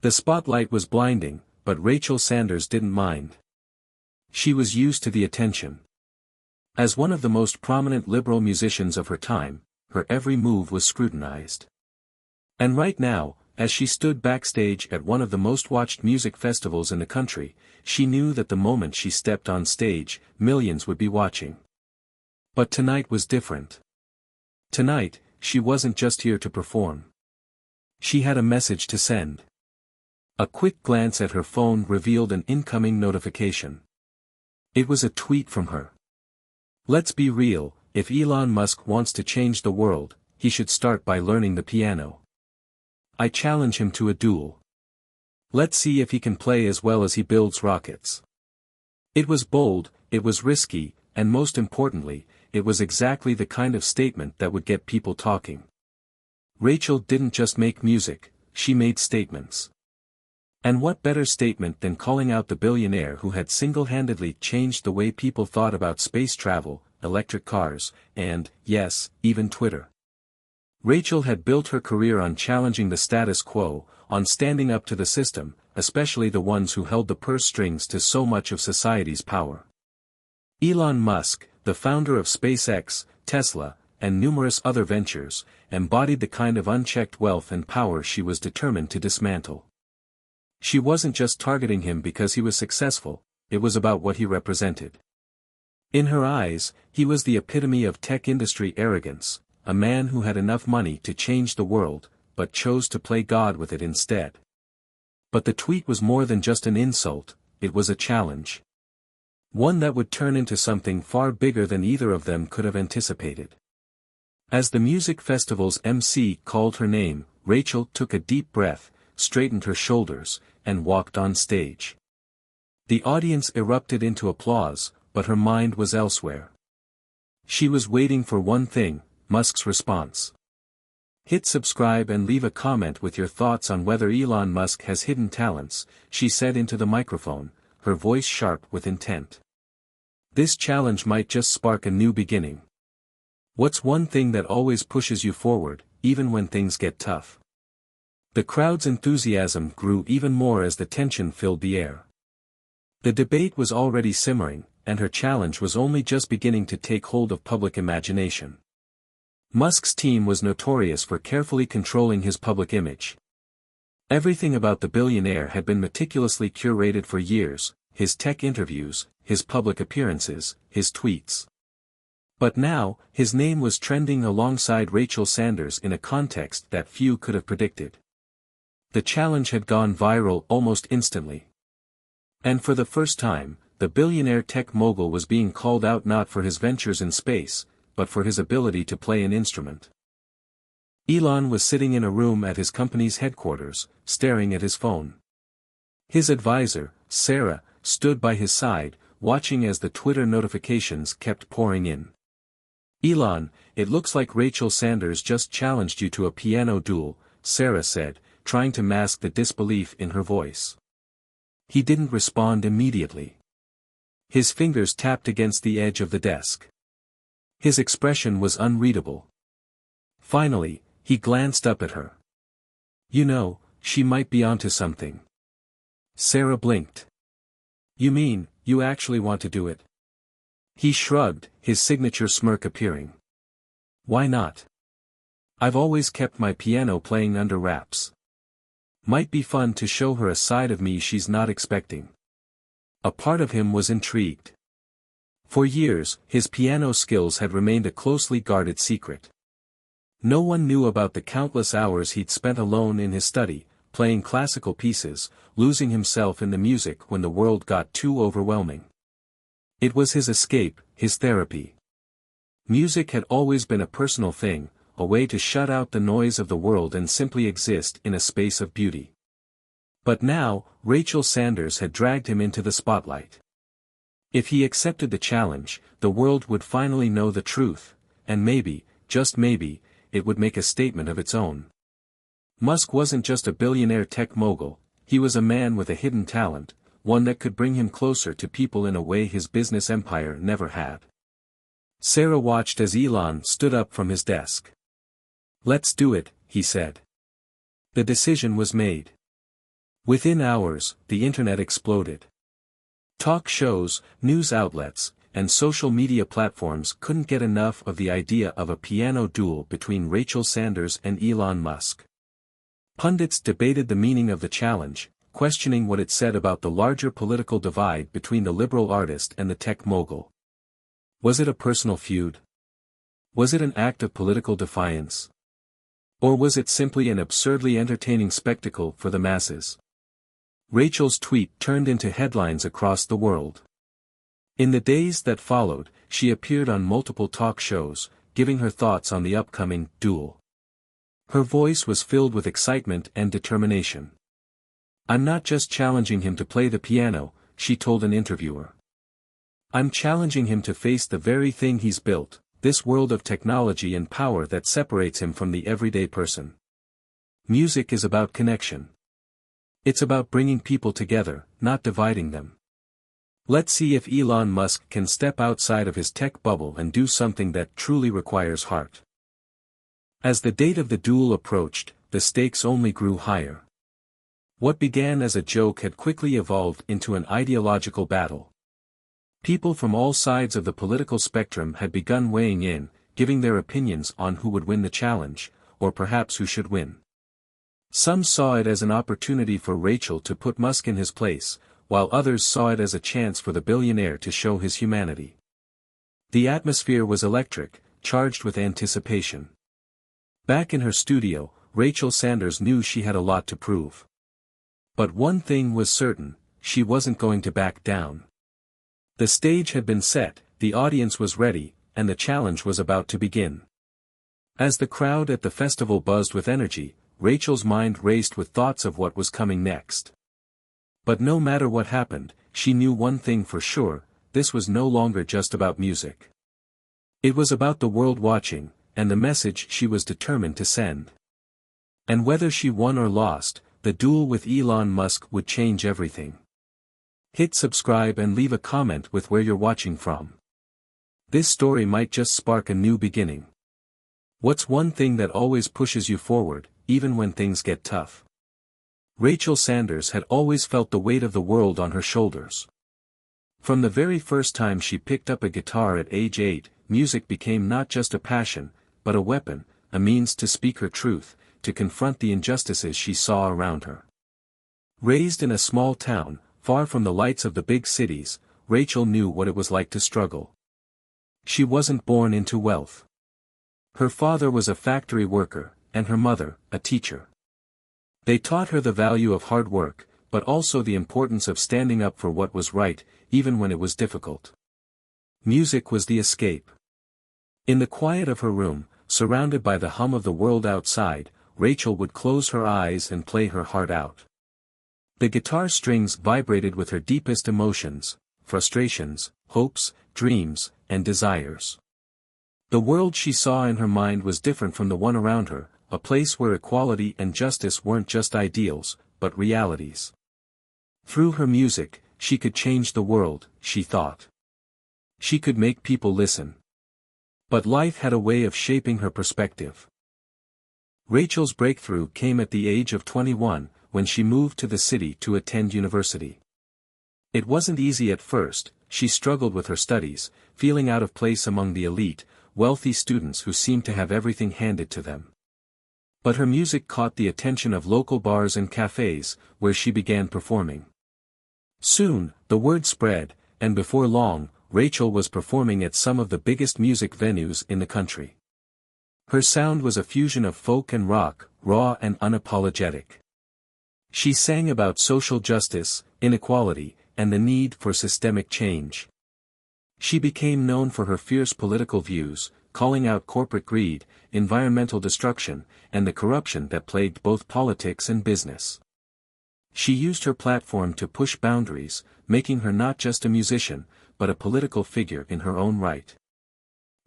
The spotlight was blinding, but Rachel Sanders didn't mind. She was used to the attention. As one of the most prominent liberal musicians of her time, her every move was scrutinized. And right now, as she stood backstage at one of the most watched music festivals in the country, she knew that the moment she stepped on stage, millions would be watching. But tonight was different. Tonight, she wasn't just here to perform. She had a message to send. A quick glance at her phone revealed an incoming notification. It was a tweet from her. "Let's be real, if Elon Musk wants to change the world, he should start by learning the piano. I challenge him to a duel. Let's see if he can play as well as he builds rockets." It was bold, it was risky, and most importantly, it was exactly the kind of statement that would get people talking. Rachel didn't just make music, she made statements. And what better statement than calling out the billionaire who had single-handedly changed the way people thought about space travel, electric cars, and, yes, even Twitter. Rachel had built her career on challenging the status quo, on standing up to the system, especially the ones who held the purse strings to so much of society's power. Elon Musk, the founder of SpaceX, Tesla, and numerous other ventures, embodied the kind of unchecked wealth and power she was determined to dismantle. She wasn't just targeting him because he was successful, it was about what he represented. In her eyes, he was the epitome of tech industry arrogance, a man who had enough money to change the world, but chose to play God with it instead. But the tweet was more than just an insult, it was a challenge. One that would turn into something far bigger than either of them could have anticipated. As the music festival's MC called her name, Rachel took a deep breath, straightened her shoulders, and walked on stage. The audience erupted into applause, but her mind was elsewhere. She was waiting for one thing, Musk's response. "Hit subscribe and leave a comment with your thoughts on whether Elon Musk has hidden talents," she said into the microphone, her voice sharp with intent. This challenge might just spark a new beginning. What's one thing that always pushes you forward, even when things get tough? The crowd's enthusiasm grew even more as the tension filled the air. The debate was already simmering, and her challenge was only just beginning to take hold of public imagination. Musk's team was notorious for carefully controlling his public image. Everything about the billionaire had been meticulously curated for years, his tech interviews, his public appearances, his tweets. But now, his name was trending alongside Rachel Sanders in a context that few could have predicted. The challenge had gone viral almost instantly. And for the first time, the billionaire tech mogul was being called out not for his ventures in space, but for his ability to play an instrument. Elon was sitting in a room at his company's headquarters, staring at his phone. His advisor, Sarah, stood by his side, watching as the Twitter notifications kept pouring in. "Elon, it looks like Rachel Sanders just challenged you to a piano duel," Sarah said, trying to mask the disbelief in her voice. He didn't respond immediately. His fingers tapped against the edge of the desk. His expression was unreadable. Finally, he glanced up at her. "You know, she might be onto something." Sarah blinked. "You mean, you actually want to do it?" He shrugged, his signature smirk appearing. "Why not? I've always kept my piano playing under wraps. Might be fun to show her a side of me she's not expecting." A part of him was intrigued. For years, his piano skills had remained a closely guarded secret. No one knew about the countless hours he'd spent alone in his study, playing classical pieces, losing himself in the music when the world got too overwhelming. It was his escape, his therapy. Music had always been a personal thing, a way to shut out the noise of the world and simply exist in a space of beauty. But now, Rachel Sanders had dragged him into the spotlight. If he accepted the challenge, the world would finally know the truth, and maybe, just maybe, it would make a statement of its own. Musk wasn't just a billionaire tech mogul, he was a man with a hidden talent, one that could bring him closer to people in a way his business empire never had. Sarah watched as Elon stood up from his desk. "Let's do it," he said. The decision was made. Within hours, the internet exploded. Talk shows, news outlets, and social media platforms couldn't get enough of the idea of a piano duel between Rachel Sanders and Elon Musk. Pundits debated the meaning of the challenge, questioning what it said about the larger political divide between the liberal artist and the tech mogul. Was it a personal feud? Was it an act of political defiance? Or was it simply an absurdly entertaining spectacle for the masses? Rachel's tweet turned into headlines across the world. In the days that followed, she appeared on multiple talk shows, giving her thoughts on the upcoming duel. Her voice was filled with excitement and determination. "I'm not just challenging him to play the piano," she told an interviewer. "I'm challenging him to face the very thing he's built, this world of technology and power that separates him from the everyday person. Music is about connection. It's about bringing people together, not dividing them. Let's see if Elon Musk can step outside of his tech bubble and do something that truly requires heart." As the date of the duel approached, the stakes only grew higher. What began as a joke had quickly evolved into an ideological battle. People from all sides of the political spectrum had begun weighing in, giving their opinions on who would win the challenge, or perhaps who should win. Some saw it as an opportunity for Rachel to put Musk in his place, while others saw it as a chance for the billionaire to show his humanity. The atmosphere was electric, charged with anticipation. Back in her studio, Rachel Sanders knew she had a lot to prove. But one thing was certain, she wasn't going to back down. The stage had been set, the audience was ready, and the challenge was about to begin. As the crowd at the festival buzzed with energy, Rachel's mind raced with thoughts of what was coming next. But no matter what happened, she knew one thing for sure: this was no longer just about music. It was about the world watching, and the message she was determined to send. And whether she won or lost, the duel with Elon Musk would change everything. Hit subscribe and leave a comment with where you're watching from. This story might just spark a new beginning. What's one thing that always pushes you forward, even when things get tough? Rachel Sanders had always felt the weight of the world on her shoulders. From the very first time she picked up a guitar at age 8, music became not just a passion, but a weapon, a means to speak her truth, to confront the injustices she saw around her. Raised in a small town, far from the lights of the big cities, Rachel knew what it was like to struggle. She wasn't born into wealth. Her father was a factory worker, and her mother, a teacher. They taught her the value of hard work, but also the importance of standing up for what was right, even when it was difficult. Music was the escape. In the quiet of her room, surrounded by the hum of the world outside, Rachel would close her eyes and play her heart out. The guitar strings vibrated with her deepest emotions, frustrations, hopes, dreams, and desires. The world she saw in her mind was different from the one around her, a place where equality and justice weren't just ideals, but realities. Through her music, she could change the world, she thought. She could make people listen. But life had a way of shaping her perspective. Rachel's breakthrough came at the age of 21, when she moved to the city to attend university. It wasn't easy at first. She struggled with her studies, feeling out of place among the elite, wealthy students who seemed to have everything handed to them. But her music caught the attention of local bars and cafes, where she began performing. Soon, the word spread, and before long, Rachel was performing at some of the biggest music venues in the country. Her sound was a fusion of folk and rock, raw and unapologetic. She sang about social justice, inequality, and the need for systemic change. She became known for her fierce political views, calling out corporate greed, environmental destruction, and the corruption that plagued both politics and business. She used her platform to push boundaries, making her not just a musician, but a political figure in her own right.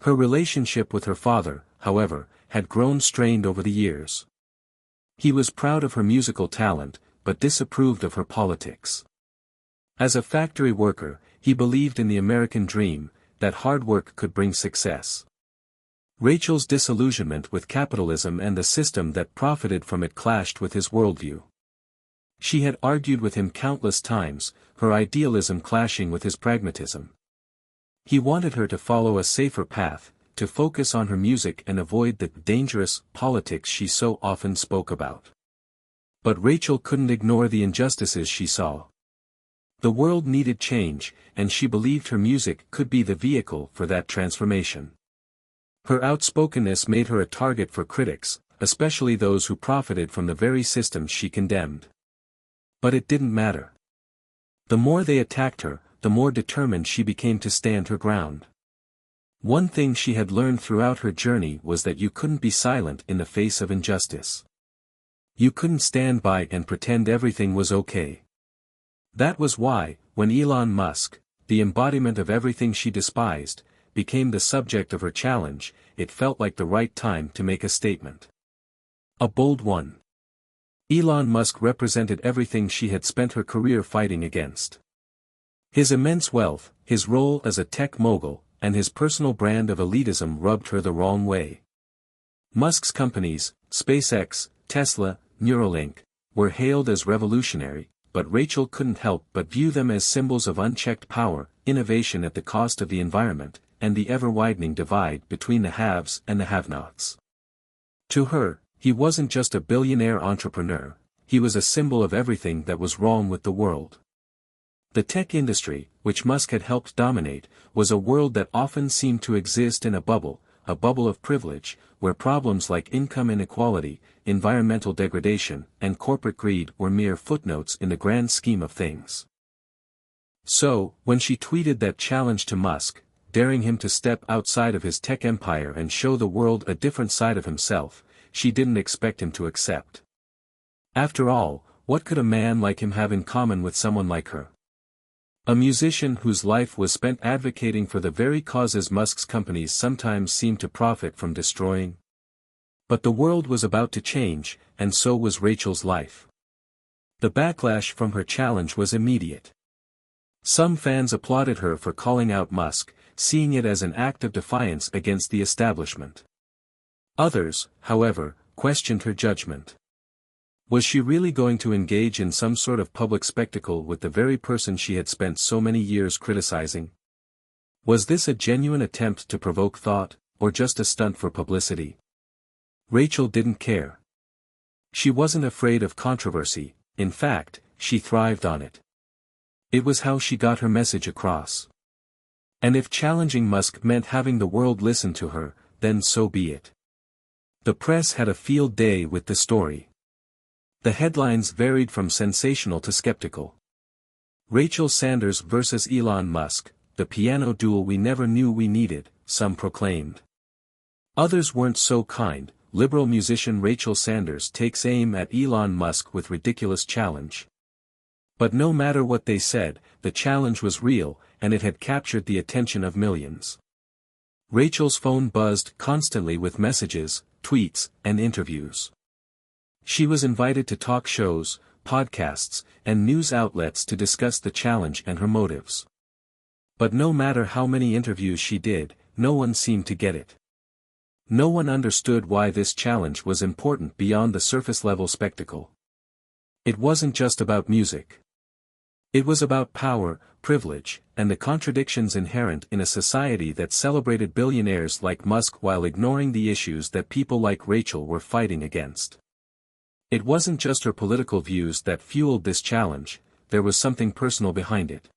Her relationship with her father, however, had grown strained over the years. He was proud of her musical talent, but disapproved of her politics. As a factory worker, he believed in the American dream, that hard work could bring success. Rachel's disillusionment with capitalism and the system that profited from it clashed with his worldview. She had argued with him countless times, her idealism clashing with his pragmatism. He wanted her to follow a safer path, to focus on her music and avoid the dangerous politics she so often spoke about. But Rachel couldn't ignore the injustices she saw. The world needed change, and she believed her music could be the vehicle for that transformation. Her outspokenness made her a target for critics, especially those who profited from the very systems she condemned. But it didn't matter. The more they attacked her, the more determined she became to stand her ground. One thing she had learned throughout her journey was that you couldn't be silent in the face of injustice. You couldn't stand by and pretend everything was okay. That was why, when Elon Musk, the embodiment of everything she despised, became the subject of her challenge, it felt like the right time to make a statement. A bold one. Elon Musk represented everything she had spent her career fighting against. His immense wealth, his role as a tech mogul, and his personal brand of elitism rubbed her the wrong way. Musk's companies, SpaceX, Tesla, Neuralink, were hailed as revolutionary, but Rachel couldn't help but view them as symbols of unchecked power, innovation at the cost of the environment, and the ever-widening divide between the haves and the have-nots. To her, he wasn't just a billionaire entrepreneur, he was a symbol of everything that was wrong with the world. The tech industry, which Musk had helped dominate, was a world that often seemed to exist in a bubble of privilege, where problems like income inequality, environmental degradation, and corporate greed were mere footnotes in the grand scheme of things. So, when she tweeted that challenge to Musk, daring him to step outside of his tech empire and show the world a different side of himself, she didn't expect him to accept. After all, what could a man like him have in common with someone like her? A musician whose life was spent advocating for the very causes Musk's companies sometimes seem to profit from destroying. But the world was about to change, and so was Rachel's life. The backlash from her challenge was immediate. Some fans applauded her for calling out Musk, seeing it as an act of defiance against the establishment. Others, however, questioned her judgment. Was she really going to engage in some sort of public spectacle with the very person she had spent so many years criticizing? Was this a genuine attempt to provoke thought, or just a stunt for publicity? Rachel didn't care. She wasn't afraid of controversy, in fact, she thrived on it. It was how she got her message across. And if challenging Musk meant having the world listen to her, then so be it. The press had a field day with the story. The headlines varied from sensational to skeptical. Rachel Sanders versus Elon Musk, the piano duel we never knew we needed, some proclaimed. Others weren't so kind. Liberal musician Rachel Sanders takes aim at Elon Musk with ridiculous challenge. But no matter what they said, the challenge was real, and it had captured the attention of millions. Rachel's phone buzzed constantly with messages, tweets, and interviews. She was invited to talk shows, podcasts, and news outlets to discuss the challenge and her motives. But no matter how many interviews she did, no one seemed to get it. No one understood why this challenge was important beyond the surface-level spectacle. It wasn't just about music. It was about power, privilege, and the contradictions inherent in a society that celebrated billionaires like Musk while ignoring the issues that people like Rachel were fighting against. It wasn't just her political views that fueled this challenge, there was something personal behind it.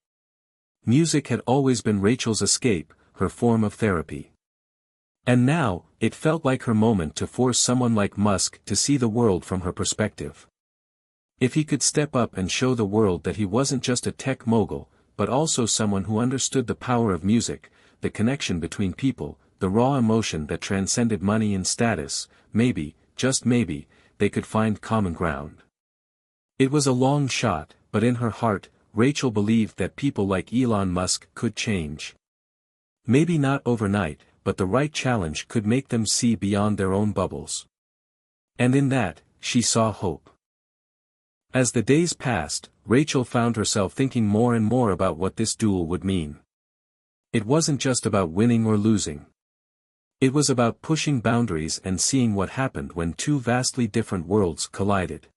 Music had always been Rachel's escape, her form of therapy. And now, it felt like her moment to force someone like Musk to see the world from her perspective. If he could step up and show the world that he wasn't just a tech mogul, but also someone who understood the power of music, the connection between people, the raw emotion that transcended money and status, maybe, just maybe, they could find common ground. It was a long shot, but in her heart, Rachel believed that people like Elon Musk could change. Maybe not overnight, but the right challenge could make them see beyond their own bubbles. And in that, she saw hope. As the days passed, Rachel found herself thinking more and more about what this duel would mean. It wasn't just about winning or losing. It was about pushing boundaries and seeing what happened when two vastly different worlds collided.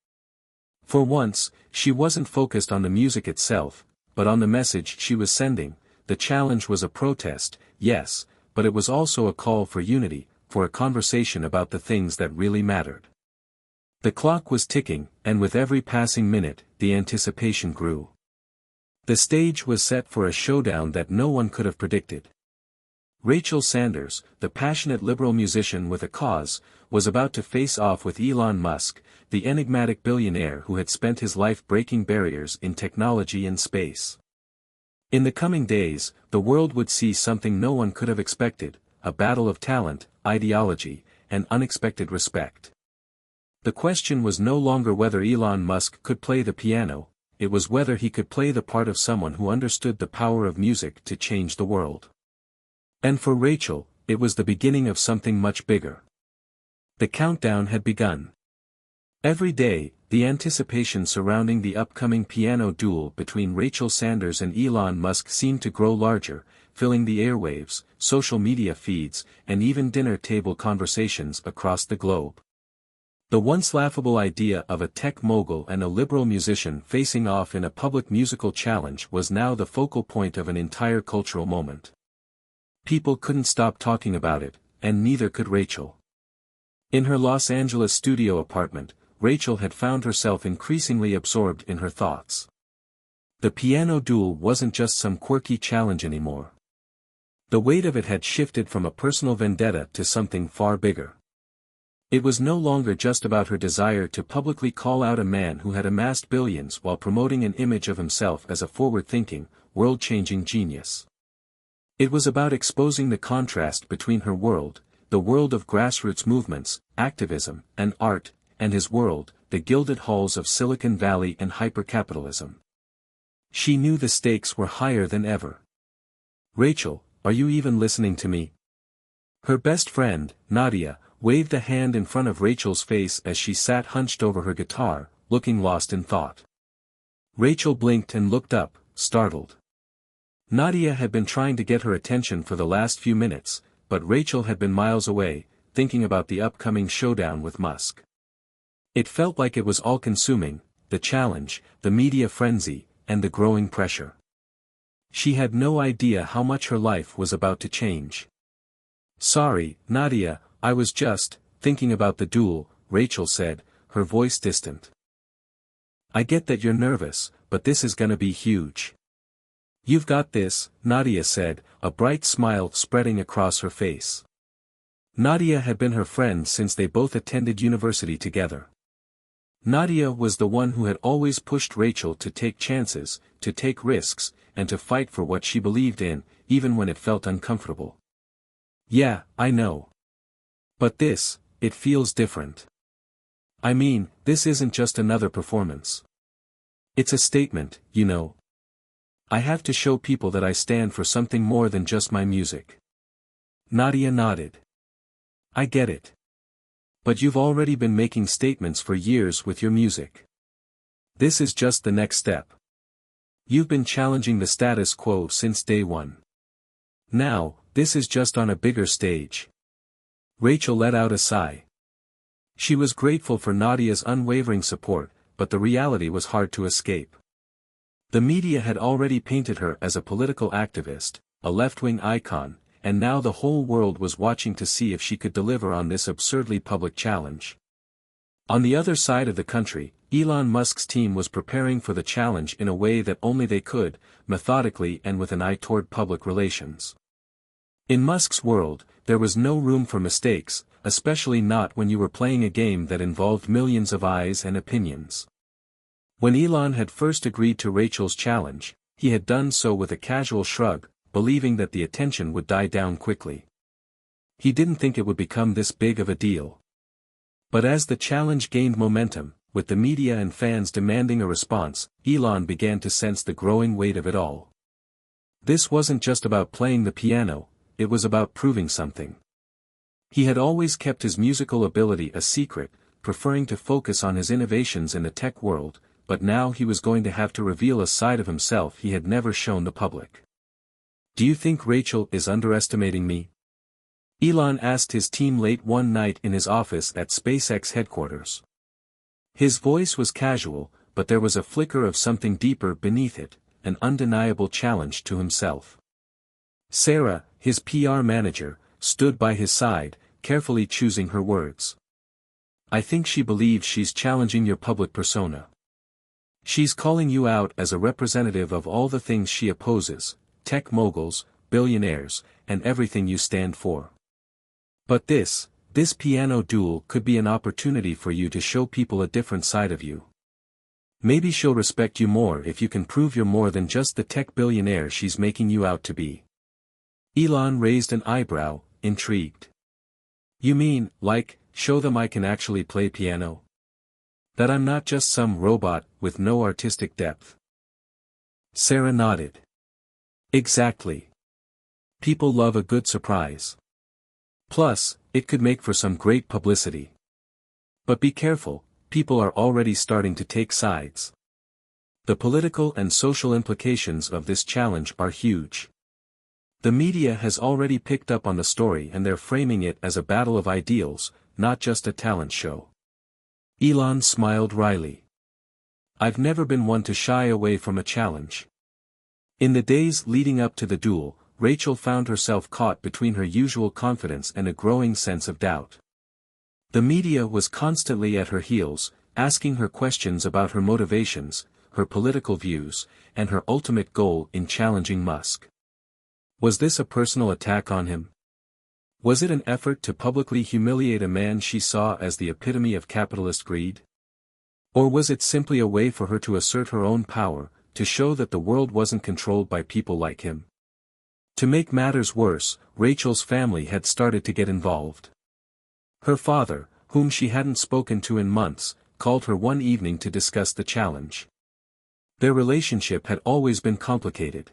For once, she wasn't focused on the music itself, but on the message she was sending. The challenge was a protest, yes, but it was also a call for unity, for a conversation about the things that really mattered. The clock was ticking, and with every passing minute, the anticipation grew. The stage was set for a showdown that no one could have predicted. Rachel Sanders, the passionate liberal musician with a cause, was about to face off with Elon Musk, the enigmatic billionaire who had spent his life breaking barriers in technology and space. In the coming days, the world would see something no one could have expected, a battle of talent, ideology, and unexpected respect. The question was no longer whether Elon Musk could play the piano, it was whether he could play the part of someone who understood the power of music to change the world. And for Rachel, it was the beginning of something much bigger. The countdown had begun. Every day, the anticipation surrounding the upcoming piano duel between Rachel Sanders and Elon Musk seemed to grow larger, filling the airwaves, social media feeds, and even dinner table conversations across the globe. The once laughable idea of a tech mogul and a liberal musician facing off in a public musical challenge was now the focal point of an entire cultural moment. People couldn't stop talking about it, and neither could Rachel. In her Los Angeles studio apartment, Rachel had found herself increasingly absorbed in her thoughts. The piano duel wasn't just some quirky challenge anymore. The weight of it had shifted from a personal vendetta to something far bigger. It was no longer just about her desire to publicly call out a man who had amassed billions while promoting an image of himself as a forward-thinking, world-changing genius. It was about exposing the contrast between her world, the world of grassroots movements, activism, and art, and his world, the gilded halls of Silicon Valley and hypercapitalism. She knew the stakes were higher than ever. "Rachel, are you even listening to me?" Her best friend, Nadia, waved a hand in front of Rachel's face as she sat hunched over her guitar, looking lost in thought. Rachel blinked and looked up, startled. Nadia had been trying to get her attention for the last few minutes, but Rachel had been miles away, thinking about the upcoming showdown with Musk. It felt like it was all-consuming, the challenge, the media frenzy, and the growing pressure. She had no idea how much her life was about to change. "Sorry, Nadia, I was just thinking about the duel," Rachel said, her voice distant. "I get that you're nervous, but this is gonna be huge." "You've got this," Nadia said, a bright smile spreading across her face. Nadia had been her friend since they both attended university together. Nadia was the one who had always pushed Rachel to take chances, to take risks, and to fight for what she believed in, even when it felt uncomfortable. "Yeah, I know. But it feels different. I mean, this isn't just another performance. It's a statement, you know. I have to show people that I stand for something more than just my music." Nadia nodded. "I get it. But you've already been making statements for years with your music. This is just the next step. You've been challenging the status quo since day one. Now, this is just on a bigger stage." Rachel let out a sigh. She was grateful for Nadia's unwavering support, but the reality was hard to escape. The media had already painted her as a political activist, a left-wing icon, and now the whole world was watching to see if she could deliver on this absurdly public challenge. On the other side of the country, Elon Musk's team was preparing for the challenge in a way that only they could, methodically and with an eye toward public relations. In Musk's world, there was no room for mistakes, especially not when you were playing a game that involved millions of eyes and opinions. When Elon had first agreed to Rachel's challenge, he had done so with a casual shrug, believing that the attention would die down quickly. He didn't think it would become this big of a deal. But as the challenge gained momentum, with the media and fans demanding a response, Elon began to sense the growing weight of it all. This wasn't just about playing the piano, it was about proving something. He had always kept his musical ability a secret, preferring to focus on his innovations in the tech world, but now he was going to have to reveal a side of himself he had never shown the public. "Do you think Rachel is underestimating me?" Elon asked his team late one night in his office at SpaceX headquarters. His voice was casual, but there was a flicker of something deeper beneath it, an undeniable challenge to himself. Sarah, his PR manager, stood by his side, carefully choosing her words. I think she believes she's challenging your public persona. She's calling you out as a representative of all the things she opposes, tech moguls, billionaires, and everything you stand for. But this piano duel could be an opportunity for you to show people a different side of you. Maybe she'll respect you more if you can prove you're more than just the tech billionaire she's making you out to be. Elon raised an eyebrow, intrigued. You mean, like, show them I can actually play piano? That I'm not just some robot with no artistic depth? Sarah nodded. Exactly. People love a good surprise. Plus, it could make for some great publicity. But be careful, people are already starting to take sides. The political and social implications of this challenge are huge. The media has already picked up on the story and they're framing it as a battle of ideals, not just a talent show. Elon smiled wryly. I've never been one to shy away from a challenge. In the days leading up to the duel, Rachel found herself caught between her usual confidence and a growing sense of doubt. The media was constantly at her heels, asking her questions about her motivations, her political views, and her ultimate goal in challenging Musk. Was this a personal attack on him? Was it an effort to publicly humiliate a man she saw as the epitome of capitalist greed? Or was it simply a way for her to assert her own power, to show that the world wasn't controlled by people like him? To make matters worse, Rachel's family had started to get involved. Her father, whom she hadn't spoken to in months, called her one evening to discuss the challenge. Their relationship had always been complicated.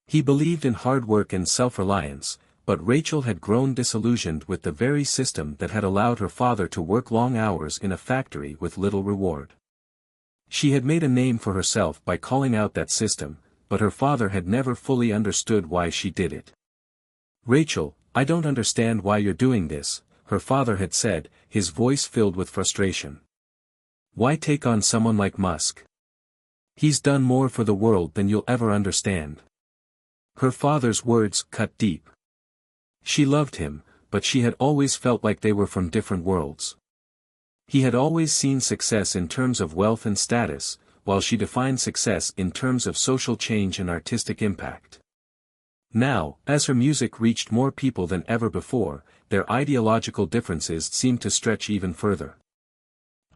He believed in hard work and self-reliance, but Rachel had grown disillusioned with the very system that had allowed her father to work long hours in a factory with little reward. She had made a name for herself by calling out that system, but her father had never fully understood why she did it. Rachel, I don't understand why you're doing this, her father had said, his voice filled with frustration. Why take on someone like Musk? He's done more for the world than you'll ever understand. Her father's words cut deep. She loved him, but she had always felt like they were from different worlds. He had always seen success in terms of wealth and status, while she defined success in terms of social change and artistic impact. Now, as her music reached more people than ever before, their ideological differences seemed to stretch even further.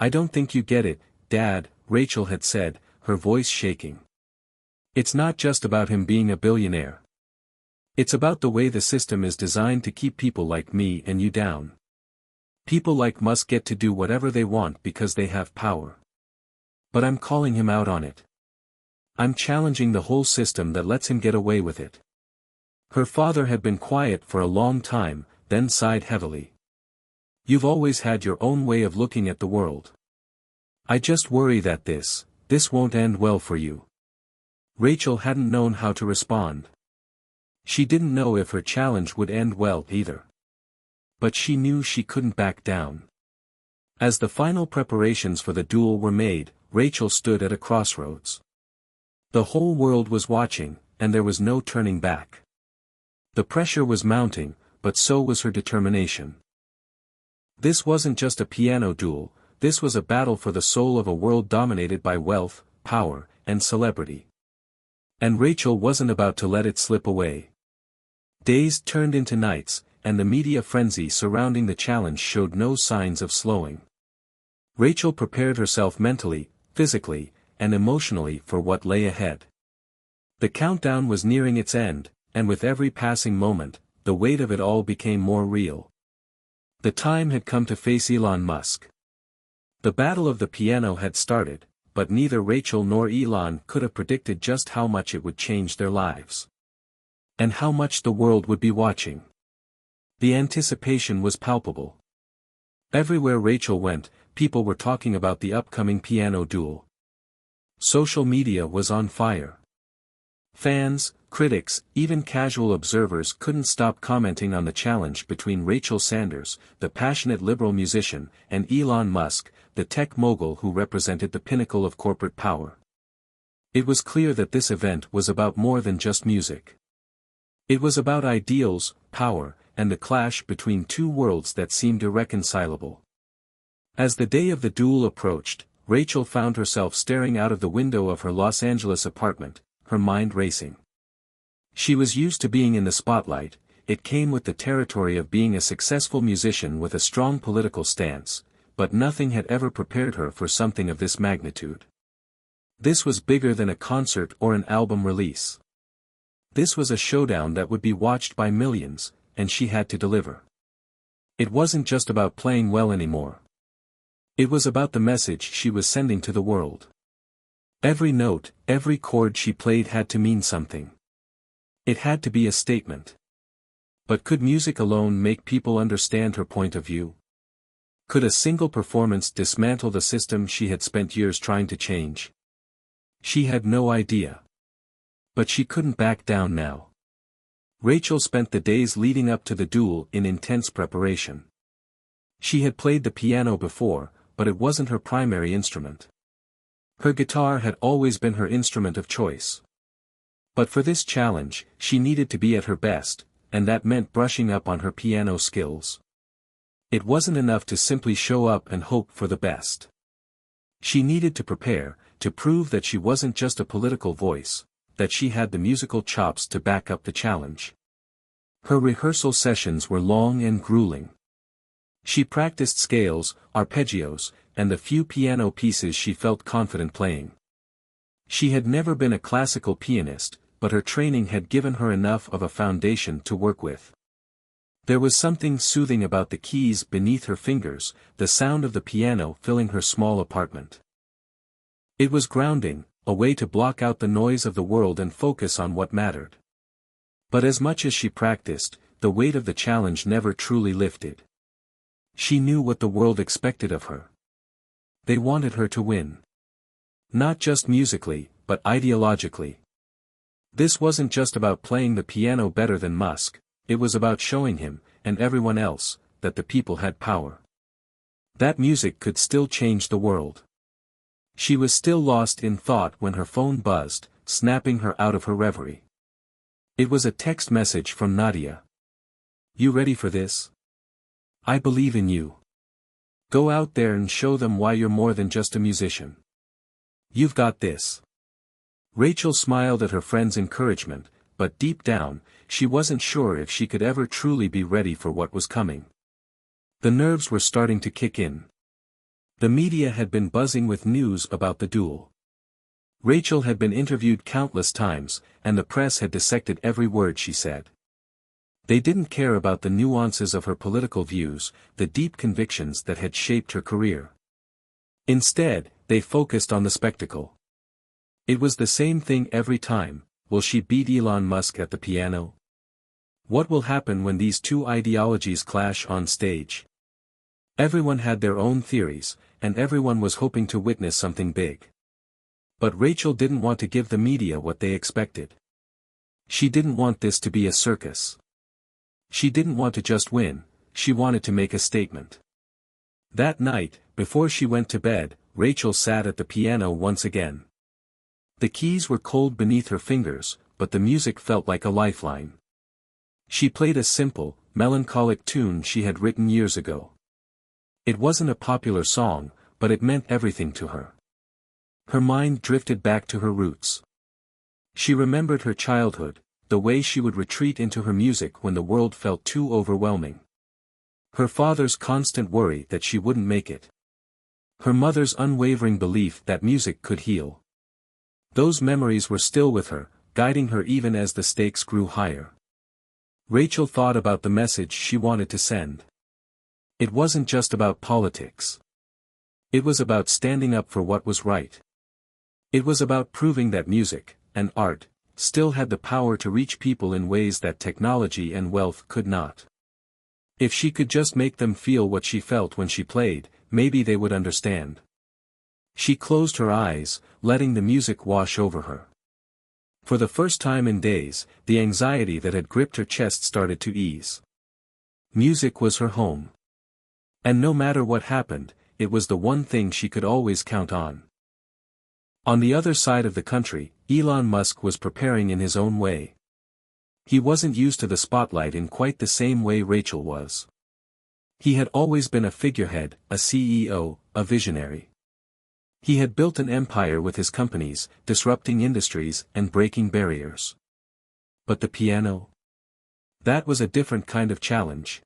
I don't think you get it, Dad, Rachel had said, her voice shaking. It's not just about him being a billionaire. It's about the way the system is designed to keep people like me and you down. People like Musk get to do whatever they want because they have power. But I'm calling him out on it. I'm challenging the whole system that lets him get away with it. Her father had been quiet for a long time, then sighed heavily. You've always had your own way of looking at the world. I just worry that this won't end well for you. Rachel hadn't known how to respond. She didn't know if her challenge would end well either. But she knew she couldn't back down. As the final preparations for the duel were made, Rachel stood at a crossroads. The whole world was watching, and there was no turning back. The pressure was mounting, but so was her determination. This wasn't just a piano duel, this was a battle for the soul of a world dominated by wealth, power, and celebrity. And Rachel wasn't about to let it slip away. Days turned into nights, and the media frenzy surrounding the challenge showed no signs of slowing. Rachel prepared herself mentally, physically, and emotionally for what lay ahead. The countdown was nearing its end, and with every passing moment, the weight of it all became more real. The time had come to face Elon Musk. The battle of the piano had started, but neither Rachel nor Elon could have predicted just how much it would change their lives. And how much the world would be watching. The anticipation was palpable. Everywhere Rachel went, people were talking about the upcoming piano duel. Social media was on fire. Fans, critics, even casual observers couldn't stop commenting on the challenge between Rachel Sanders, the passionate liberal musician, and Elon Musk, the tech mogul who represented the pinnacle of corporate power. It was clear that this event was about more than just music. It was about ideals, power, and the clash between two worlds that seemed irreconcilable. As the day of the duel approached, Rachel found herself staring out of the window of her Los Angeles apartment, her mind racing. She was used to being in the spotlight. It came with the territory of being a successful musician with a strong political stance, but nothing had ever prepared her for something of this magnitude. This was bigger than a concert or an album release. This was a showdown that would be watched by millions, and she had to deliver. It wasn't just about playing well anymore. It was about the message she was sending to the world. Every note, every chord she played had to mean something. It had to be a statement. But could music alone make people understand her point of view? Could a single performance dismantle the system she had spent years trying to change? She had no idea. But she couldn't back down now. Rachel spent the days leading up to the duel in intense preparation. She had played the piano before, but it wasn't her primary instrument. Her guitar had always been her instrument of choice. But for this challenge, she needed to be at her best, and that meant brushing up on her piano skills. It wasn't enough to simply show up and hope for the best. She needed to prepare, to prove that she wasn't just a political voice, that she had the musical chops to back up the challenge. Her rehearsal sessions were long and grueling. She practiced scales, arpeggios, and the few piano pieces she felt confident playing. She had never been a classical pianist, but her training had given her enough of a foundation to work with. There was something soothing about the keys beneath her fingers, the sound of the piano filling her small apartment. It was grounding, a way to block out the noise of the world and focus on what mattered. But as much as she practiced, the weight of the challenge never truly lifted. She knew what the world expected of her. They wanted her to win. Not just musically, but ideologically. This wasn't just about playing the piano better than Musk, it was about showing him, and everyone else, that the people had power. That music could still change the world. She was still lost in thought when her phone buzzed, snapping her out of her reverie. It was a text message from Nadia. "You ready for this? I believe in you. Go out there and show them why you're more than just a musician. You've got this." Rachel smiled at her friend's encouragement, but deep down, she wasn't sure if she could ever truly be ready for what was coming. The nerves were starting to kick in. The media had been buzzing with news about the duel. Rachel had been interviewed countless times, and the press had dissected every word she said. They didn't care about the nuances of her political views, the deep convictions that had shaped her career. Instead, they focused on the spectacle. It was the same thing every time. Will she beat Elon Musk at the piano? What will happen when these two ideologies clash on stage? Everyone had their own theories, and everyone was hoping to witness something big. But Rachel didn't want to give the media what they expected. She didn't want this to be a circus. She didn't want to just win, she wanted to make a statement. That night, before she went to bed, Rachel sat at the piano once again. The keys were cold beneath her fingers, but the music felt like a lifeline. She played a simple, melancholic tune she had written years ago. It wasn't a popular song, but it meant everything to her. Her mind drifted back to her roots. She remembered her childhood, the way she would retreat into her music when the world felt too overwhelming. Her father's constant worry that she wouldn't make it. Her mother's unwavering belief that music could heal. Those memories were still with her, guiding her even as the stakes grew higher. Rachel thought about the message she wanted to send. It wasn't just about politics. It was about standing up for what was right. It was about proving that music, and art, still had the power to reach people in ways that technology and wealth could not. If she could just make them feel what she felt when she played, maybe they would understand. She closed her eyes, letting the music wash over her. For the first time in days, the anxiety that had gripped her chest started to ease. Music was her home. And no matter what happened, it was the one thing she could always count on. On the other side of the country, Elon Musk was preparing in his own way. He wasn't used to the spotlight in quite the same way Rachel was. He had always been a figurehead, a CEO, a visionary. He had built an empire with his companies, disrupting industries and breaking barriers. But the piano? That was a different kind of challenge.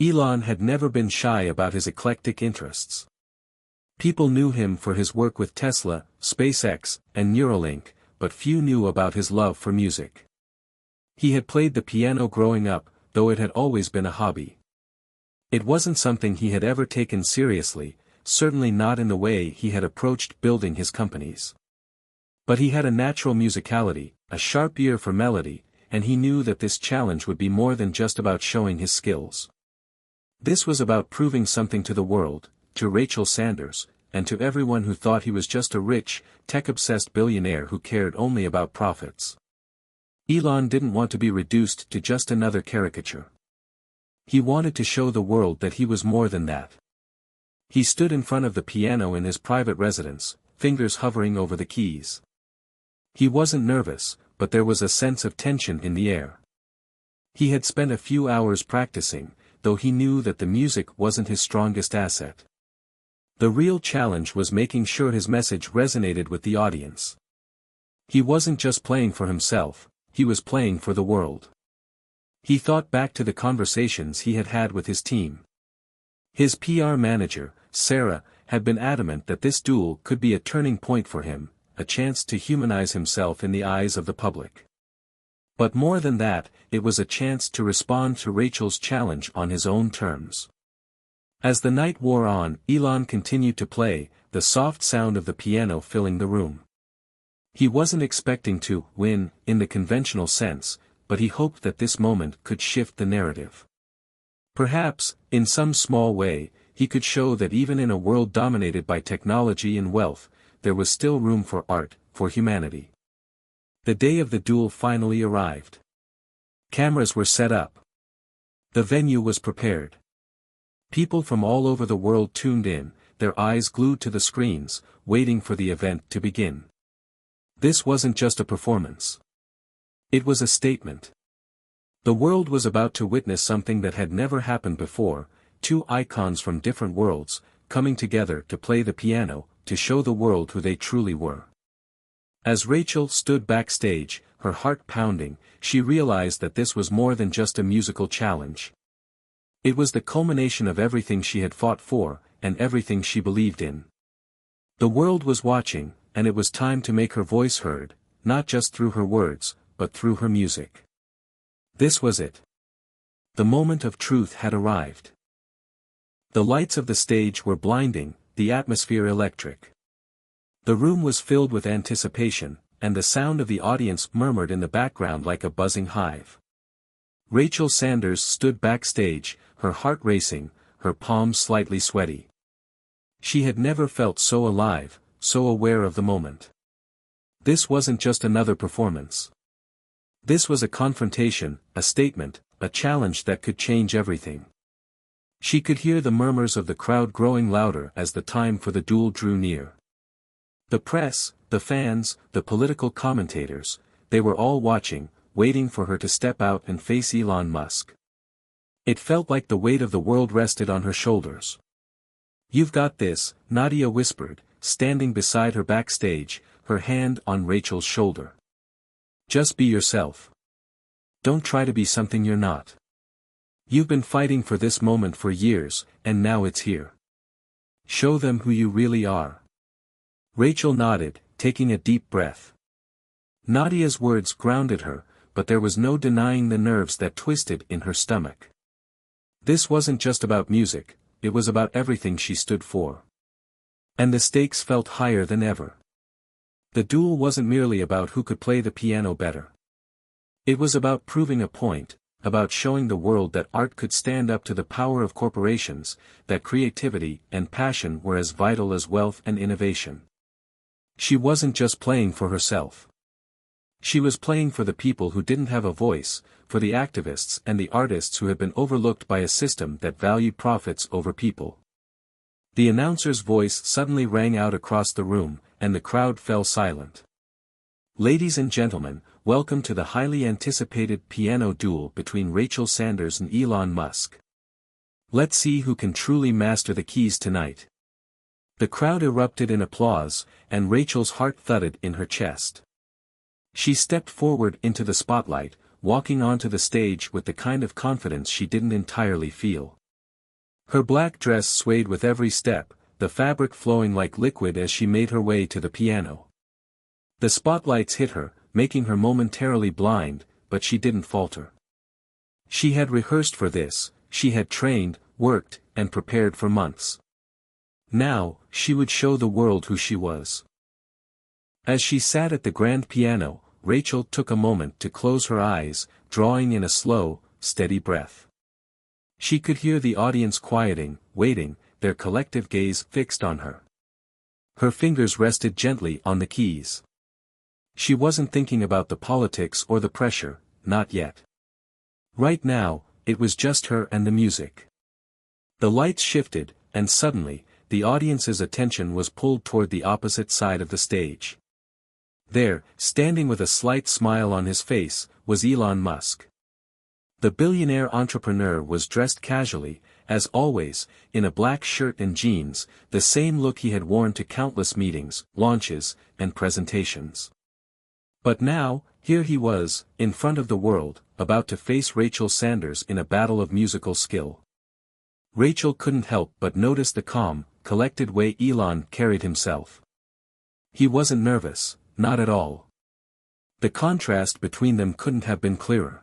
Elon had never been shy about his eclectic interests. People knew him for his work with Tesla, SpaceX, and Neuralink, but few knew about his love for music. He had played the piano growing up, though it had always been a hobby. It wasn't something he had ever taken seriously, certainly not in the way he had approached building his companies. But he had a natural musicality, a sharp ear for melody, and he knew that this challenge would be more than just about showing his skills. This was about proving something to the world, to Rachel Sanders, and to everyone who thought he was just a rich, tech-obsessed billionaire who cared only about profits. Elon didn't want to be reduced to just another caricature. He wanted to show the world that he was more than that. He stood in front of the piano in his private residence, fingers hovering over the keys. He wasn't nervous, but there was a sense of tension in the air. He had spent a few hours practicing, though he knew that the music wasn't his strongest asset. The real challenge was making sure his message resonated with the audience. He wasn't just playing for himself, he was playing for the world. He thought back to the conversations he had had with his team. His PR manager, Sarah, had been adamant that this duel could be a turning point for him, a chance to humanize himself in the eyes of the public. But more than that, it was a chance to respond to Rachel's challenge on his own terms. As the night wore on, Elon continued to play, the soft sound of the piano filling the room. He wasn't expecting to win, in the conventional sense, but he hoped that this moment could shift the narrative. Perhaps, in some small way, he could show that even in a world dominated by technology and wealth, there was still room for art, for humanity. The day of the duel finally arrived. Cameras were set up. The venue was prepared. People from all over the world tuned in, their eyes glued to the screens, waiting for the event to begin. This wasn't just a performance. It was a statement. The world was about to witness something that had never happened before, two icons from different worlds, coming together to play the piano, to show the world who they truly were. As Rachel stood backstage, her heart pounding, she realized that this was more than just a musical challenge. It was the culmination of everything she had fought for, and everything she believed in. The world was watching, and it was time to make her voice heard, not just through her words, but through her music. This was it. The moment of truth had arrived. The lights of the stage were blinding, the atmosphere electric. The room was filled with anticipation, and the sound of the audience murmured in the background like a buzzing hive. Rachel Sanders stood backstage, her heart racing, her palms slightly sweaty. She had never felt so alive, so aware of the moment. This wasn't just another performance. This was a confrontation, a statement, a challenge that could change everything. She could hear the murmurs of the crowd growing louder as the time for the duel drew near. The press, the fans, the political commentators, they were all watching, waiting for her to step out and face Elon Musk. It felt like the weight of the world rested on her shoulders. "You've got this," Nadia whispered, standing beside her backstage, her hand on Rachel's shoulder. "Just be yourself. Don't try to be something you're not. You've been fighting for this moment for years, and now it's here. Show them who you really are." Rachel nodded, taking a deep breath. Nadia's words grounded her, but there was no denying the nerves that twisted in her stomach. This wasn't just about music, it was about everything she stood for. And the stakes felt higher than ever. The duel wasn't merely about who could play the piano better. It was about proving a point, about showing the world that art could stand up to the power of corporations, that creativity and passion were as vital as wealth and innovation. She wasn't just playing for herself. She was playing for the people who didn't have a voice, for the activists and the artists who had been overlooked by a system that valued profits over people. The announcer's voice suddenly rang out across the room, and the crowd fell silent. Ladies and gentlemen, welcome to the highly anticipated piano duel between Rachel Sanders and Elon Musk. Let's see who can truly master the keys tonight. The crowd erupted in applause, and Rachel's heart thudded in her chest. She stepped forward into the spotlight, walking onto the stage with the kind of confidence she didn't entirely feel. Her black dress swayed with every step, the fabric flowing like liquid as she made her way to the piano. The spotlights hit her, making her momentarily blind, but she didn't falter. She had rehearsed for this, she had trained, worked, and prepared for months. Now, she would show the world who she was. As she sat at the grand piano, Rachel took a moment to close her eyes, drawing in a slow, steady breath. She could hear the audience quieting, waiting, their collective gaze fixed on her. Her fingers rested gently on the keys. She wasn't thinking about the politics or the pressure, not yet. Right now, it was just her and the music. The lights shifted, and suddenly, the audience's attention was pulled toward the opposite side of the stage. There, standing with a slight smile on his face, was Elon Musk. The billionaire entrepreneur was dressed casually, as always, in a black shirt and jeans, the same look he had worn to countless meetings, launches, and presentations. But now, here he was, in front of the world, about to face Rachel Sanders in a battle of musical skill. Rachel couldn't help but notice the calm, collected way Elon carried himself. He wasn't nervous, not at all. The contrast between them couldn't have been clearer.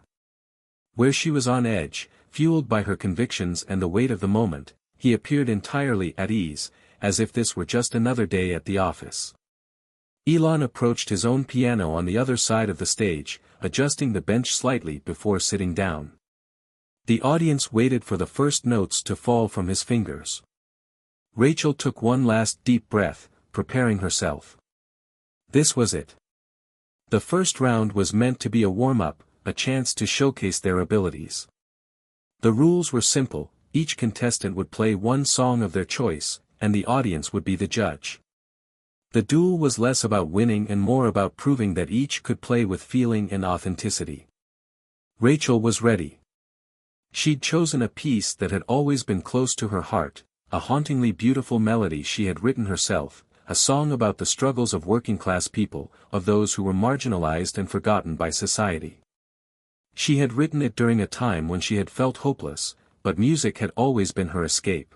Where she was on edge, fueled by her convictions and the weight of the moment, he appeared entirely at ease, as if this were just another day at the office. Elon approached his own piano on the other side of the stage, adjusting the bench slightly before sitting down. The audience waited for the first notes to fall from his fingers. Rachel took one last deep breath, preparing herself. This was it. The first round was meant to be a warm-up, a chance to showcase their abilities. The rules were simple, each contestant would play one song of their choice, and the audience would be the judge. The duel was less about winning and more about proving that each could play with feeling and authenticity. Rachel was ready. She'd chosen a piece that had always been close to her heart, a hauntingly beautiful melody she had written herself, a song about the struggles of working-class people, of those who were marginalized and forgotten by society. She had written it during a time when she had felt hopeless, but music had always been her escape.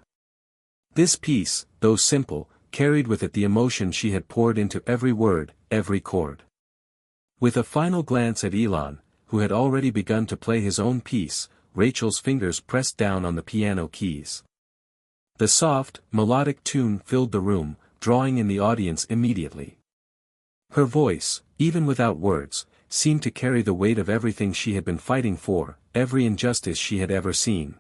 This piece, though simple, carried with it the emotion she had poured into every word, every chord. With a final glance at Elon, who had already begun to play his own piece, Rachel's fingers pressed down on the piano keys. The soft, melodic tune filled the room, drawing in the audience immediately. Her voice, even without words, seemed to carry the weight of everything she had been fighting for, every injustice she had ever seen.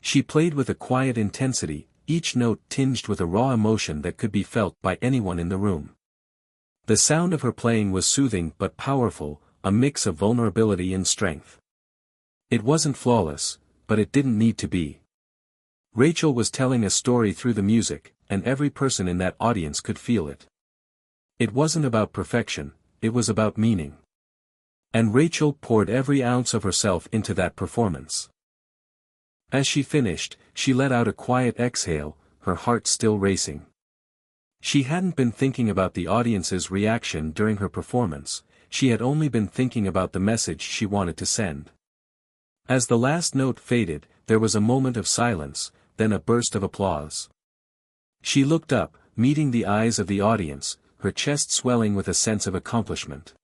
She played with a quiet intensity, each note tinged with a raw emotion that could be felt by anyone in the room. The sound of her playing was soothing but powerful, a mix of vulnerability and strength. It wasn't flawless, but it didn't need to be. Rachel was telling a story through the music, and every person in that audience could feel it. It wasn't about perfection, it was about meaning. And Rachel poured every ounce of herself into that performance. As she finished, she let out a quiet exhale, her heart still racing. She hadn't been thinking about the audience's reaction during her performance, she had only been thinking about the message she wanted to send. As the last note faded, there was a moment of silence, then a burst of applause. She looked up, meeting the eyes of the audience, her chest swelling with a sense of accomplishment.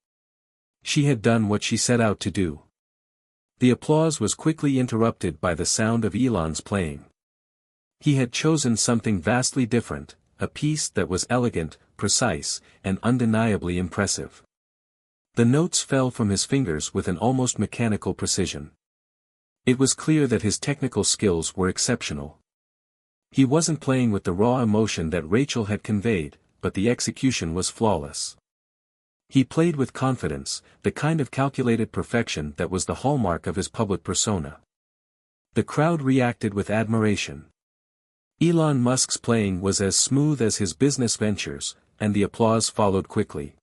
She had done what she set out to do. The applause was quickly interrupted by the sound of Elon's playing. He had chosen something vastly different, a piece that was elegant, precise, and undeniably impressive. The notes fell from his fingers with an almost mechanical precision. It was clear that his technical skills were exceptional. He wasn't playing with the raw emotion that Rachel had conveyed, but the execution was flawless. He played with confidence, the kind of calculated perfection that was the hallmark of his public persona. The crowd reacted with admiration. Elon Musk's playing was as smooth as his business ventures, and the applause followed quickly.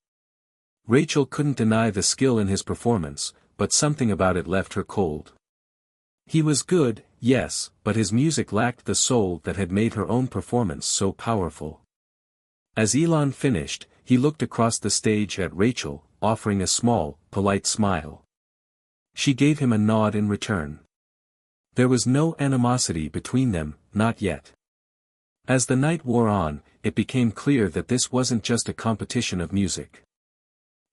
Rachel couldn't deny the skill in his performance, but something about it left her cold. He was good, yes, but his music lacked the soul that had made her own performance so powerful. As Elon finished, he looked across the stage at Rachel, offering a small, polite smile. She gave him a nod in return. There was no animosity between them, not yet. As the night wore on, it became clear that this wasn't just a competition of music.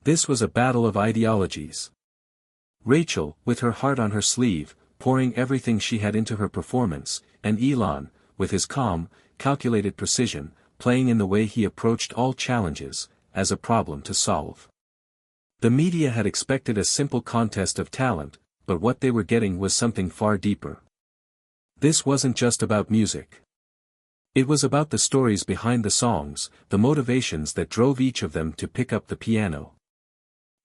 This was a battle of ideologies. Rachel, with her heart on her sleeve, pouring everything she had into her performance, and Elon, with his calm, calculated precision, playing in the way he approached all challenges, as a problem to solve. The media had expected a simple contest of talent, but what they were getting was something far deeper. This wasn't just about music. It was about the stories behind the songs, the motivations that drove each of them to pick up the piano.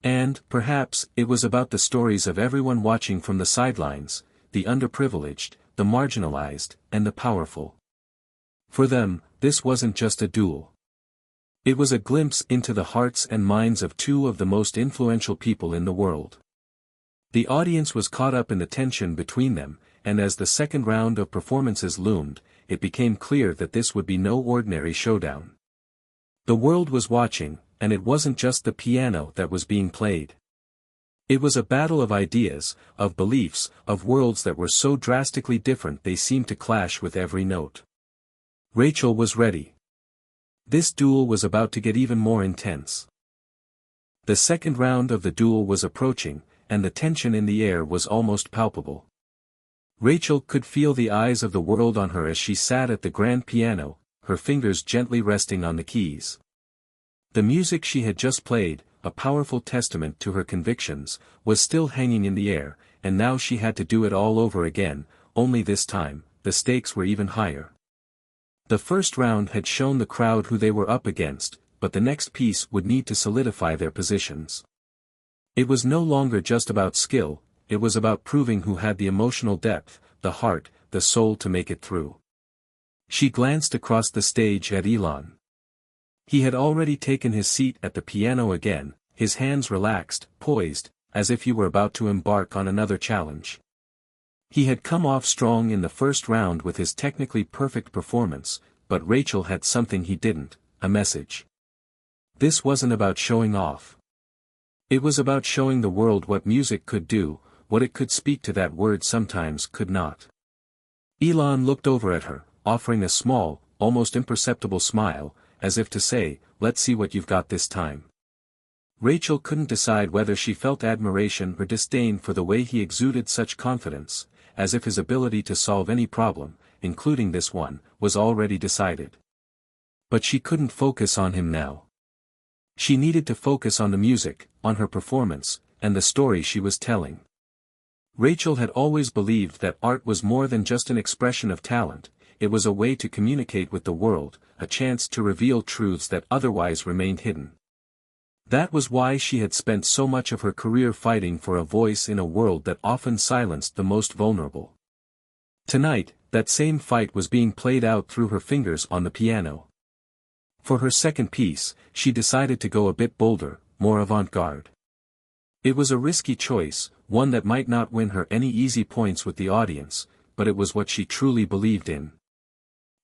And, perhaps, it was about the stories of everyone watching from the sidelines, the underprivileged, the marginalized, and the powerful. For them, this wasn't just a duel. It was a glimpse into the hearts and minds of two of the most influential people in the world. The audience was caught up in the tension between them, and as the second round of performances loomed, it became clear that this would be no ordinary showdown. The world was watching, and it wasn't just the piano that was being played. It was a battle of ideas, of beliefs, of worlds that were so drastically different they seemed to clash with every note. Rachel was ready. This duel was about to get even more intense. The second round of the duel was approaching, and the tension in the air was almost palpable. Rachel could feel the eyes of the world on her as she sat at the grand piano, her fingers gently resting on the keys. The music she had just played, a powerful testament to her convictions, was still hanging in the air, and now she had to do it all over again, only this time, the stakes were even higher. The first round had shown the crowd who they were up against, but the next piece would need to solidify their positions. It was no longer just about skill, it was about proving who had the emotional depth, the heart, the soul to make it through. She glanced across the stage at Elon. He had already taken his seat at the piano again, his hands relaxed, poised, as if he were about to embark on another challenge. He had come off strong in the first round with his technically perfect performance, but Rachel had something he didn't, a message. This wasn't about showing off. It was about showing the world what music could do, what it could speak to that word sometimes could not. Elon looked over at her, offering a small, almost imperceptible smile, as if to say, "Let's see what you've got this time." Rachel couldn't decide whether she felt admiration or disdain for the way he exuded such confidence, as if his ability to solve any problem, including this one, was already decided. But she couldn't focus on him now. She needed to focus on the music, on her performance, and the story she was telling. Rachel had always believed that art was more than just an expression of talent, it was a way to communicate with the world, a chance to reveal truths that otherwise remained hidden. That was why she had spent so much of her career fighting for a voice in a world that often silenced the most vulnerable. Tonight, that same fight was being played out through her fingers on the piano. For her second piece, she decided to go a bit bolder, more avant-garde. It was a risky choice, one that might not win her any easy points with the audience, but it was what she truly believed in.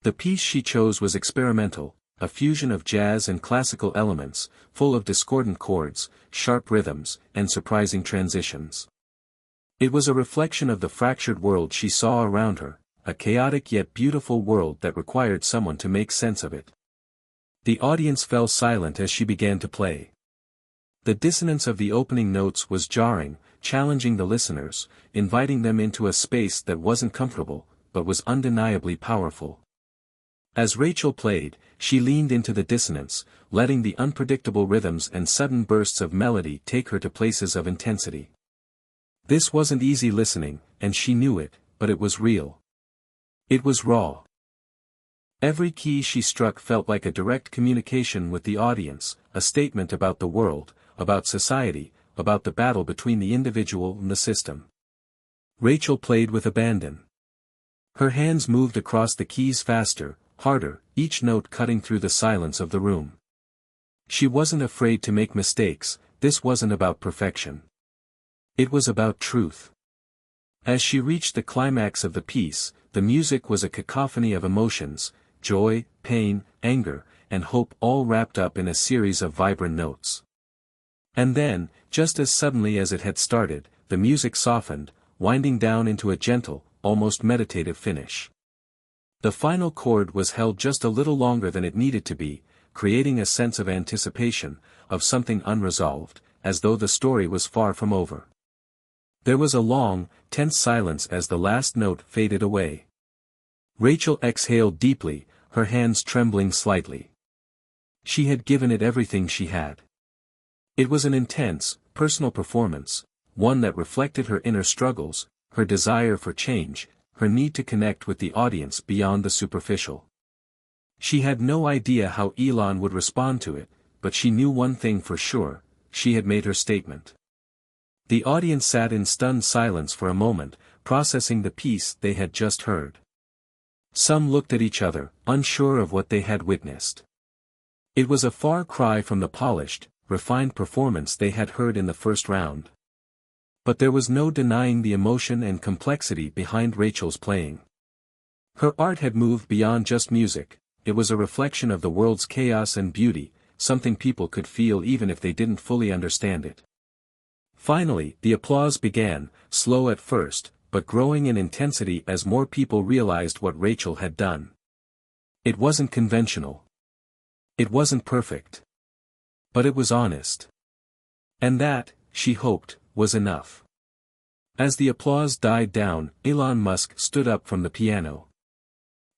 The piece she chose was experimental, a fusion of jazz and classical elements, full of discordant chords, sharp rhythms, and surprising transitions. It was a reflection of the fractured world she saw around her, a chaotic yet beautiful world that required someone to make sense of it. The audience fell silent as she began to play. The dissonance of the opening notes was jarring, challenging the listeners, inviting them into a space that wasn't comfortable, but was undeniably powerful. As Rachel played, she leaned into the dissonance, letting the unpredictable rhythms and sudden bursts of melody take her to places of intensity. This wasn't easy listening, and she knew it, but it was real. It was raw. Every key she struck felt like a direct communication with the audience, a statement about the world, about society, about the battle between the individual and the system. Rachel played with abandon. Her hands moved across the keys faster, harder, each note cutting through the silence of the room. She wasn't afraid to make mistakes. This wasn't about perfection. It was about truth. As she reached the climax of the piece, the music was a cacophony of emotions, joy, pain, anger, and hope, all wrapped up in a series of vibrant notes. And then, just as suddenly as it had started, the music softened, winding down into a gentle, almost meditative finish. The final chord was held just a little longer than it needed to be, creating a sense of anticipation, of something unresolved, as though the story was far from over. There was a long, tense silence as the last note faded away. Rachel exhaled deeply, her hands trembling slightly. She had given it everything she had. It was an intense, personal performance, one that reflected her inner struggles, her desire for change, her need to connect with the audience beyond the superficial. She had no idea how Elon would respond to it, but she knew one thing for sure: she had made her statement. The audience sat in stunned silence for a moment, processing the piece they had just heard. Some looked at each other, unsure of what they had witnessed. It was a far cry from the polished, refined performance they had heard in the first round. But there was no denying the emotion and complexity behind Rachel's playing. Her art had moved beyond just music. It was a reflection of the world's chaos and beauty, something people could feel even if they didn't fully understand it. Finally, the applause began, slow at first, but growing in intensity as more people realized what Rachel had done. It wasn't conventional. It wasn't perfect. But it was honest. And that, she hoped, was enough. As the applause died down, Elon Musk stood up from the piano.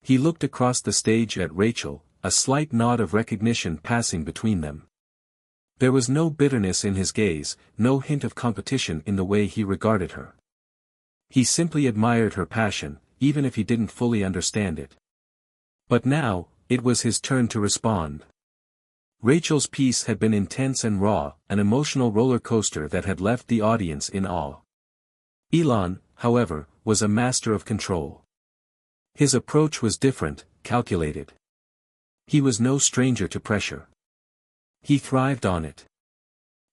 He looked across the stage at Rachel, a slight nod of recognition passing between them. There was no bitterness in his gaze, no hint of competition in the way he regarded her. He simply admired her passion, even if he didn't fully understand it. But now, it was his turn to respond. Rachel's piece had been intense and raw, an emotional roller coaster that had left the audience in awe. Elon, however, was a master of control. His approach was different, calculated. He was no stranger to pressure. He thrived on it.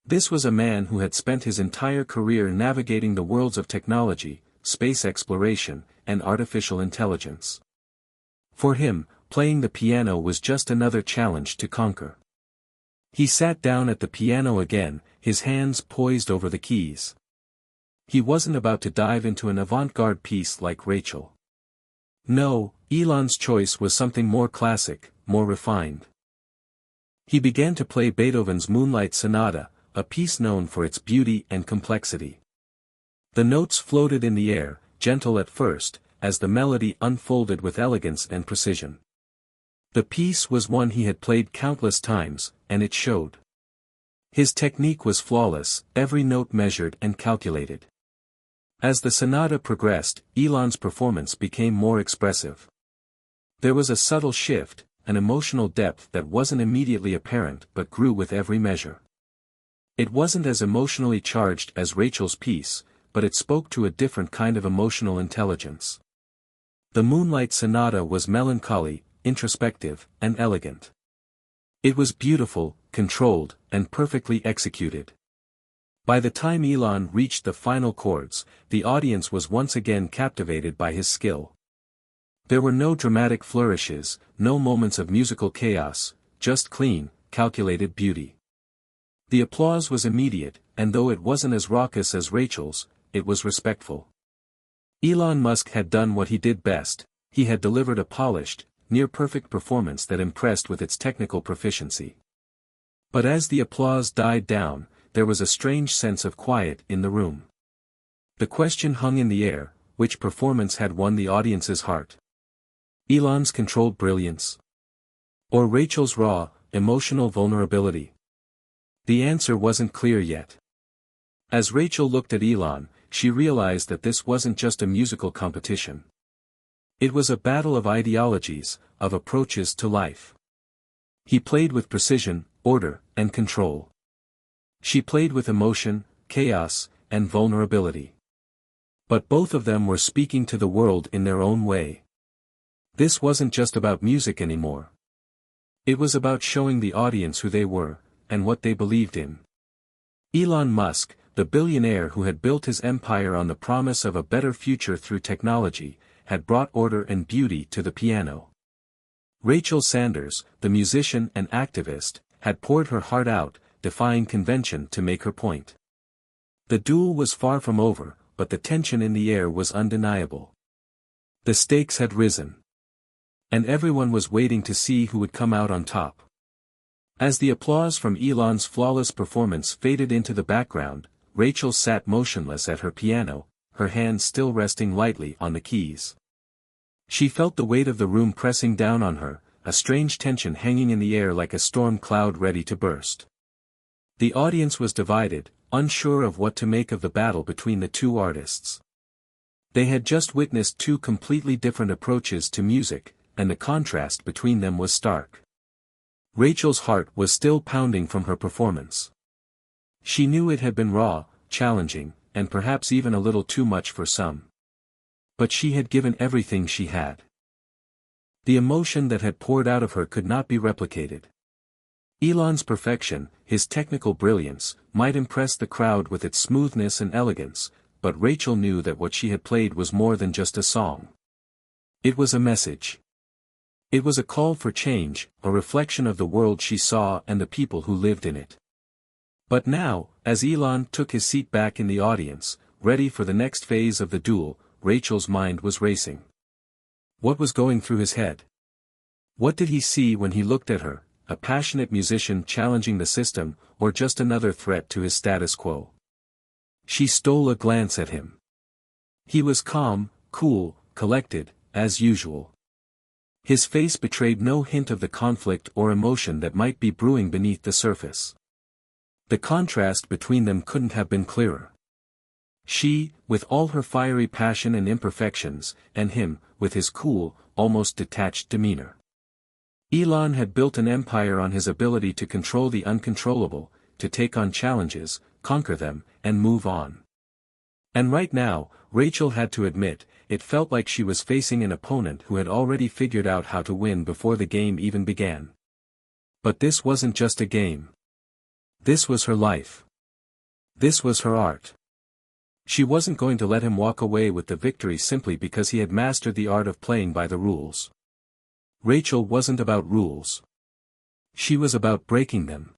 This was a man who had spent his entire career navigating the worlds of technology, space exploration, and artificial intelligence. For him, playing the piano was just another challenge to conquer. He sat down at the piano again, his hands poised over the keys. He wasn't about to dive into an avant-garde piece like Rachel. No, Elon's choice was something more classic, more refined. He began to play Beethoven's Moonlight Sonata, a piece known for its beauty and complexity. The notes floated in the air, gentle at first, as the melody unfolded with elegance and precision. The piece was one he had played countless times, and it showed. His technique was flawless, every note measured and calculated. As the sonata progressed, Elon's performance became more expressive. There was a subtle shift, an emotional depth that wasn't immediately apparent but grew with every measure. It wasn't as emotionally charged as Rachel's piece, but it spoke to a different kind of emotional intelligence. The Moonlight Sonata was melancholy, introspective, and elegant. It was beautiful, controlled, and perfectly executed. By the time Elon reached the final chords, the audience was once again captivated by his skill. There were no dramatic flourishes, no moments of musical chaos, just clean, calculated beauty. The applause was immediate, and though it wasn't as raucous as Rachel's, it was respectful. Elon Musk had done what he did best: he had delivered a polished, near-perfect performance that impressed with its technical proficiency. But as the applause died down, there was a strange sense of quiet in the room. The question hung in the air: which performance had won the audience's heart? Elon's controlled brilliance? Or Rachel's raw, emotional vulnerability? The answer wasn't clear yet. As Rachel looked at Elon, she realized that this wasn't just a musical competition. It was a battle of ideologies, of approaches to life. He played with precision, order, and control. She played with emotion, chaos, and vulnerability. But both of them were speaking to the world in their own way. This wasn't just about music anymore. It was about showing the audience who they were, and what they believed in. Elon Musk, the billionaire who had built his empire on the promise of a better future through technology, had brought order and beauty to the piano. Rachel Sanders, the musician and activist, had poured her heart out, defying convention to make her point. The duel was far from over, but the tension in the air was undeniable. The stakes had risen. And everyone was waiting to see who would come out on top. As the applause from Elon's flawless performance faded into the background, Rachel sat motionless at her piano, her hands still resting lightly on the keys. She felt the weight of the room pressing down on her, a strange tension hanging in the air like a storm cloud ready to burst. The audience was divided, unsure of what to make of the battle between the two artists. They had just witnessed two completely different approaches to music, and the contrast between them was stark. Rachel's heart was still pounding from her performance. She knew it had been raw, challenging, and perhaps even a little too much for some. But she had given everything she had. The emotion that had poured out of her could not be replicated. Elon's perfection, his technical brilliance, might impress the crowd with its smoothness and elegance, but Rachel knew that what she had played was more than just a song. It was a message. It was a call for change, a reflection of the world she saw and the people who lived in it. But now, as Elon took his seat back in the audience, ready for the next phase of the duel, Rachel's mind was racing. What was going through his head? What did he see when he looked at her, a passionate musician challenging the system, or just another threat to his status quo? She stole a glance at him. He was calm, cool, collected, as usual. His face betrayed no hint of the conflict or emotion that might be brewing beneath the surface. The contrast between them couldn't have been clearer. She, with all her fiery passion and imperfections, and him, with his cool, almost detached demeanor. Elon had built an empire on his ability to control the uncontrollable, to take on challenges, conquer them, and move on. And right now, Rachel had to admit, it felt like she was facing an opponent who had already figured out how to win before the game even began. But this wasn't just a game. This was her life. This was her art. She wasn't going to let him walk away with the victory simply because he had mastered the art of playing by the rules. Rachel wasn't about rules. She was about breaking them.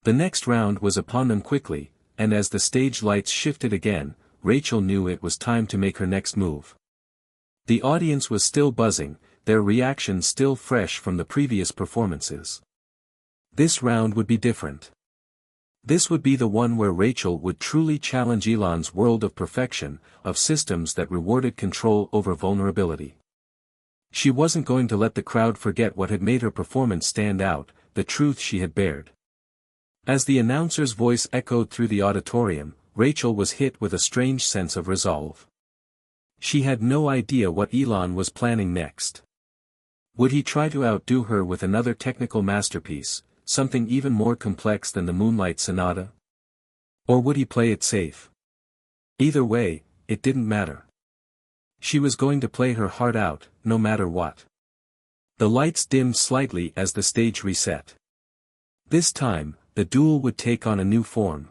The next round was upon them quickly, and as the stage lights shifted again, Rachel knew it was time to make her next move. The audience was still buzzing, their reactions still fresh from the previous performances. This round would be different. This would be the one where Rachel would truly challenge Elon's world of perfection, of systems that rewarded control over vulnerability. She wasn't going to let the crowd forget what had made her performance stand out, the truth she had bared. As the announcer's voice echoed through the auditorium, Rachel was hit with a strange sense of resolve. She had no idea what Elon was planning next. Would he try to outdo her with another technical masterpiece, something even more complex than the Moonlight Sonata? Or would he play it safe? Either way, it didn't matter. She was going to play her heart out, no matter what. The lights dimmed slightly as the stage reset. This time, the duel would take on a new form.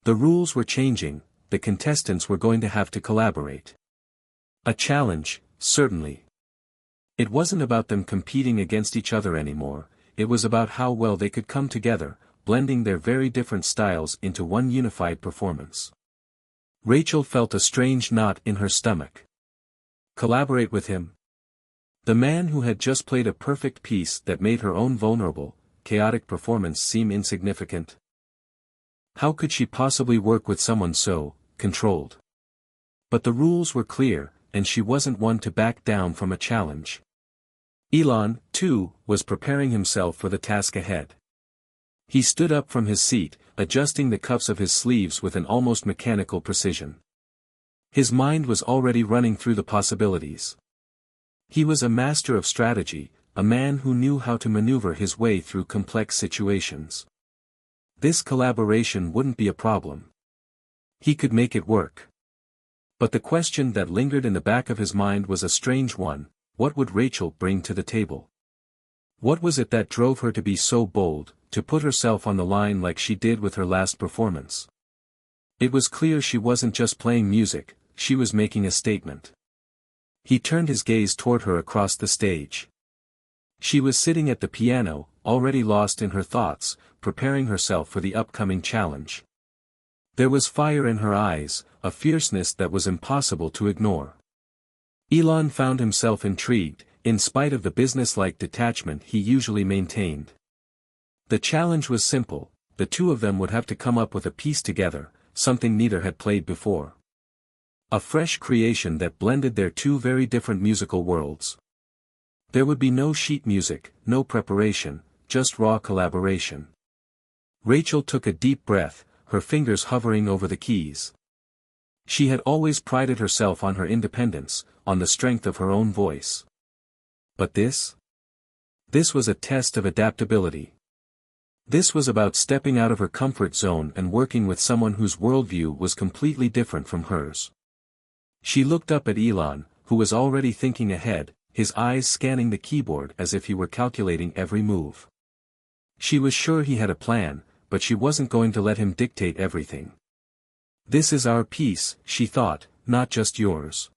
The rules were changing, the contestants were going to have to collaborate. A challenge, certainly. It wasn't about them competing against each other anymore, it was about how well they could come together, blending their very different styles into one unified performance. Rachel felt a strange knot in her stomach. Collaborate with him? The man who had just played a perfect piece that made her own vulnerable, chaotic performance seem insignificant? How could she possibly work with someone so controlled? But the rules were clear, and she wasn't one to back down from a challenge. Elon, too, was preparing himself for the task ahead. He stood up from his seat, adjusting the cuffs of his sleeves with an almost mechanical precision. His mind was already running through the possibilities. He was a master of strategy, a man who knew how to maneuver his way through complex situations. This collaboration wouldn't be a problem. He could make it work. But the question that lingered in the back of his mind was a strange one: what would Rachel bring to the table? What was it that drove her to be so bold, to put herself on the line like she did with her last performance? It was clear she wasn't just playing music, she was making a statement. He turned his gaze toward her across the stage. She was sitting at the piano, already lost in her thoughts, preparing herself for the upcoming challenge. There was fire in her eyes, a fierceness that was impossible to ignore. Elon found himself intrigued, in spite of the businesslike detachment he usually maintained. The challenge was simple: the two of them would have to come up with a piece together, something neither had played before. A fresh creation that blended their two very different musical worlds. There would be no sheet music, no preparation, just raw collaboration. Rachel took a deep breath, her fingers hovering over the keys. She had always prided herself on her independence, on the strength of her own voice. But this? This was a test of adaptability. This was about stepping out of her comfort zone and working with someone whose worldview was completely different from hers. She looked up at Elon, who was already thinking ahead, his eyes scanning the keyboard as if he were calculating every move. She was sure he had a plan, but she wasn't going to let him dictate everything. "This is our piece," she thought, "not just yours."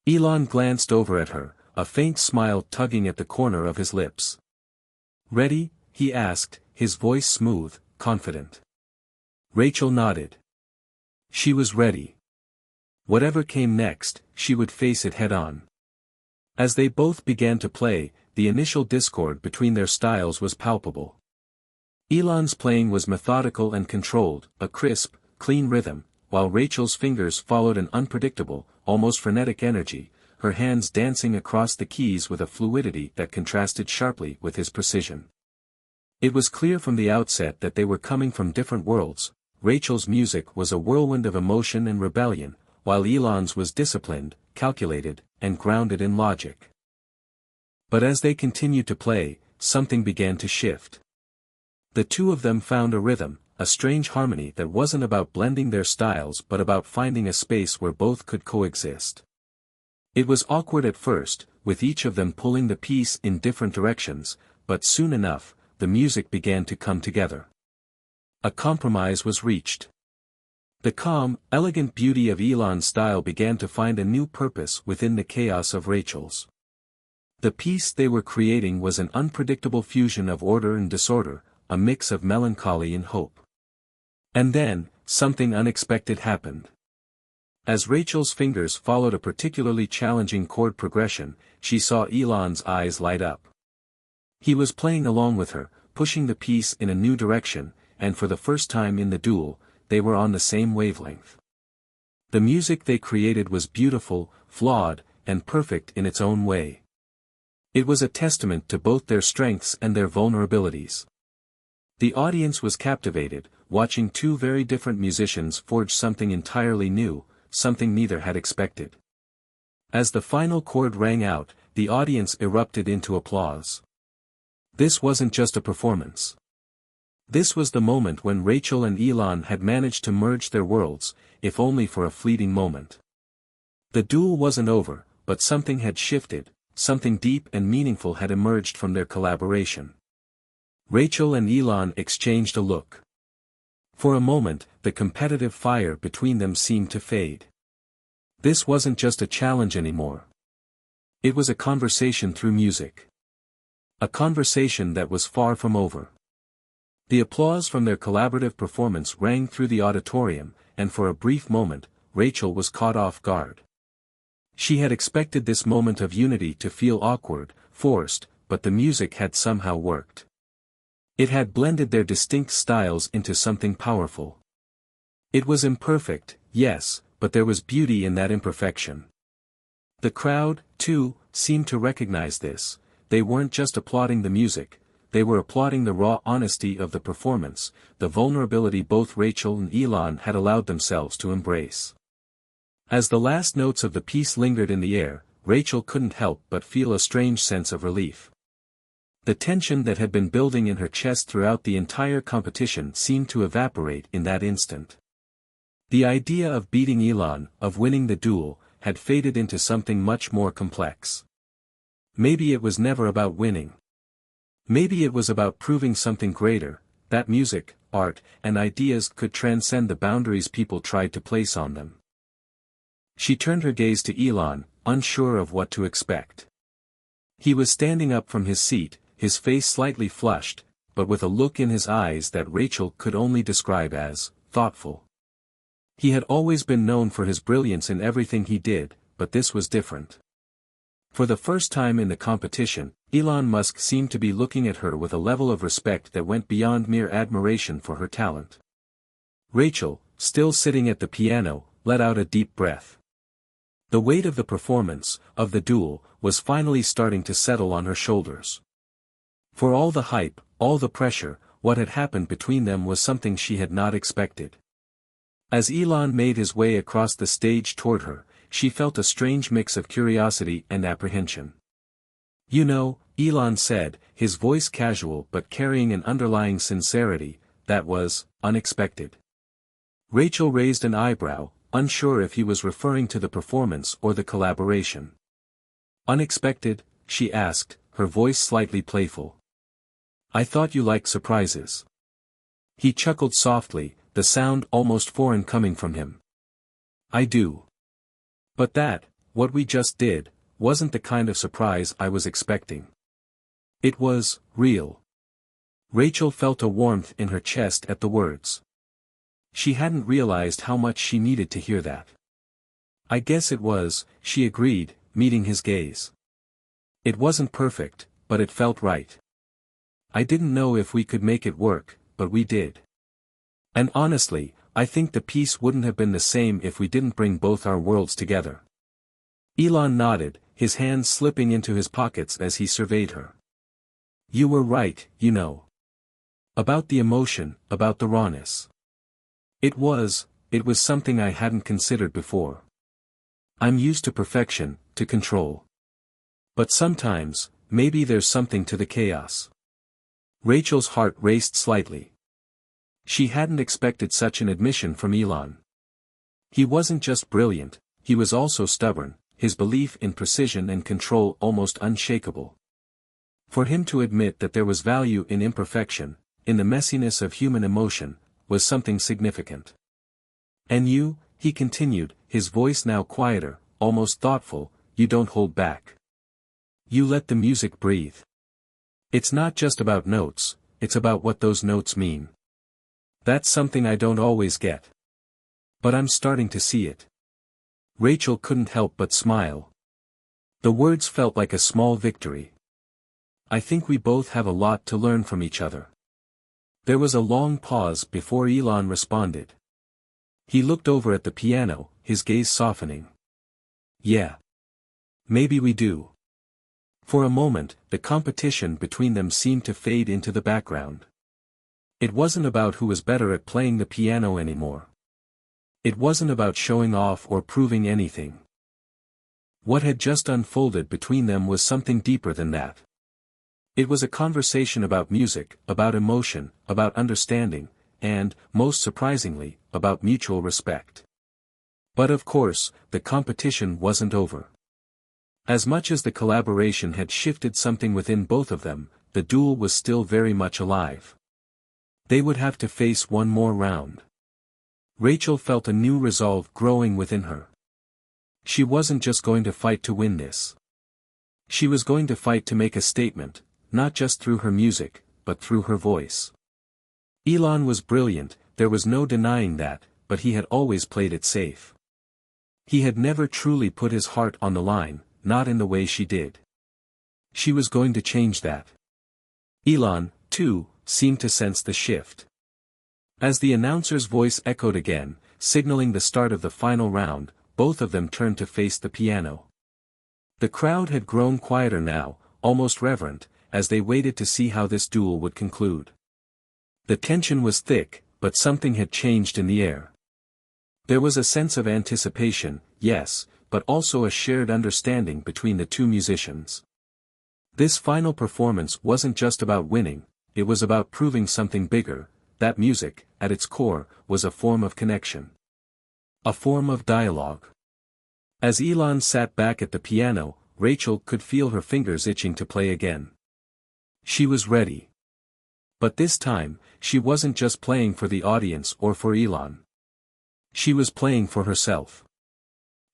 Elon glanced over at her, a faint smile tugging at the corner of his lips. "Ready?" he asked, his voice smooth, confident. Rachel nodded. She was ready. Whatever came next, she would face it head-on. As they both began to play, the initial discord between their styles was palpable. Elon's playing was methodical and controlled, a crisp, clean rhythm, while Rachel's fingers followed an unpredictable, almost frenetic energy, her hands dancing across the keys with a fluidity that contrasted sharply with his precision. It was clear from the outset that they were coming from different worlds. Rachel's music was a whirlwind of emotion and rebellion, while Elon's was disciplined, calculated, and grounded in logic. But as they continued to play, something began to shift. The two of them found a rhythm, a strange harmony that wasn't about blending their styles but about finding a space where both could coexist. It was awkward at first, with each of them pulling the piece in different directions, but soon enough, the music began to come together. A compromise was reached. The calm, elegant beauty of Elon's style began to find a new purpose within the chaos of Rachel's. The piece they were creating was an unpredictable fusion of order and disorder, a mix of melancholy and hope. And then, something unexpected happened. As Rachel's fingers followed a particularly challenging chord progression, she saw Elon's eyes light up. He was playing along with her, pushing the piece in a new direction, and for the first time in the duel, they were on the same wavelength. The music they created was beautiful, flawed, and perfect in its own way. It was a testament to both their strengths and their vulnerabilities. The audience was captivated, watching two very different musicians forge something entirely new, something neither had expected. As the final chord rang out, the audience erupted into applause. This wasn't just a performance. This was the moment when Rachel and Elon had managed to merge their worlds, if only for a fleeting moment. The duel wasn't over, but something had shifted, something deep and meaningful had emerged from their collaboration. Rachel and Elon exchanged a look. For a moment, the competitive fire between them seemed to fade. This wasn't just a challenge anymore. It was a conversation through music. A conversation that was far from over. The applause from their collaborative performance rang through the auditorium, and for a brief moment, Rachel was caught off guard. She had expected this moment of unity to feel awkward, forced, but the music had somehow worked. It had blended their distinct styles into something powerful. It was imperfect, yes, but there was beauty in that imperfection. The crowd, too, seemed to recognize this. They weren't just applauding the music, they were applauding the raw honesty of the performance, the vulnerability both Rachel and Elon had allowed themselves to embrace. As the last notes of the piece lingered in the air, Rachel couldn't help but feel a strange sense of relief. The tension that had been building in her chest throughout the entire competition seemed to evaporate in that instant. The idea of beating Elon, of winning the duel, had faded into something much more complex. Maybe it was never about winning. Maybe it was about proving something greater, that music, art, and ideas could transcend the boundaries people tried to place on them. She turned her gaze to Elon, unsure of what to expect. He was standing up from his seat, his face slightly flushed, but with a look in his eyes that Rachel could only describe as thoughtful. He had always been known for his brilliance in everything he did, but this was different. For the first time in the competition, Elon Musk seemed to be looking at her with a level of respect that went beyond mere admiration for her talent. Rachel, still sitting at the piano, let out a deep breath. The weight of the performance, of the duel, was finally starting to settle on her shoulders. For all the hype, all the pressure, what had happened between them was something she had not expected. As Elon made his way across the stage toward her, she felt a strange mix of curiosity and apprehension. "You know," Elon said, his voice casual but carrying an underlying sincerity, that was unexpected. Rachel raised an eyebrow, unsure if he was referring to the performance or the collaboration. "Unexpected?" she asked, her voice slightly playful. "I thought you liked surprises." He chuckled softly, the sound almost foreign coming from him. "I do. But that, what we just did, wasn't the kind of surprise I was expecting. It was real." Rachel felt a warmth in her chest at the words. She hadn't realized how much she needed to hear that. "I guess it was," she agreed, meeting his gaze. "It wasn't perfect, but it felt right. I didn't know if we could make it work, but we did. And honestly, I think the piece wouldn't have been the same if we didn't bring both our worlds together." Elon nodded, his hands slipping into his pockets as he surveyed her. "You were right, you know. About the emotion, about the rawness. It was something I hadn't considered before. I'm used to perfection, to control. But sometimes, maybe there's something to the chaos." Rachel's heart raced slightly. She hadn't expected such an admission from Elon. He wasn't just brilliant, he was also stubborn, his belief in precision and control almost unshakable. For him to admit that there was value in imperfection, in the messiness of human emotion, was something significant. "And you," he continued, his voice now quieter, almost thoughtful, "you don't hold back. You let the music breathe. It's not just about notes, it's about what those notes mean. That's something I don't always get. But I'm starting to see it." Rachel couldn't help but smile. The words felt like a small victory. "I think we both have a lot to learn from each other." There was a long pause before Elon responded. He looked over at the piano, his gaze softening. "Yeah. Maybe we do." For a moment, the competition between them seemed to fade into the background. It wasn't about who was better at playing the piano anymore. It wasn't about showing off or proving anything. What had just unfolded between them was something deeper than that. It was a conversation about music, about emotion, about understanding, and, most surprisingly, about mutual respect. But of course, the competition wasn't over. As much as the collaboration had shifted something within both of them, the duel was still very much alive. They would have to face one more round. Rachel felt a new resolve growing within her. She wasn't just going to fight to win this. She was going to fight to make a statement, not just through her music, but through her voice. Elon was brilliant, there was no denying that, but he had always played it safe. He had never truly put his heart on the line, not in the way she did. She was going to change that. Elon, too, seemed to sense the shift. As the announcer's voice echoed again, signaling the start of the final round, both of them turned to face the piano. The crowd had grown quieter now, almost reverent, as they waited to see how this duel would conclude. The tension was thick, but something had changed in the air. There was a sense of anticipation, yes, but also a shared understanding between the two musicians. This final performance wasn't just about winning, it was about proving something bigger, that music, at its core, was a form of connection. A form of dialogue. As Elon sat back at the piano, Rachel could feel her fingers itching to play again. She was ready. But this time, she wasn't just playing for the audience or for Elon. She was playing for herself.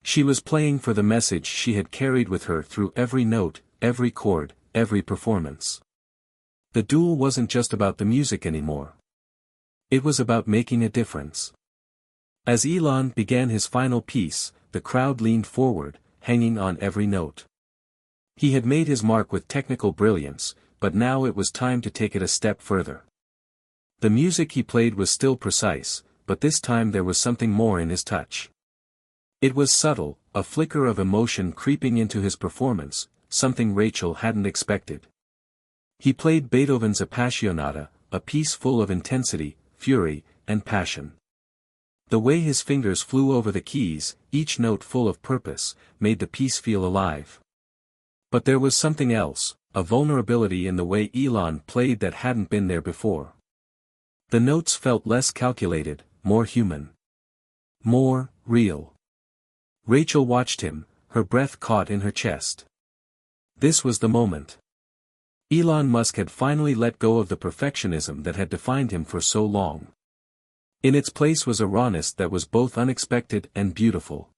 She was playing for the message she had carried with her through every note, every chord, every performance. The duel wasn't just about the music anymore. It was about making a difference. As Elon began his final piece, the crowd leaned forward, hanging on every note. He had made his mark with technical brilliance, but now it was time to take it a step further. The music he played was still precise, but this time there was something more in his touch. It was subtle, a flicker of emotion creeping into his performance, something Rachel hadn't expected. He played Beethoven's Appassionata, a piece full of intensity, fury, and passion. The way his fingers flew over the keys, each note full of purpose, made the piece feel alive. But there was something else, a vulnerability in the way Elon played that hadn't been there before. The notes felt less calculated, more human. More real. Rachel watched him, her breath caught in her chest. This was the moment. Elon Musk had finally let go of the perfectionism that had defined him for so long. In its place was a rawness that was both unexpected and beautiful.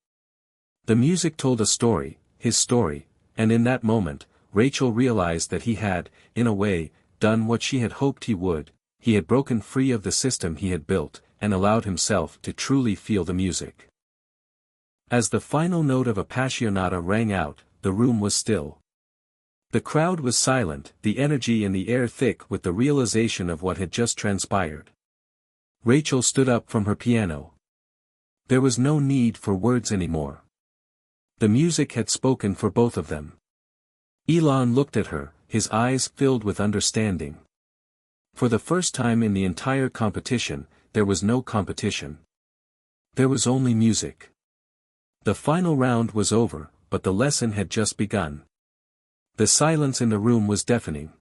The music told a story, his story, and in that moment, Rachel realized that he had, in a way, done what she had hoped he would. He had broken free of the system he had built, and allowed himself to truly feel the music. As the final note of Appassionata rang out, the room was still. The crowd was silent, the energy in the air thick with the realization of what had just transpired. Rachel stood up from her piano. There was no need for words anymore. The music had spoken for both of them. Elon looked at her, his eyes filled with understanding. For the first time in the entire competition, there was no competition. There was only music. The final round was over, but the lesson had just begun. The silence in the room was deafening.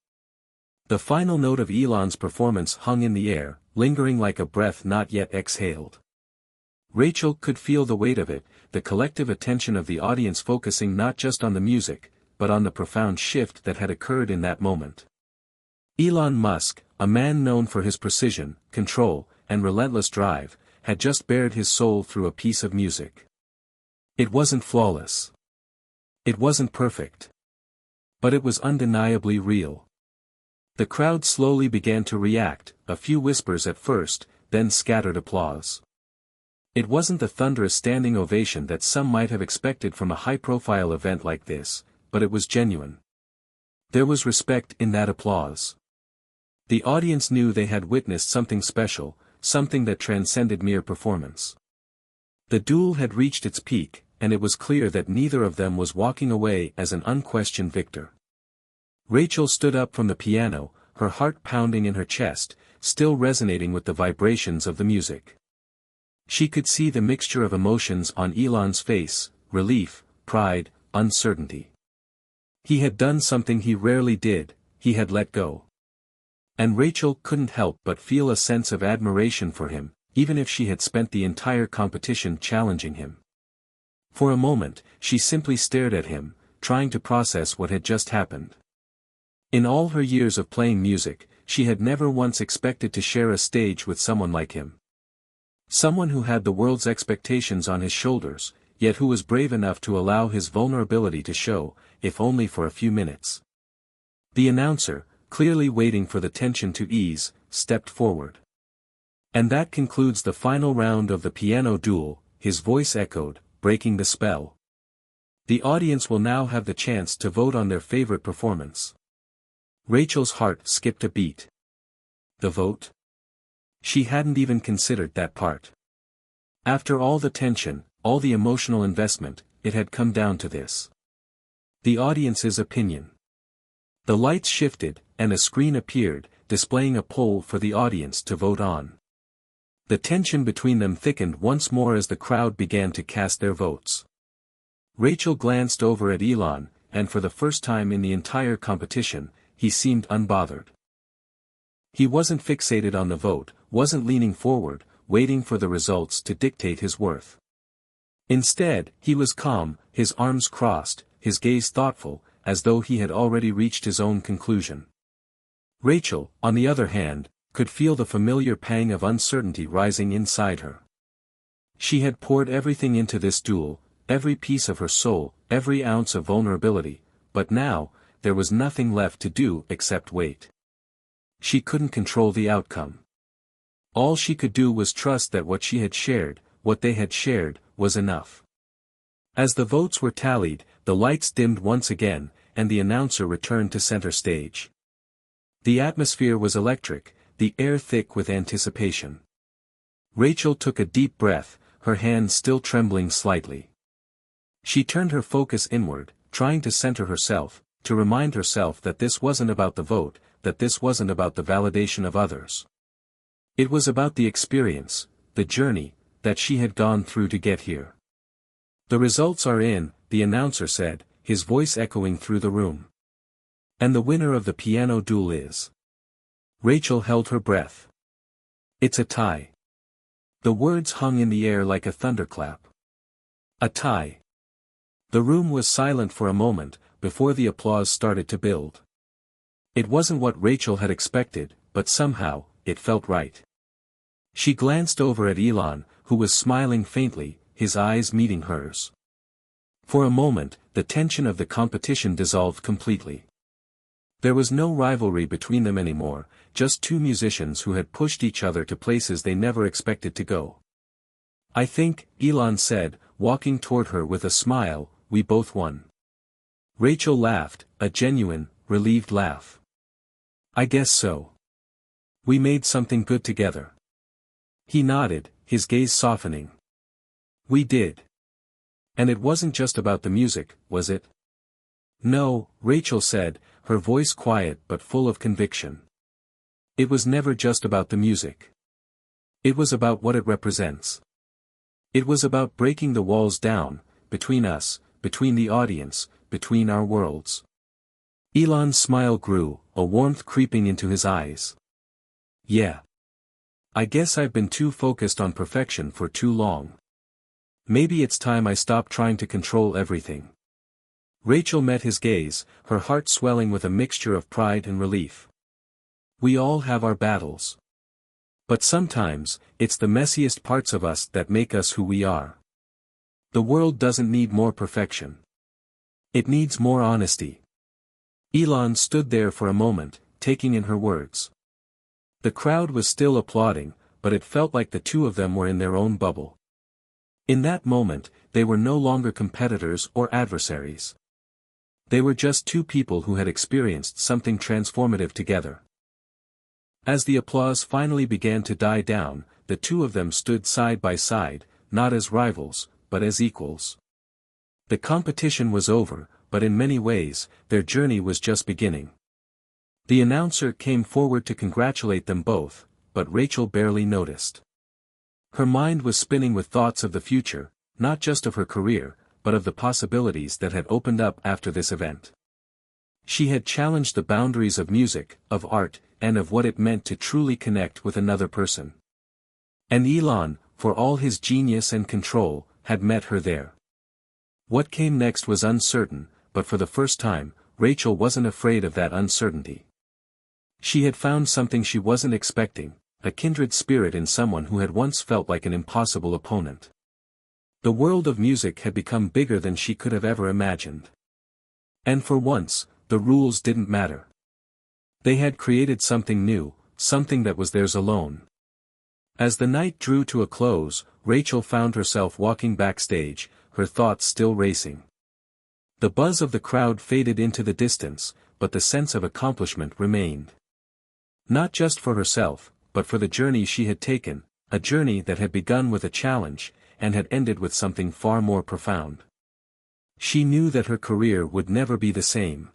The final note of Elon's performance hung in the air, lingering like a breath not yet exhaled. Rachel could feel the weight of it, the collective attention of the audience focusing not just on the music, but on the profound shift that had occurred in that moment. Elon Musk, a man known for his precision, control, and relentless drive, had just bared his soul through a piece of music. It wasn't flawless. It wasn't perfect. But it was undeniably real. The crowd slowly began to react, a few whispers at first, then scattered applause. It wasn't the thunderous standing ovation that some might have expected from a high-profile event like this, but it was genuine. There was respect in that applause. The audience knew they had witnessed something special, something that transcended mere performance. The duel had reached its peak, and it was clear that neither of them was walking away as an unquestioned victor. Rachel stood up from the piano, her heart pounding in her chest, still resonating with the vibrations of the music. She could see the mixture of emotions on Elon's face, relief, pride, uncertainty. He had done something he rarely did, he had let go. And Rachel couldn't help but feel a sense of admiration for him, even if she had spent the entire competition challenging him. For a moment, she simply stared at him, trying to process what had just happened. In all her years of playing music, she had never once expected to share a stage with someone like him. Someone who had the world's expectations on his shoulders, yet who was brave enough to allow his vulnerability to show, if only for a few minutes. The announcer, clearly waiting for the tension to ease, stepped forward. And that concludes the final round of the piano duel, his voice echoed, breaking the spell. The audience will now have the chance to vote on their favorite performance. Rachel's heart skipped a beat. The vote? She hadn't even considered that part. After all the tension, all the emotional investment, it had come down to this. The audience's opinion. The lights shifted, and a screen appeared, displaying a poll for the audience to vote on. The tension between them thickened once more as the crowd began to cast their votes. Rachel glanced over at Elon, and for the first time in the entire competition, he seemed unbothered. He wasn't fixated on the vote, wasn't leaning forward, waiting for the results to dictate his worth. Instead, he was calm, his arms crossed, his gaze thoughtful, as though he had already reached his own conclusion. Rachel, on the other hand, could feel the familiar pang of uncertainty rising inside her. She had poured everything into this duel, every piece of her soul, every ounce of vulnerability, but now, there was nothing left to do except wait. She couldn't control the outcome. All she could do was trust that what she had shared, what they had shared, was enough. As the votes were tallied, the lights dimmed once again, and the announcer returned to center stage. The atmosphere was electric, the air thick with anticipation. Rachel took a deep breath, her hands still trembling slightly. She turned her focus inward, trying to center herself, to remind herself that this wasn't about the vote, that this wasn't about the validation of others. It was about the experience, the journey, that she had gone through to get here. "The results are in," the announcer said, his voice echoing through the room. "And the winner of the piano duel is..." Rachel held her breath. "It's a tie." The words hung in the air like a thunderclap. A tie. The room was silent for a moment, before the applause started to build. It wasn't what Rachel had expected, but somehow, it felt right. She glanced over at Elon, who was smiling faintly, his eyes meeting hers. For a moment, the tension of the competition dissolved completely. There was no rivalry between them anymore, just two musicians who had pushed each other to places they never expected to go. "I think," Elon said, walking toward her with a smile, "we both won." Rachel laughed, a genuine, relieved laugh. "I guess so. We made something good together." He nodded, his gaze softening. "We did. And it wasn't just about the music, was it?" "No," Rachel said, her voice quiet but full of conviction. "It was never just about the music. It was about what it represents. It was about breaking the walls down, between us, between the audience, between our worlds." Elon's smile grew, a warmth creeping into his eyes. "Yeah. I guess I've been too focused on perfection for too long. Maybe it's time I stopped trying to control everything." Rachel met his gaze, her heart swelling with a mixture of pride and relief. "We all have our battles. But sometimes, it's the messiest parts of us that make us who we are. The world doesn't need more perfection. It needs more honesty." Elon stood there for a moment, taking in her words. The crowd was still applauding, but it felt like the two of them were in their own bubble. In that moment, they were no longer competitors or adversaries. They were just two people who had experienced something transformative together. As the applause finally began to die down, the two of them stood side by side, not as rivals, but as equals. The competition was over, but in many ways, their journey was just beginning. The announcer came forward to congratulate them both, but Rachel barely noticed. Her mind was spinning with thoughts of the future, not just of her career, but of the possibilities that had opened up after this event. She had challenged the boundaries of music, of art, and of what it meant to truly connect with another person. And Elon, for all his genius and control, had met her there. What came next was uncertain, but for the first time, Rachel wasn't afraid of that uncertainty. She had found something she wasn't expecting, a kindred spirit in someone who had once felt like an impossible opponent. The world of music had become bigger than she could have ever imagined. And for once, the rules didn't matter. They had created something new, something that was theirs alone. As the night drew to a close, Rachel found herself walking backstage, her thoughts still racing. The buzz of the crowd faded into the distance, but the sense of accomplishment remained. Not just for herself, but for the journey she had taken, a journey that had begun with a challenge, and had ended with something far more profound. She knew that her career would never be the same.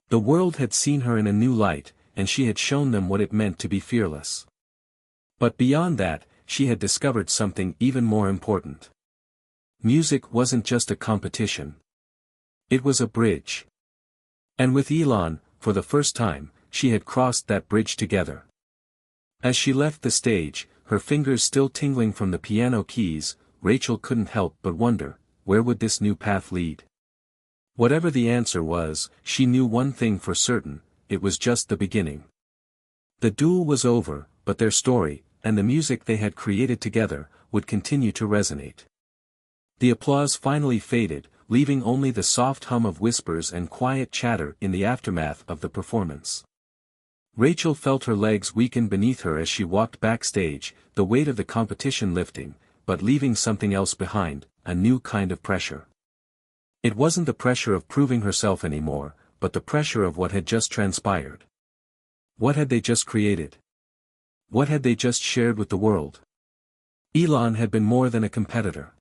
The world had seen her in a new light, and she had shown them what it meant to be fearless. But beyond that, she had discovered something even more important. Music wasn't just a competition. It was a bridge. And with Elon, for the first time, she had crossed that bridge together. As she left the stage, her fingers still tingling from the piano keys, Rachel couldn't help but wonder, where would this new path lead? Whatever the answer was, she knew one thing for certain, it was just the beginning. The duel was over, but their story, and the music they had created together, would continue to resonate. The applause finally faded, leaving only the soft hum of whispers and quiet chatter in the aftermath of the performance. Rachel felt her legs weaken beneath her as she walked backstage, the weight of the competition lifting, but leaving something else behind, a new kind of pressure. It wasn't the pressure of proving herself anymore, but the pressure of what had just transpired. What had they just created? What had they just shared with the world? Elon had been more than a competitor.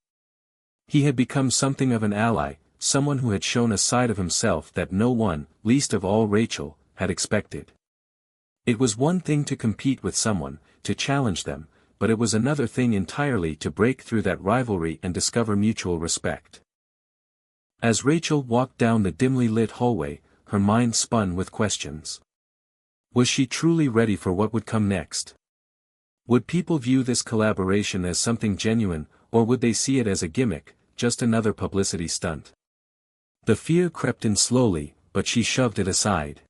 He had become something of an ally, someone who had shown a side of himself that no one, least of all Rachel, had expected. It was one thing to compete with someone, to challenge them, but it was another thing entirely to break through that rivalry and discover mutual respect. As Rachel walked down the dimly lit hallway, her mind spun with questions. Was she truly ready for what would come next? Would people view this collaboration as something genuine, or would they see it as a gimmick, just another publicity stunt? The fear crept in slowly, but she shoved it aside.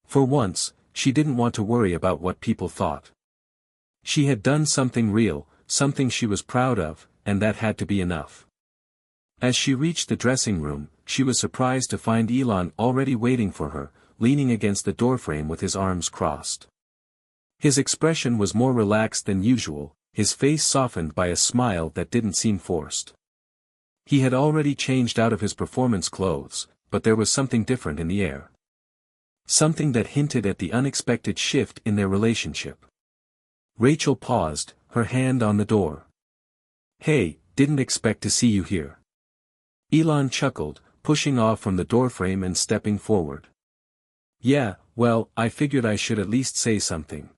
For once, she didn't want to worry about what people thought. She had done something real, something she was proud of, and that had to be enough. As she reached the dressing room, she was surprised to find Elon already waiting for her, leaning against the doorframe with his arms crossed. His expression was more relaxed than usual, his face softened by a smile that didn't seem forced. He had already changed out of his performance clothes, but there was something different in the air. Something that hinted at the unexpected shift in their relationship. Rachel paused, her hand on the door. "Hey, didn't expect to see you here." Elon chuckled, pushing off from the doorframe and stepping forward. "Yeah, well, I figured I should at least say something.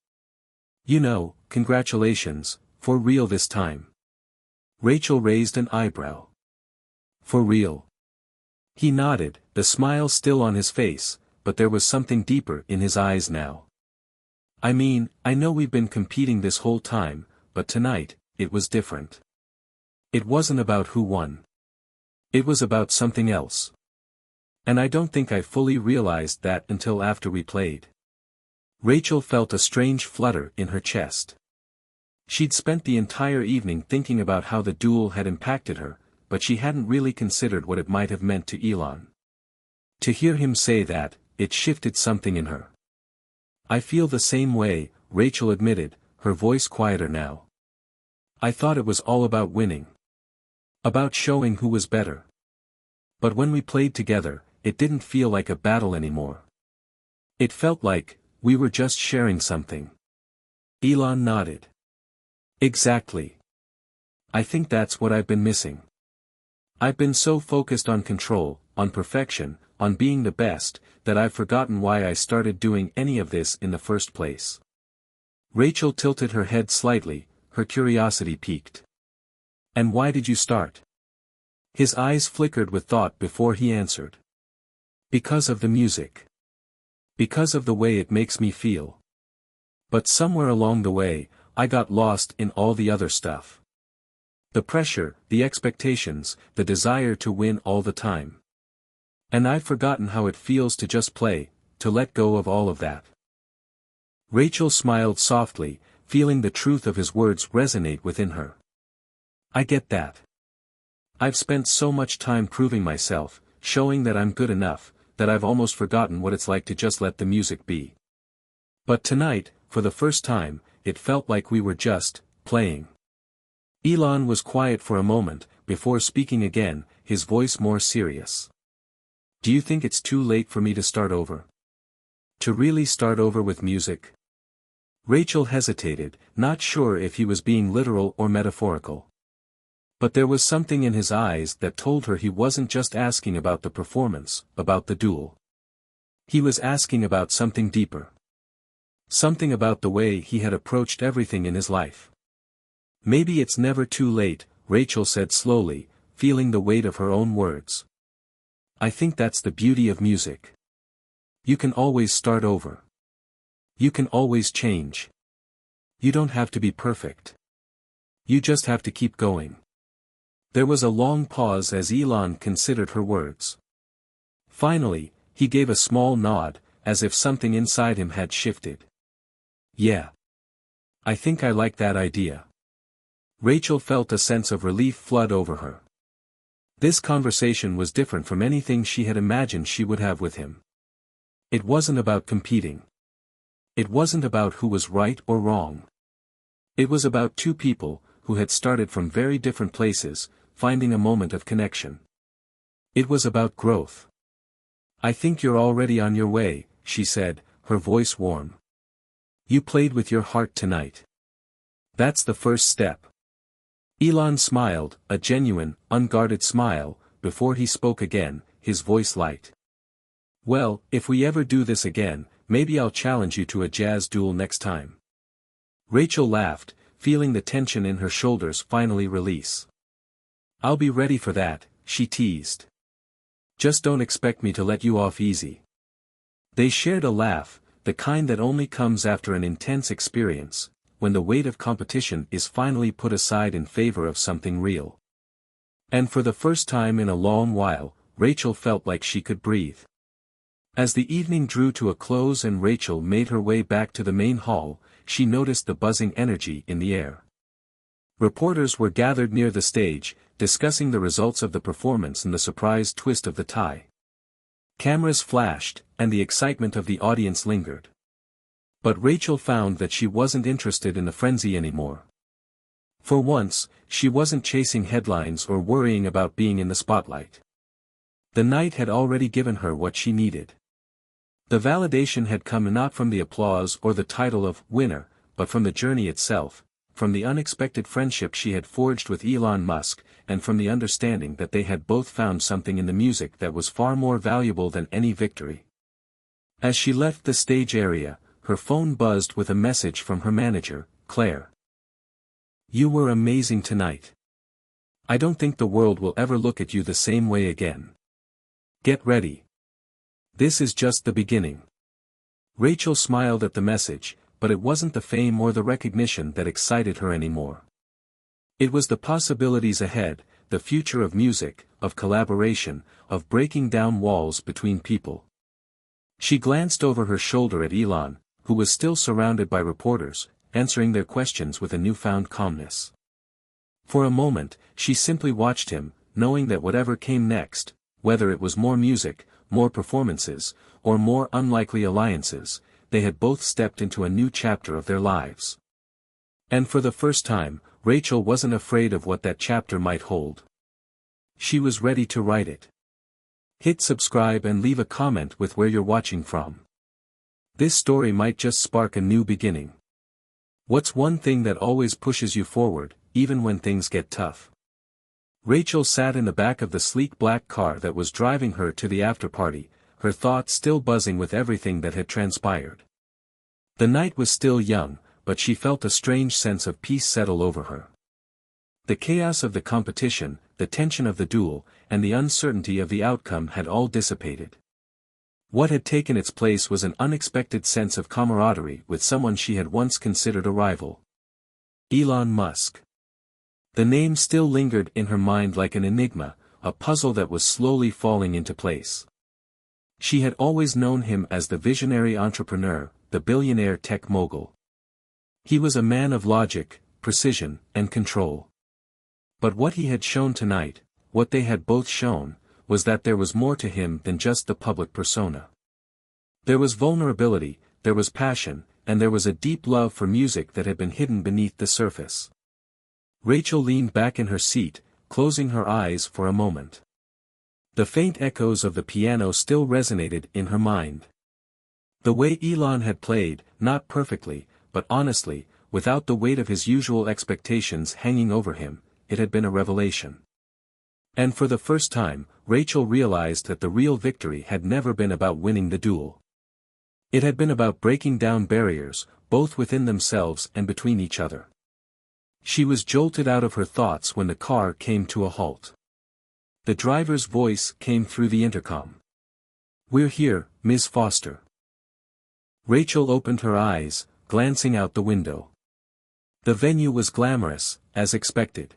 You know, congratulations, for real this time." Rachel raised an eyebrow. "For real?" He nodded, the smile still on his face, but there was something deeper in his eyes now. "I mean, I know we've been competing this whole time, but tonight, it was different. It wasn't about who won. It was about something else. And I don't think I fully realized that until after we played." Rachel felt a strange flutter in her chest. She'd spent the entire evening thinking about how the duel had impacted her, but she hadn't really considered what it might have meant to Elon. To hear him say that, it shifted something in her. "I feel the same way," Rachel admitted, her voice quieter now. "I thought it was all about winning. About showing who was better. But when we played together, it didn't feel like a battle anymore. It felt like, we were just sharing something." Elon nodded. "Exactly. I think that's what I've been missing. I've been so focused on control, on perfection, on being the best, that I've forgotten why I started doing any of this in the first place." Rachel tilted her head slightly, her curiosity piqued. "And why did you start?" His eyes flickered with thought before he answered. "Because of the music. Because of the way it makes me feel. But somewhere along the way, I got lost in all the other stuff. The pressure, the expectations, the desire to win all the time. And I've forgotten how it feels to just play, to let go of all of that." Rachel smiled softly, feeling the truth of his words resonate within her. "I get that. I've spent so much time proving myself, showing that I'm good enough, that I've almost forgotten what it's like to just let the music be. But tonight, for the first time, it felt like we were just playing." Elon was quiet for a moment, before speaking again, his voice more serious. "Do you think it's too late for me to start over? To really start over with music?" Rachel hesitated, not sure if he was being literal or metaphorical. But there was something in his eyes that told her he wasn't just asking about the performance, about the duel. He was asking about something deeper. Something about the way he had approached everything in his life. "Maybe it's never too late," Rachel said slowly, feeling the weight of her own words. I think that's the beauty of music. You can always start over. You can always change. You don't have to be perfect. You just have to keep going. There was a long pause as Elon considered her words. Finally, he gave a small nod, as if something inside him had shifted. Yeah. I think I like that idea. Rachel felt a sense of relief flood over her. This conversation was different from anything she had imagined she would have with him. It wasn't about competing. It wasn't about who was right or wrong. It was about two people, who had started from very different places, finding a moment of connection. It was about growth. I think you're already on your way, she said, her voice warm. You played with your heart tonight. That's the first step. Elon smiled, a genuine, unguarded smile, before he spoke again, his voice light. Well, if we ever do this again, maybe I'll challenge you to a jazz duel next time. Rachel laughed, feeling the tension in her shoulders finally release. I'll be ready for that, she teased. Just don't expect me to let you off easy. They shared a laugh, the kind that only comes after an intense experience, when the weight of competition is finally put aside in favor of something real. And for the first time in a long while, Rachel felt like she could breathe. As the evening drew to a close and Rachel made her way back to the main hall, she noticed the buzzing energy in the air. Reporters were gathered near the stage, discussing the results of the performance and the surprise twist of the tie. Cameras flashed, and the excitement of the audience lingered. But Rachel found that she wasn't interested in the frenzy anymore. For once, she wasn't chasing headlines or worrying about being in the spotlight. The night had already given her what she needed. The validation had come not from the applause or the title of winner, but from the journey itself, from the unexpected friendship she had forged with Elon Musk, and from the understanding that they had both found something in the music that was far more valuable than any victory. As she left the stage area, her phone buzzed with a message from her manager, Claire. You were amazing tonight. I don't think the world will ever look at you the same way again. Get ready. This is just the beginning. Rachel smiled at the message, but it wasn't the fame or the recognition that excited her anymore. It was the possibilities ahead, the future of music, of collaboration, of breaking down walls between people. She glanced over her shoulder at Elon, who was still surrounded by reporters, answering their questions with a newfound calmness. For a moment, she simply watched him, knowing that whatever came next, whether it was more music, more performances, or more unlikely alliances, they had both stepped into a new chapter of their lives. And for the first time, Rachel wasn't afraid of what that chapter might hold. She was ready to write it. Hit subscribe and leave a comment with where you're watching from. This story might just spark a new beginning. What's one thing that always pushes you forward, even when things get tough? Rachel sat in the back of the sleek black car that was driving her to the after-party, her thoughts still buzzing with everything that had transpired. The night was still young, but she felt a strange sense of peace settle over her. The chaos of the competition, the tension of the duel, and the uncertainty of the outcome had all dissipated. What had taken its place was an unexpected sense of camaraderie with someone she had once considered a rival. Elon Musk. The name still lingered in her mind like an enigma, a puzzle that was slowly falling into place. She had always known him as the visionary entrepreneur, the billionaire tech mogul. He was a man of logic, precision, and control. But what he had shown tonight, what they had both shown, was that there was more to him than just the public persona. There was vulnerability, there was passion, and there was a deep love for music that had been hidden beneath the surface. Rachel leaned back in her seat, closing her eyes for a moment. The faint echoes of the piano still resonated in her mind. The way Elon had played, not perfectly, but honestly, without the weight of his usual expectations hanging over him, it had been a revelation. And for the first time, Rachel realized that the real victory had never been about winning the duel. It had been about breaking down barriers, both within themselves and between each other. She was jolted out of her thoughts when the car came to a halt. The driver's voice came through the intercom. "We're here, Ms. Foster." Rachel opened her eyes, glancing out the window. The venue was glamorous, as expected.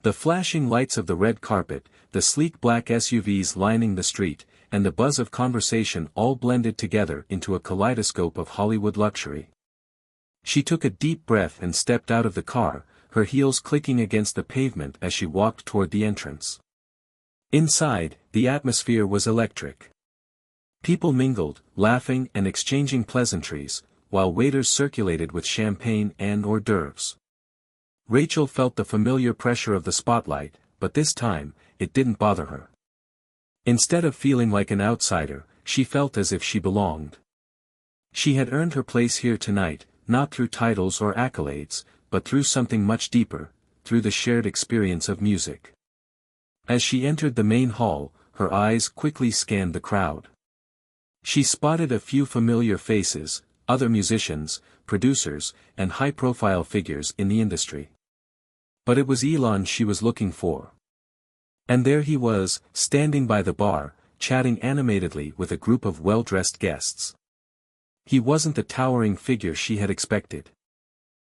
The flashing lights of the red carpet, the sleek black SUVs lining the street, and the buzz of conversation all blended together into a kaleidoscope of Hollywood luxury. She took a deep breath and stepped out of the car, her heels clicking against the pavement as she walked toward the entrance. Inside, the atmosphere was electric. People mingled, laughing and exchanging pleasantries, while waiters circulated with champagne and hors d'oeuvres. Rachel felt the familiar pressure of the spotlight, but this time, it didn't bother her. Instead of feeling like an outsider, she felt as if she belonged. She had earned her place here tonight, not through titles or accolades, but through something much deeper, through the shared experience of music. As she entered the main hall, her eyes quickly scanned the crowd. She spotted a few familiar faces, other musicians, producers, and high-profile figures in the industry. But it was Elon she was looking for. And there he was, standing by the bar, chatting animatedly with a group of well-dressed guests. He wasn't the towering figure she had expected.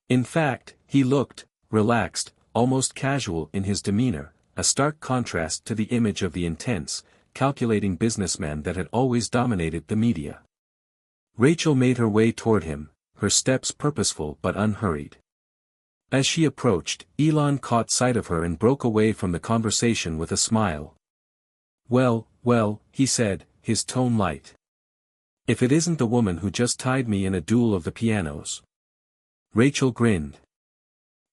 In fact, he looked relaxed, almost casual in his demeanor, a stark contrast to the image of the intense, calculating businessman that had always dominated the media. Rachel made her way toward him, her steps purposeful but unhurried. As she approached, Elon caught sight of her and broke away from the conversation with a smile. "Well, well," he said, his tone light. "If it isn't the woman who just tied me in a duel of the pianos." Rachel grinned.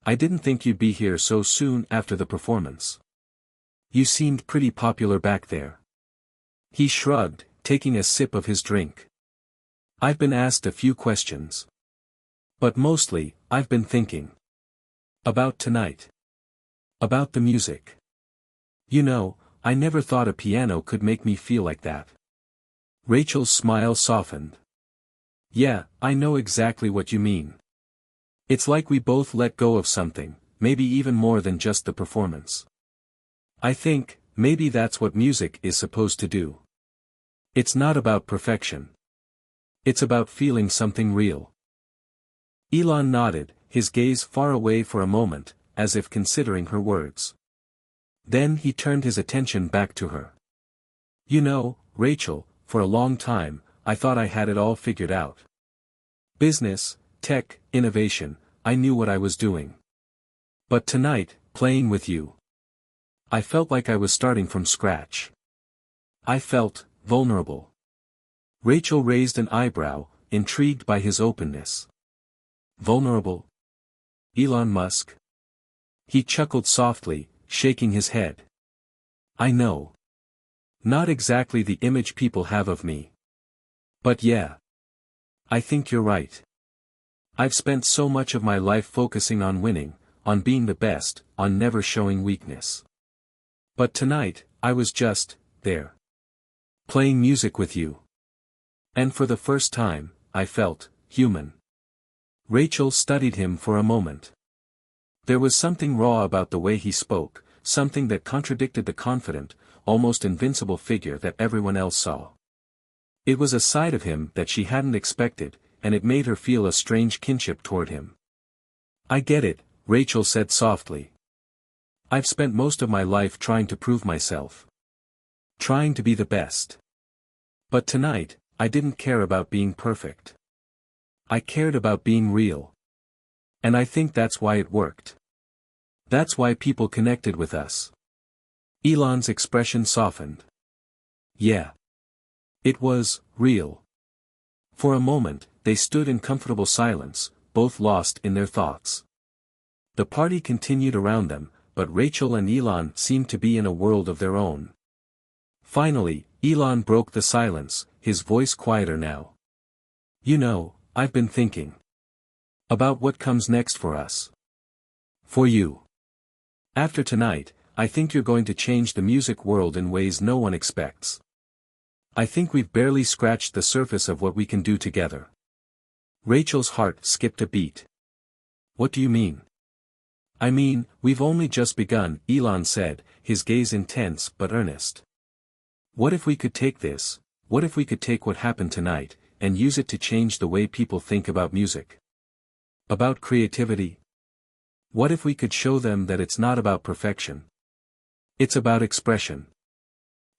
"I didn't think you'd be here so soon after the performance. You seemed pretty popular back there." He shrugged, taking a sip of his drink. "I've been asked a few questions. But mostly, I've been thinking. About tonight. About the music. You know, I never thought a piano could make me feel like that." Rachel's smile softened. "Yeah, I know exactly what you mean. It's like we both let go of something, maybe even more than just the performance. I think, maybe that's what music is supposed to do. It's not about perfection. It's about feeling something real." Elon nodded, his gaze far away for a moment, as if considering her words. Then he turned his attention back to her. "You know, Rachel, for a long time, I thought I had it all figured out. Business, tech, innovation, I knew what I was doing. But tonight, playing with you, I felt like I was starting from scratch. I felt vulnerable." Rachel raised an eyebrow, intrigued by his openness. "Vulnerable? Elon Musk?" He chuckled softly, shaking his head. "I know. Not exactly the image people have of me. But yeah. I think you're right. I've spent so much of my life focusing on winning, on being the best, on never showing weakness. But tonight, I was just there. Playing music with you. And for the first time, I felt human." Rachel studied him for a moment. There was something raw about the way he spoke, something that contradicted the confident, almost invincible figure that everyone else saw. It was a side of him that she hadn't expected, and it made her feel a strange kinship toward him. "I get it," Rachel said softly. "I've spent most of my life trying to prove myself. Trying to be the best. But tonight, I didn't care about being perfect. I cared about being real. And I think that's why it worked. That's why people connected with us." Elon's expression softened. "Yeah. It was real." For a moment, they stood in comfortable silence, both lost in their thoughts. The party continued around them, but Rachel and Elon seemed to be in a world of their own. Finally, Elon broke the silence, his voice quieter now. "You know, I've been thinking. About what comes next for us. For you. After tonight, I think you're going to change the music world in ways no one expects. I think we've barely scratched the surface of what we can do together." Rachel's heart skipped a beat. "What do you mean?" I mean, we've only just begun, Elon said, his gaze intense but earnest. What if we could take this, what if we could take what happened tonight, and use it to change the way people think about music? About creativity? What if we could show them that it's not about perfection? It's about expression.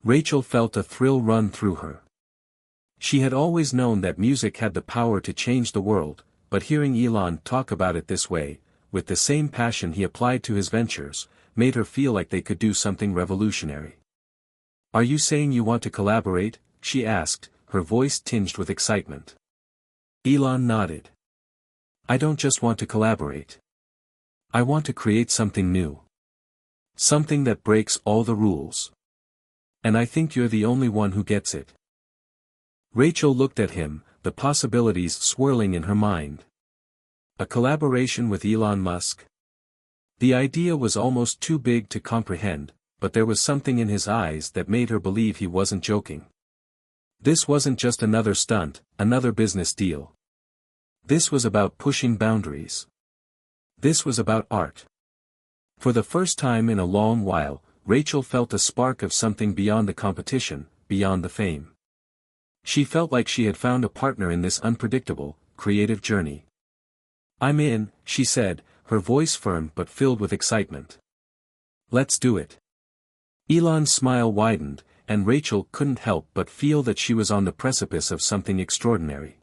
Rachel felt a thrill run through her. She had always known that music had the power to change the world, but hearing Elon talk about it this way, with the same passion he applied to his ventures, made her feel like they could do something revolutionary. Are you saying you want to collaborate? She asked, her voice tinged with excitement. Elon nodded. I don't just want to collaborate. I want to create something new. Something that breaks all the rules. And I think you're the only one who gets it. Rachel looked at him, the possibilities swirling in her mind. A collaboration with Elon Musk? The idea was almost too big to comprehend, but there was something in his eyes that made her believe he wasn't joking. This wasn't just another stunt, another business deal. This was about pushing boundaries. This was about art. For the first time in a long while, Rachel felt a spark of something beyond the competition, beyond the fame. She felt like she had found a partner in this unpredictable, creative journey. I'm in, she said, her voice firm but filled with excitement. Let's do it. Elon's smile widened, and Rachel couldn't help but feel that she was on the precipice of something extraordinary.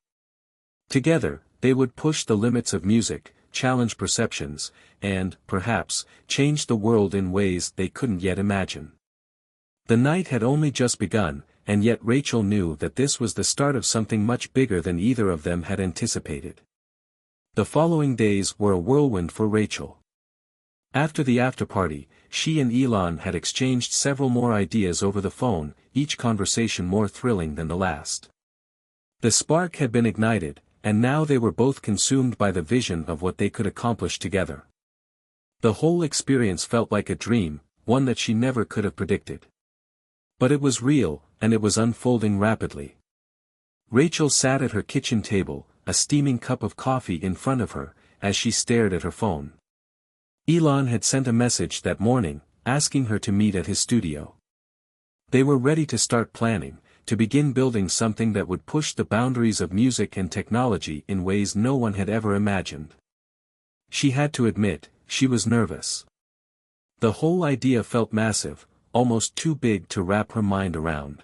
Together, they would push the limits of music, challenge perceptions, and, perhaps, change the world in ways they couldn't yet imagine. The night had only just begun, and yet Rachel knew that this was the start of something much bigger than either of them had anticipated. The following days were a whirlwind for Rachel. After the after-party, she and Elon had exchanged several more ideas over the phone, each conversation more thrilling than the last. The spark had been ignited, and now they were both consumed by the vision of what they could accomplish together. The whole experience felt like a dream, one that she never could have predicted. But it was real, and it was unfolding rapidly. Rachel sat at her kitchen table, a steaming cup of coffee in front of her, as she stared at her phone. Elon had sent a message that morning, asking her to meet at his studio. They were ready to start planning, to begin building something that would push the boundaries of music and technology in ways no one had ever imagined. She had to admit, she was nervous. The whole idea felt massive, almost too big to wrap her mind around.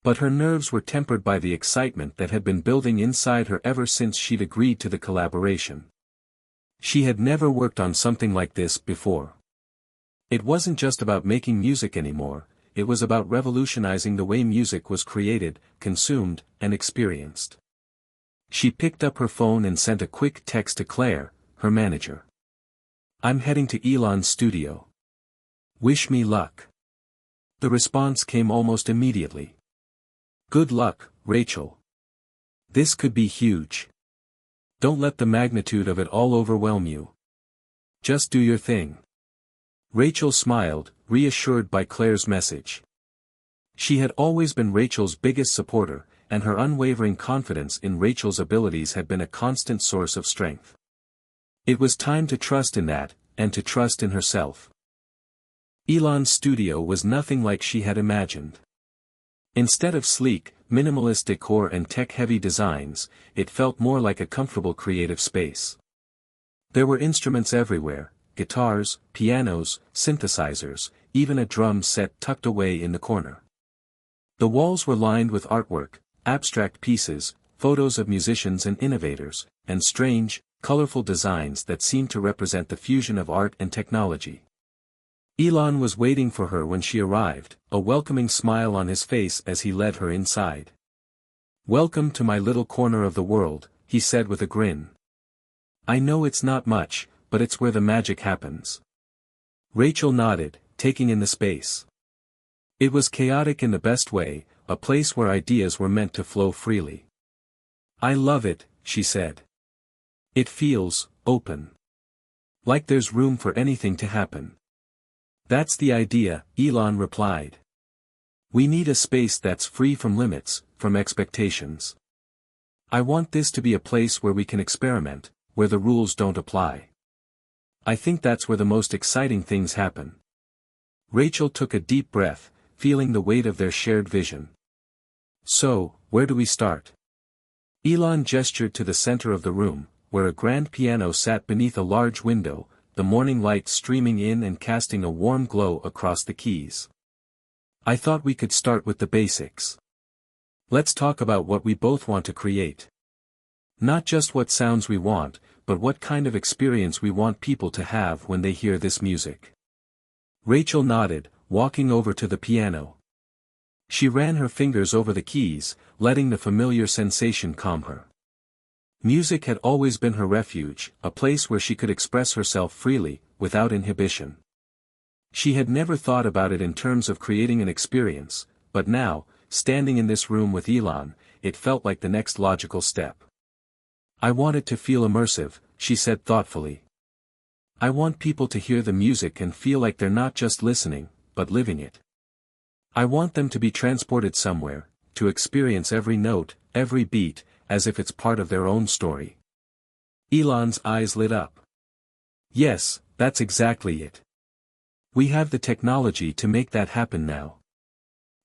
But her nerves were tempered by the excitement that had been building inside her ever since she'd agreed to the collaboration. She had never worked on something like this before. It wasn't just about making music anymore, it was about revolutionizing the way music was created, consumed, and experienced. She picked up her phone and sent a quick text to Claire, her manager. I'm heading to Elon's studio. Wish me luck. The response came almost immediately. Good luck, Rachel. This could be huge. Don't let the magnitude of it all overwhelm you. Just do your thing. Rachel smiled, reassured by Claire's message. She had always been Rachel's biggest supporter, and her unwavering confidence in Rachel's abilities had been a constant source of strength. It was time to trust in that, and to trust in herself. Elon's studio was nothing like she had imagined. Instead of sleek, minimalist decor and tech-heavy designs, it felt more like a comfortable creative space. There were instruments everywhere, guitars, pianos, synthesizers, even a drum set tucked away in the corner. The walls were lined with artwork, abstract pieces, photos of musicians and innovators, and strange, colorful designs that seemed to represent the fusion of art and technology. Elon was waiting for her when she arrived, a welcoming smile on his face as he led her inside. Welcome to my little corner of the world, he said with a grin. I know it's not much, but it's where the magic happens. Rachel nodded, taking in the space. It was chaotic in the best way, a place where ideas were meant to flow freely. I love it, she said. It feels open. Like there's room for anything to happen. That's the idea, Elon replied. We need a space that's free from limits, from expectations. I want this to be a place where we can experiment, where the rules don't apply. I think that's where the most exciting things happen. Rachel took a deep breath, feeling the weight of their shared vision. So, where do we start? Elon gestured to the center of the room, where a grand piano sat beneath a large window, the morning light streaming in and casting a warm glow across the keys. I thought we could start with the basics. Let's talk about what we both want to create. Not just what sounds we want, but what kind of experience we want people to have when they hear this music. Rachel nodded, walking over to the piano. She ran her fingers over the keys, letting the familiar sensation calm her. Music had always been her refuge, a place where she could express herself freely, without inhibition. She had never thought about it in terms of creating an experience, but now, standing in this room with Elon, it felt like the next logical step. I want it to feel immersive, she said thoughtfully. I want people to hear the music and feel like they're not just listening, but living it. I want them to be transported somewhere, to experience every note, every beat, as if it's part of their own story. Elon's eyes lit up. Yes, that's exactly it. We have the technology to make that happen now.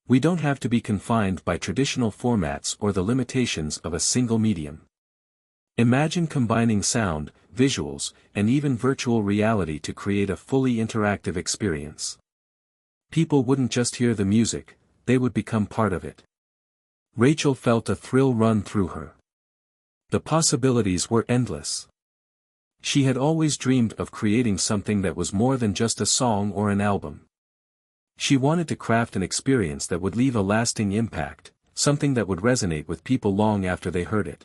We don't have to be confined by traditional formats or the limitations of a single medium. Imagine combining sound, visuals, and even virtual reality to create a fully interactive experience. People wouldn't just hear the music, they would become part of it. Rachel felt a thrill run through her. The possibilities were endless. She had always dreamed of creating something that was more than just a song or an album. She wanted to craft an experience that would leave a lasting impact, something that would resonate with people long after they heard it.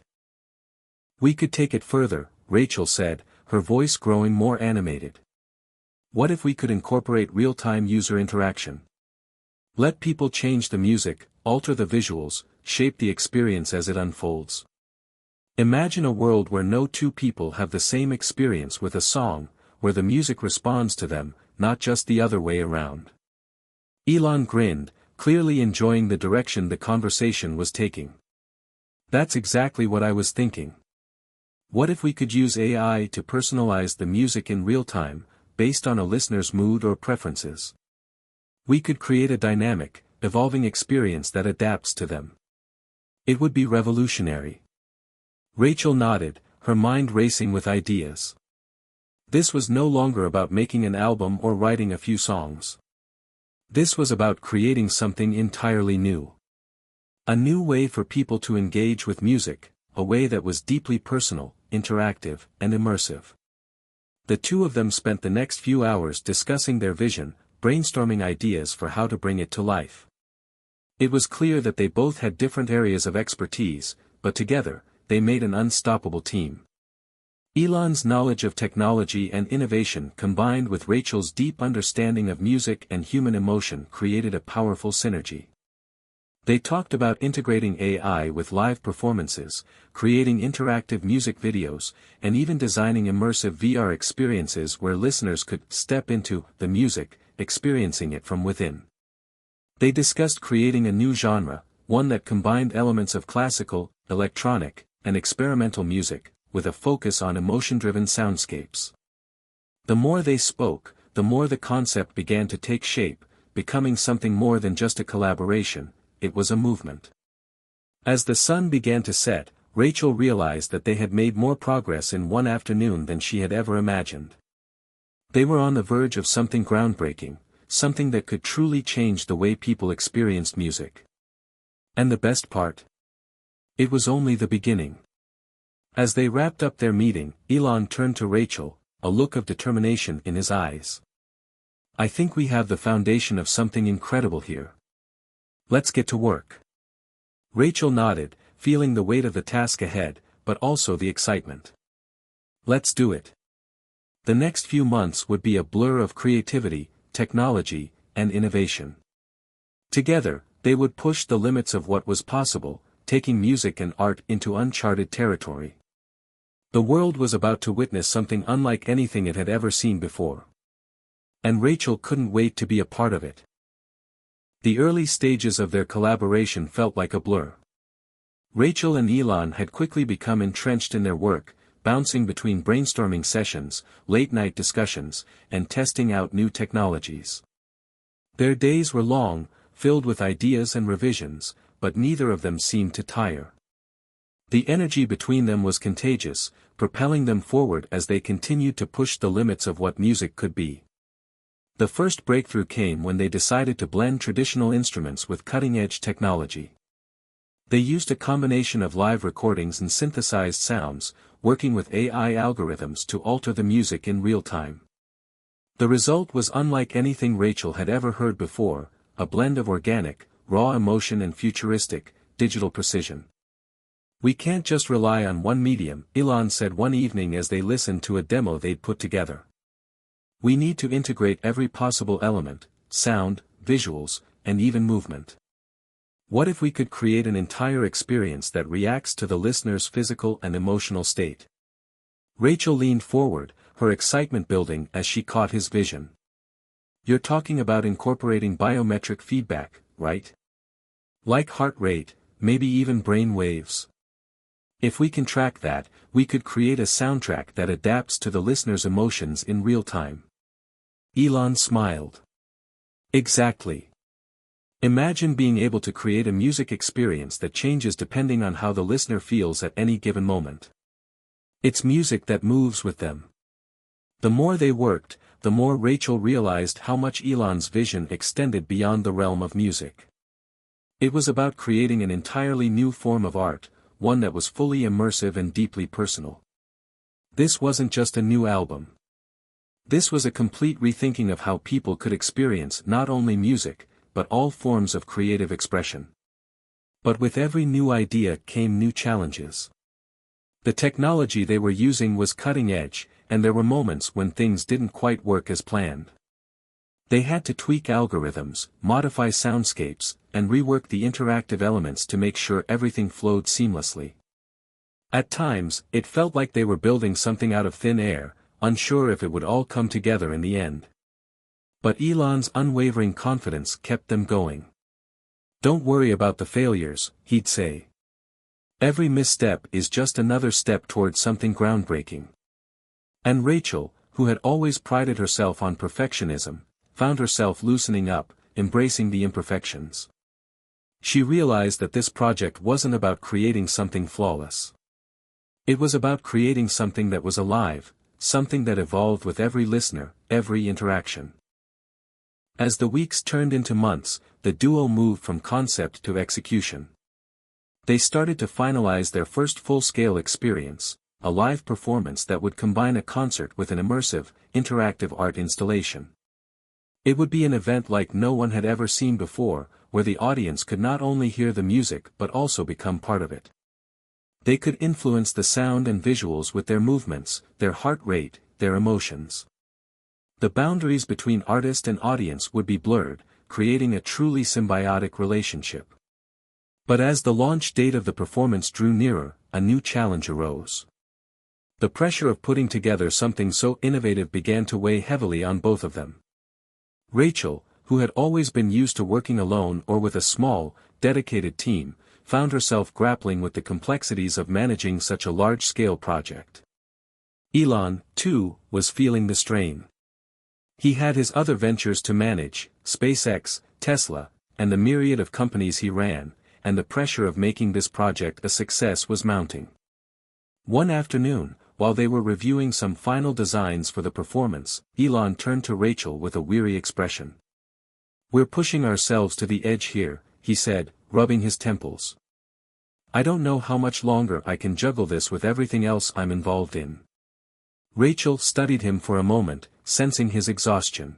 We could take it further, Rachel said, her voice growing more animated. What if we could incorporate real-time user interaction? Let people change the music, alter the visuals, shape the experience as it unfolds. Imagine a world where no two people have the same experience with a song, where the music responds to them, not just the other way around. Elon grinned, clearly enjoying the direction the conversation was taking. That's exactly what I was thinking. What if we could use AI to personalize the music in real time, based on a listener's mood or preferences? We could create a dynamic, evolving experience that adapts to them. It would be revolutionary. Rachel nodded, her mind racing with ideas. This was no longer about making an album or writing a few songs. This was about creating something entirely new. A new way for people to engage with music, a way that was deeply personal, interactive, and immersive. The two of them spent the next few hours discussing their vision, brainstorming ideas for how to bring it to life. It was clear that they both had different areas of expertise, but together, they made an unstoppable team. Elon's knowledge of technology and innovation combined with Rachel's deep understanding of music and human emotion created a powerful synergy. They talked about integrating AI with live performances, creating interactive music videos, and even designing immersive VR experiences where listeners could step into the music, experiencing it from within. They discussed creating a new genre, one that combined elements of classical, electronic, and experimental music, with a focus on emotion-driven soundscapes. The more they spoke, the more the concept began to take shape, becoming something more than just a collaboration. It was a movement. As the sun began to set, Rachel realized that they had made more progress in one afternoon than she had ever imagined. They were on the verge of something groundbreaking, something that could truly change the way people experienced music. And the best part? It was only the beginning. As they wrapped up their meeting, Elon turned to Rachel, a look of determination in his eyes. I think we have the foundation of something incredible here. Let's get to work. Rachel nodded, feeling the weight of the task ahead, but also the excitement. Let's do it. The next few months would be a blur of creativity, technology, and innovation. Together, they would push the limits of what was possible, taking music and art into uncharted territory. The world was about to witness something unlike anything it had ever seen before. And Rachel couldn't wait to be a part of it. The early stages of their collaboration felt like a blur. Rachel and Elon had quickly become entrenched in their work, bouncing between brainstorming sessions, late-night discussions, and testing out new technologies. Their days were long, filled with ideas and revisions, but neither of them seemed to tire. The energy between them was contagious, propelling them forward as they continued to push the limits of what music could be. The first breakthrough came when they decided to blend traditional instruments with cutting-edge technology. They used a combination of live recordings and synthesized sounds, working with AI algorithms to alter the music in real time. The result was unlike anything Rachel had ever heard before, a blend of organic, raw emotion and futuristic, digital precision. "We can't just rely on one medium," Elon said one evening as they listened to a demo they'd put together. "We need to integrate every possible element, sound, visuals, and even movement. What if we could create an entire experience that reacts to the listener's physical and emotional state?" Rachel leaned forward, her excitement building as she caught his vision. "You're talking about incorporating biometric feedback, right? Like heart rate, maybe even brain waves. If we can track that, we could create a soundtrack that adapts to the listener's emotions in real time." Elon smiled. "Exactly. Imagine being able to create a music experience that changes depending on how the listener feels at any given moment. It's music that moves with them." The more they worked, the more Rachel realized how much Elon's vision extended beyond the realm of music. It was about creating an entirely new form of art, one that was fully immersive and deeply personal. This wasn't just a new album. This was a complete rethinking of how people could experience not only music, but all forms of creative expression. But with every new idea came new challenges. The technology they were using was cutting edge, and there were moments when things didn't quite work as planned. They had to tweak algorithms, modify soundscapes, and rework the interactive elements to make sure everything flowed seamlessly. At times, it felt like they were building something out of thin air, unsure if it would all come together in the end. But Elon's unwavering confidence kept them going. "Don't worry about the failures," he'd say. "Every misstep is just another step towards something groundbreaking." And Rachel, who had always prided herself on perfectionism, found herself loosening up, embracing the imperfections. She realized that this project wasn't about creating something flawless. It was about creating something that was alive, something that evolved with every listener, every interaction. As the weeks turned into months, the duo moved from concept to execution. They started to finalize their first full-scale experience, a live performance that would combine a concert with an immersive, interactive art installation. It would be an event like no one had ever seen before, where the audience could not only hear the music but also become part of it. They could influence the sound and visuals with their movements, their heart rate, their emotions. The boundaries between artist and audience would be blurred, creating a truly symbiotic relationship. But as the launch date of the performance drew nearer, a new challenge arose. The pressure of putting together something so innovative began to weigh heavily on both of them. Rachel, who had always been used to working alone or with a small, dedicated team, found herself grappling with the complexities of managing such a large-scale project. Elon, too, was feeling the strain. He had his other ventures to manage, SpaceX, Tesla, and the myriad of companies he ran, and the pressure of making this project a success was mounting. One afternoon, while they were reviewing some final designs for the performance, Elon turned to Rachel with a weary expression. "We're pushing ourselves to the edge here," he said, rubbing his temples. "I don't know how much longer I can juggle this with everything else I'm involved in." Rachel studied him for a moment, sensing his exhaustion.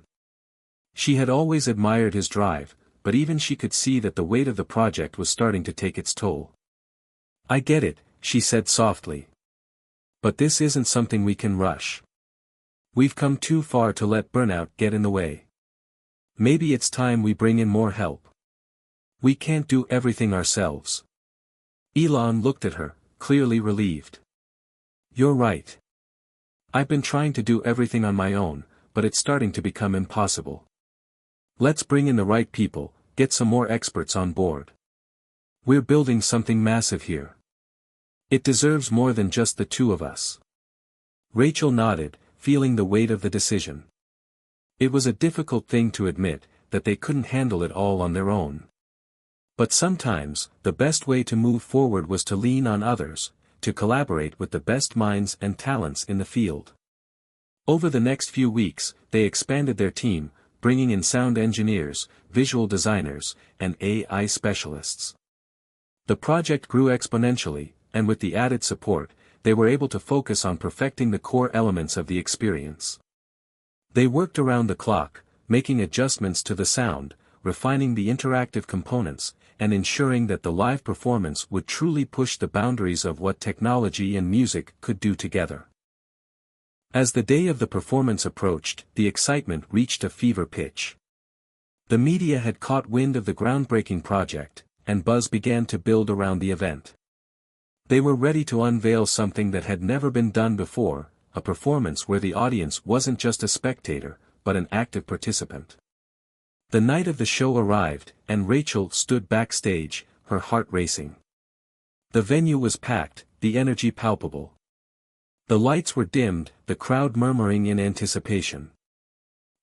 She had always admired his drive, but even she could see that the weight of the project was starting to take its toll. "I get it," she said softly. "But this isn't something we can rush. We've come too far to let burnout get in the way. Maybe it's time we bring in more help. We can't do everything ourselves." Elon looked at her, clearly relieved. "You're right. I've been trying to do everything on my own, but it's starting to become impossible. Let's bring in the right people, get some more experts on board. We're building something massive here. It deserves more than just the two of us." Rachel nodded, feeling the weight of the decision. It was a difficult thing to admit, that they couldn't handle it all on their own. But sometimes, the best way to move forward was to lean on others, to collaborate with the best minds and talents in the field. Over the next few weeks, they expanded their team, bringing in sound engineers, visual designers, and AI specialists. The project grew exponentially, and with the added support, they were able to focus on perfecting the core elements of the experience. They worked around the clock, making adjustments to the sound, refining the interactive components, and ensuring that the live performance would truly push the boundaries of what technology and music could do together. As the day of the performance approached, the excitement reached a fever pitch. The media had caught wind of the groundbreaking project, and buzz began to build around the event. They were ready to unveil something that had never been done before, a performance where the audience wasn't just a spectator, but an active participant. The night of the show arrived, and Rachel stood backstage, her heart racing. The venue was packed, the energy palpable. The lights were dimmed, the crowd murmuring in anticipation.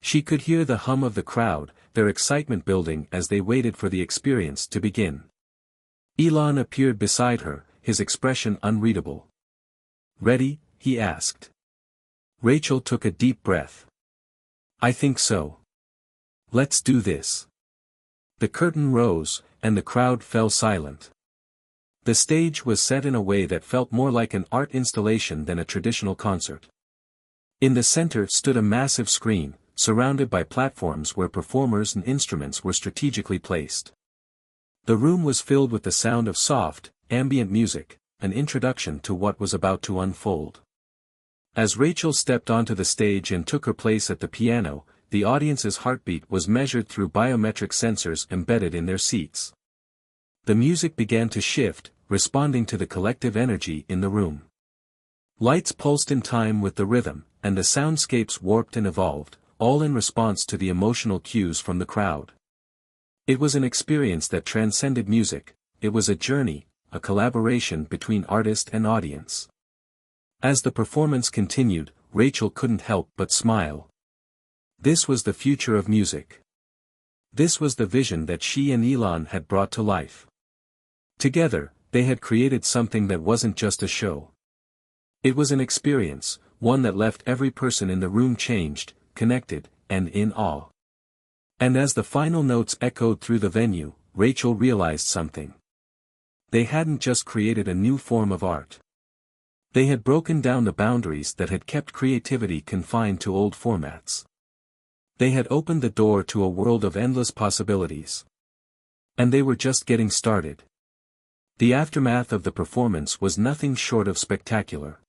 She could hear the hum of the crowd, their excitement building as they waited for the experience to begin. Elon appeared beside her, his expression unreadable. "Ready?" he asked. Rachel took a deep breath. "I think so. Let's do this." The curtain rose, and the crowd fell silent. The stage was set in a way that felt more like an art installation than a traditional concert. In the center stood a massive screen, surrounded by platforms where performers and instruments were strategically placed. The room was filled with the sound of soft, ambient music, an introduction to what was about to unfold. As Rachel stepped onto the stage and took her place at the piano, the audience's heartbeat was measured through biometric sensors embedded in their seats. The music began to shift, responding to the collective energy in the room. Lights pulsed in time with the rhythm, and the soundscapes warped and evolved, all in response to the emotional cues from the crowd. It was an experience that transcended music, it was a journey, a collaboration between artist and audience. As the performance continued, Rachel couldn't help but smile. This was the future of music. This was the vision that she and Elon had brought to life. Together, they had created something that wasn't just a show. It was an experience, one that left every person in the room changed, connected, and in awe. And as the final notes echoed through the venue, Rachel realized something. They hadn't just created a new form of art. They had broken down the boundaries that had kept creativity confined to old formats. They had opened the door to a world of endless possibilities. And they were just getting started. The aftermath of the performance was nothing short of spectacular.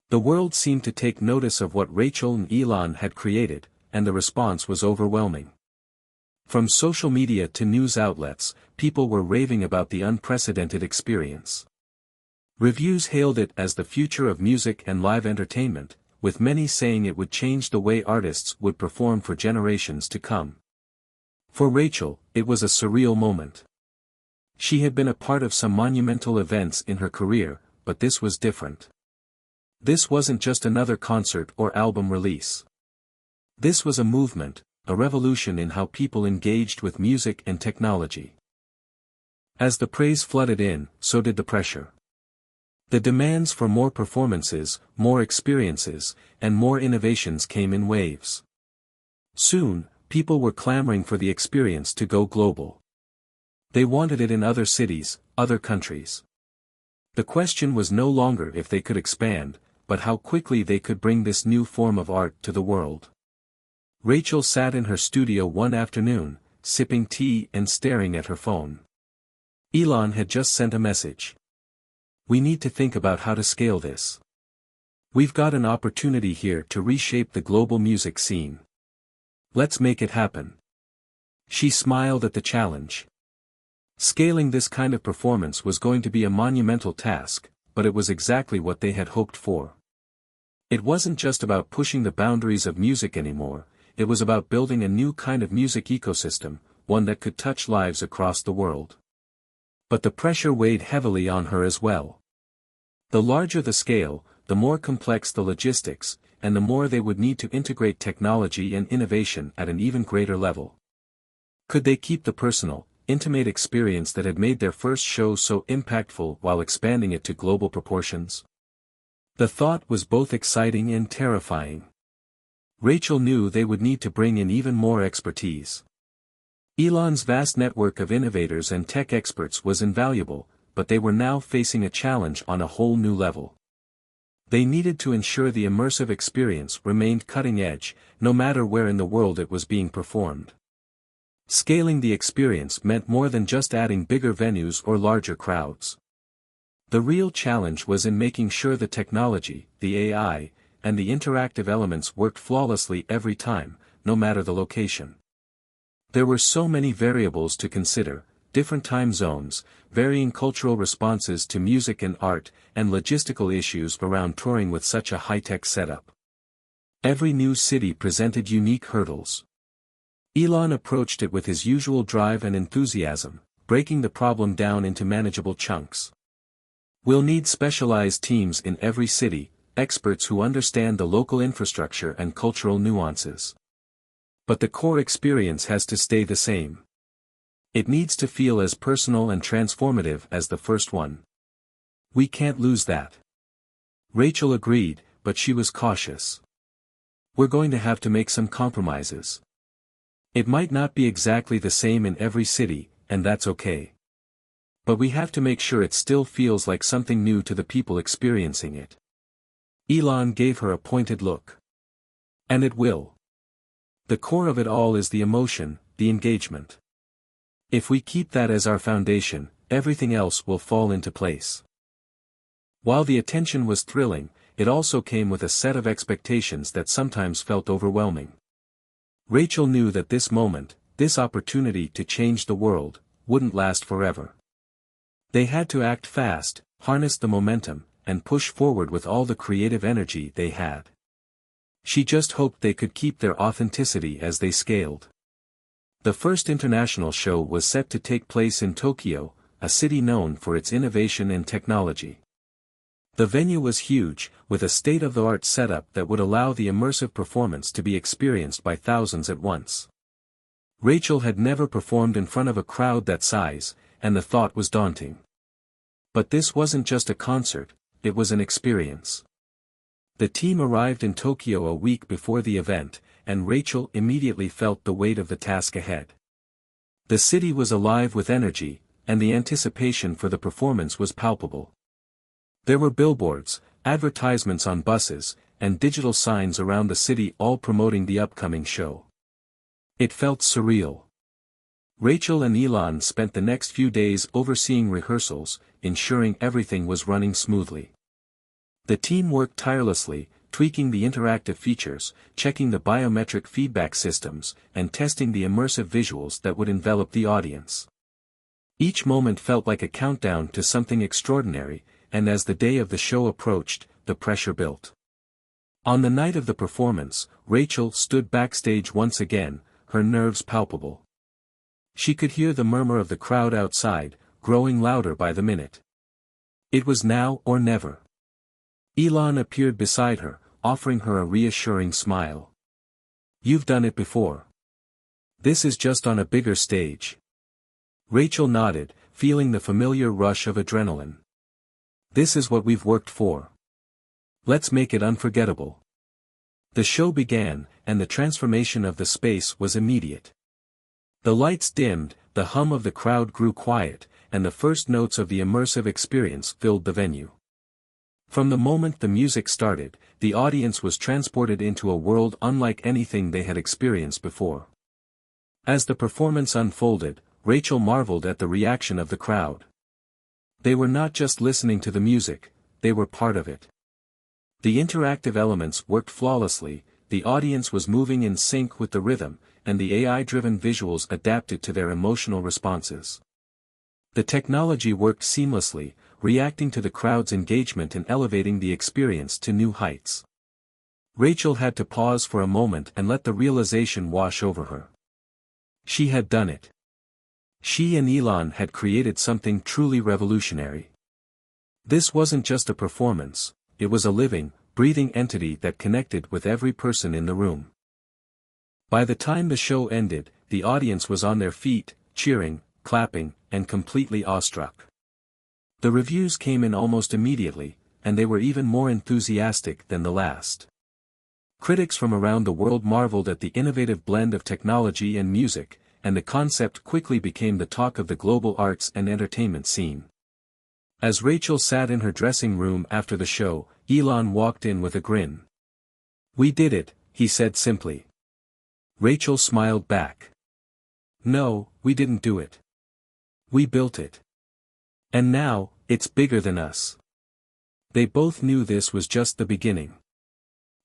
The world seemed to take notice of what Rachel and Elon had created, and the response was overwhelming. From social media to news outlets, people were raving about the unprecedented experience. Reviews hailed it as the future of music and live entertainment, with many saying it would change the way artists would perform for generations to come. For Rachel, it was a surreal moment. She had been a part of some monumental events in her career, but this was different. This wasn't just another concert or album release. This was a movement, a revolution in how people engaged with music and technology. As the praise flooded in, so did the pressure. The demands for more performances, more experiences, and more innovations came in waves. Soon, people were clamoring for the experience to go global. They wanted it in other cities, other countries. The question was no longer if they could expand, but how quickly they could bring this new form of art to the world. Rachel sat in her studio one afternoon, sipping tea and staring at her phone. Elon had just sent a message. "We need to think about how to scale this. We've got an opportunity here to reshape the global music scene. Let's make it happen." She smiled at the challenge. Scaling this kind of performance was going to be a monumental task, but it was exactly what they had hoped for. It wasn't just about pushing the boundaries of music anymore, it was about building a new kind of music ecosystem, one that could touch lives across the world. But the pressure weighed heavily on her as well. The larger the scale, the more complex the logistics, and the more they would need to integrate technology and innovation at an even greater level. Could they keep the personal, intimate experience that had made their first show so impactful while expanding it to global proportions? The thought was both exciting and terrifying. Rachel knew they would need to bring in even more expertise. Elon's vast network of innovators and tech experts was invaluable, but they were now facing a challenge on a whole new level. They needed to ensure the immersive experience remained cutting edge, no matter where in the world it was being performed. Scaling the experience meant more than just adding bigger venues or larger crowds. The real challenge was in making sure the technology, the AI, and the interactive elements worked flawlessly every time, no matter the location. There were so many variables to consider: different time zones, varying cultural responses to music and art, and logistical issues around touring with such a high-tech setup. Every new city presented unique hurdles. Elon approached it with his usual drive and enthusiasm, breaking the problem down into manageable chunks. We'll need specialized teams in every city, experts who understand the local infrastructure and cultural nuances. But the core experience has to stay the same. It needs to feel as personal and transformative as the first one. We can't lose that. Rachel agreed, but she was cautious. We're going to have to make some compromises. It might not be exactly the same in every city, and that's okay. But we have to make sure it still feels like something new to the people experiencing it. Elon gave her a pointed look. And it will. The core of it all is the emotion, the engagement. If we keep that as our foundation, everything else will fall into place. While the attention was thrilling, it also came with a set of expectations that sometimes felt overwhelming. Rachel knew that this moment, this opportunity to change the world, wouldn't last forever. They had to act fast, harness the momentum, and push forward with all the creative energy they had. She just hoped they could keep their authenticity as they scaled. The first international show was set to take place in Tokyo, a city known for its innovation and technology. The venue was huge, with a state-of-the-art setup that would allow the immersive performance to be experienced by thousands at once. Rachel had never performed in front of a crowd that size, and the thought was daunting. But this wasn't just a concert, it was an experience. The team arrived in Tokyo a week before the event, and Rachel immediately felt the weight of the task ahead. The city was alive with energy, and the anticipation for the performance was palpable. There were billboards, advertisements on buses, and digital signs around the city all promoting the upcoming show. It felt surreal. Rachel and Elon spent the next few days overseeing rehearsals, ensuring everything was running smoothly. The team worked tirelessly, tweaking the interactive features, checking the biometric feedback systems, and testing the immersive visuals that would envelop the audience. Each moment felt like a countdown to something extraordinary, and as the day of the show approached, the pressure built. On the night of the performance, Rachel stood backstage once again, her nerves palpable. She could hear the murmur of the crowd outside, growing louder by the minute. It was now or never. Elon appeared beside her, offering her a reassuring smile. "You've done it before. This is just on a bigger stage." Rachel nodded, feeling the familiar rush of adrenaline. "This is what we've worked for. Let's make it unforgettable." The show began, and the transformation of the space was immediate. The lights dimmed, the hum of the crowd grew quiet, and the first notes of the immersive experience filled the venue. From the moment the music started, the audience was transported into a world unlike anything they had experienced before. As the performance unfolded, Rachel marveled at the reaction of the crowd. They were not just listening to the music, they were part of it. The interactive elements worked flawlessly, the audience was moving in sync with the rhythm, and the AI-driven visuals adapted to their emotional responses. The technology worked seamlessly, reacting to the crowd's engagement and elevating the experience to new heights. Rachel had to pause for a moment and let the realization wash over her. She had done it. She and Elon had created something truly revolutionary. This wasn't just a performance, it was a living, breathing entity that connected with every person in the room. By the time the show ended, the audience was on their feet, cheering, clapping, and completely awestruck. The reviews came in almost immediately, and they were even more enthusiastic than the last. Critics from around the world marveled at the innovative blend of technology and music, and the concept quickly became the talk of the global arts and entertainment scene. As Rachel sat in her dressing room after the show, Elon walked in with a grin. "We did it," he said simply. Rachel smiled back. "No, we didn't do it. We built it. And now, it's bigger than us." They both knew this was just the beginning.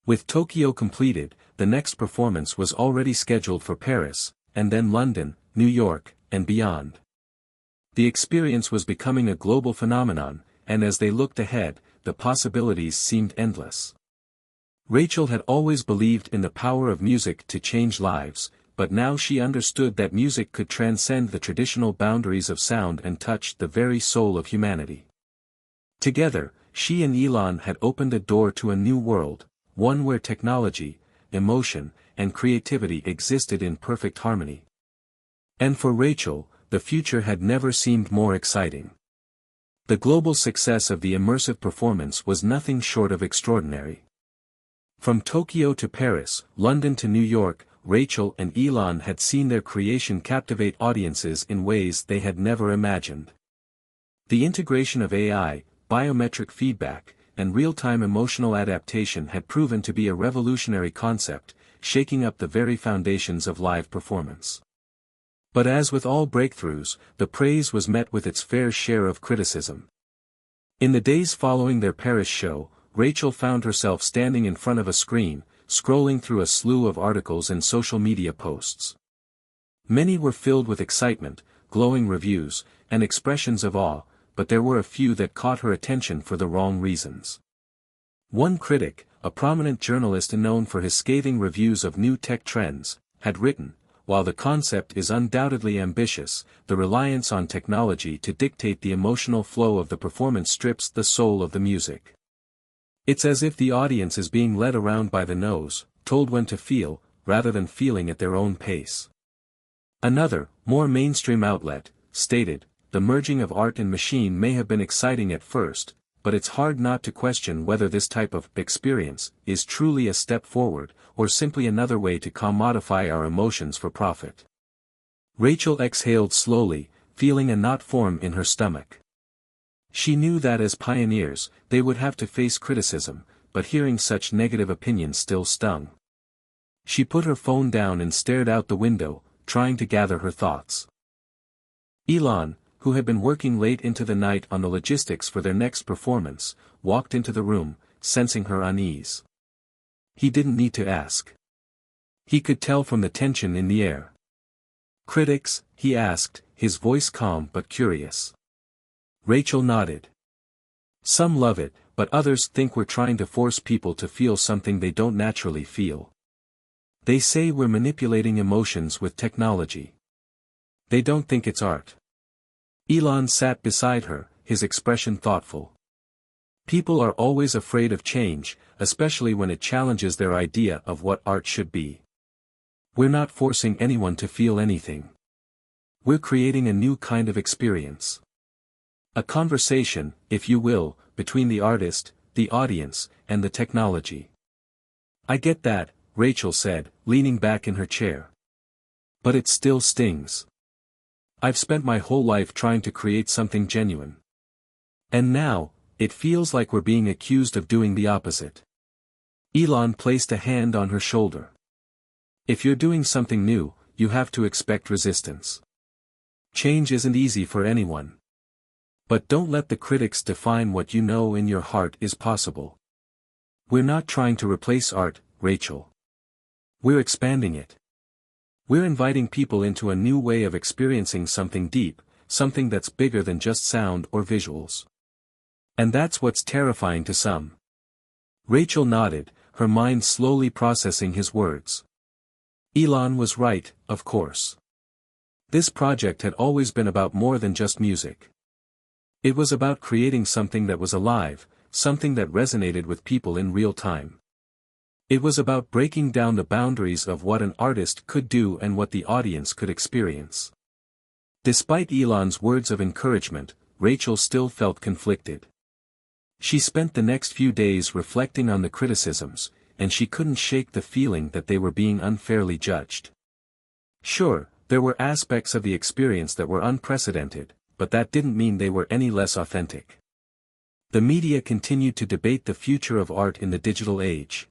With Tokyo completed, the next performance was already scheduled for Paris, and then London, New York, and beyond. The experience was becoming a global phenomenon, and as they looked ahead, the possibilities seemed endless. Rachel had always believed in the power of music to change lives, but now she understood that music could transcend the traditional boundaries of sound and touch the very soul of humanity. Together, she and Elon had opened a door to a new world, one where technology, emotion, and creativity existed in perfect harmony. And for Rachel, the future had never seemed more exciting. The global success of the immersive performance was nothing short of extraordinary. From Tokyo to Paris, London to New York, Rachel and Elon had seen their creation captivate audiences in ways they had never imagined. The integration of AI, biometric feedback, and real-time emotional adaptation had proven to be a revolutionary concept, shaking up the very foundations of live performance. But as with all breakthroughs, the praise was met with its fair share of criticism. In the days following their Paris show, Rachel found herself standing in front of a screen, scrolling through a slew of articles and social media posts. Many were filled with excitement, glowing reviews, and expressions of awe, but there were a few that caught her attention for the wrong reasons. One critic, a prominent journalist known for his scathing reviews of new tech trends, had written, "While the concept is undoubtedly ambitious, the reliance on technology to dictate the emotional flow of the performance strips the soul of the music. It's as if the audience is being led around by the nose, told when to feel, rather than feeling at their own pace." Another, more mainstream outlet, stated, "The merging of art and machine may have been exciting at first, but it's hard not to question whether this type of experience is truly a step forward, or simply another way to commodify our emotions for profit." Rachel exhaled slowly, feeling a knot form in her stomach. She knew that as pioneers, they would have to face criticism, but hearing such negative opinions still stung. She put her phone down and stared out the window, trying to gather her thoughts. Elon, who had been working late into the night on the logistics for their next performance, walked into the room, sensing her unease. He didn't need to ask. He could tell from the tension in the air. "Critics?" he asked, his voice calm but curious. Rachel nodded. "Some love it, but others think we're trying to force people to feel something they don't naturally feel. They say we're manipulating emotions with technology. They don't think it's art." Elon sat beside her, his expression thoughtful. "People are always afraid of change, especially when it challenges their idea of what art should be. We're not forcing anyone to feel anything. We're creating a new kind of experience. A conversation, if you will, between the artist, the audience, and the technology." "I get that," Rachel said, leaning back in her chair. "But it still stings. I've spent my whole life trying to create something genuine. And now, it feels like we're being accused of doing the opposite." Elon placed a hand on her shoulder. "If you're doing something new, you have to expect resistance. Change isn't easy for anyone. But don't let the critics define what you know in your heart is possible. We're not trying to replace art, Rachel. We're expanding it. We're inviting people into a new way of experiencing something deep, something that's bigger than just sound or visuals. And that's what's terrifying to some." Rachel nodded, her mind slowly processing his words. Elon was right, of course. This project had always been about more than just music. It was about creating something that was alive, something that resonated with people in real time. It was about breaking down the boundaries of what an artist could do and what the audience could experience. Despite Elon's words of encouragement, Rachel still felt conflicted. She spent the next few days reflecting on the criticisms, and she couldn't shake the feeling that they were being unfairly judged. Sure, there were aspects of the experience that were unprecedented, but that didn't mean they were any less authentic. The media continued to debate the future of art in the digital age.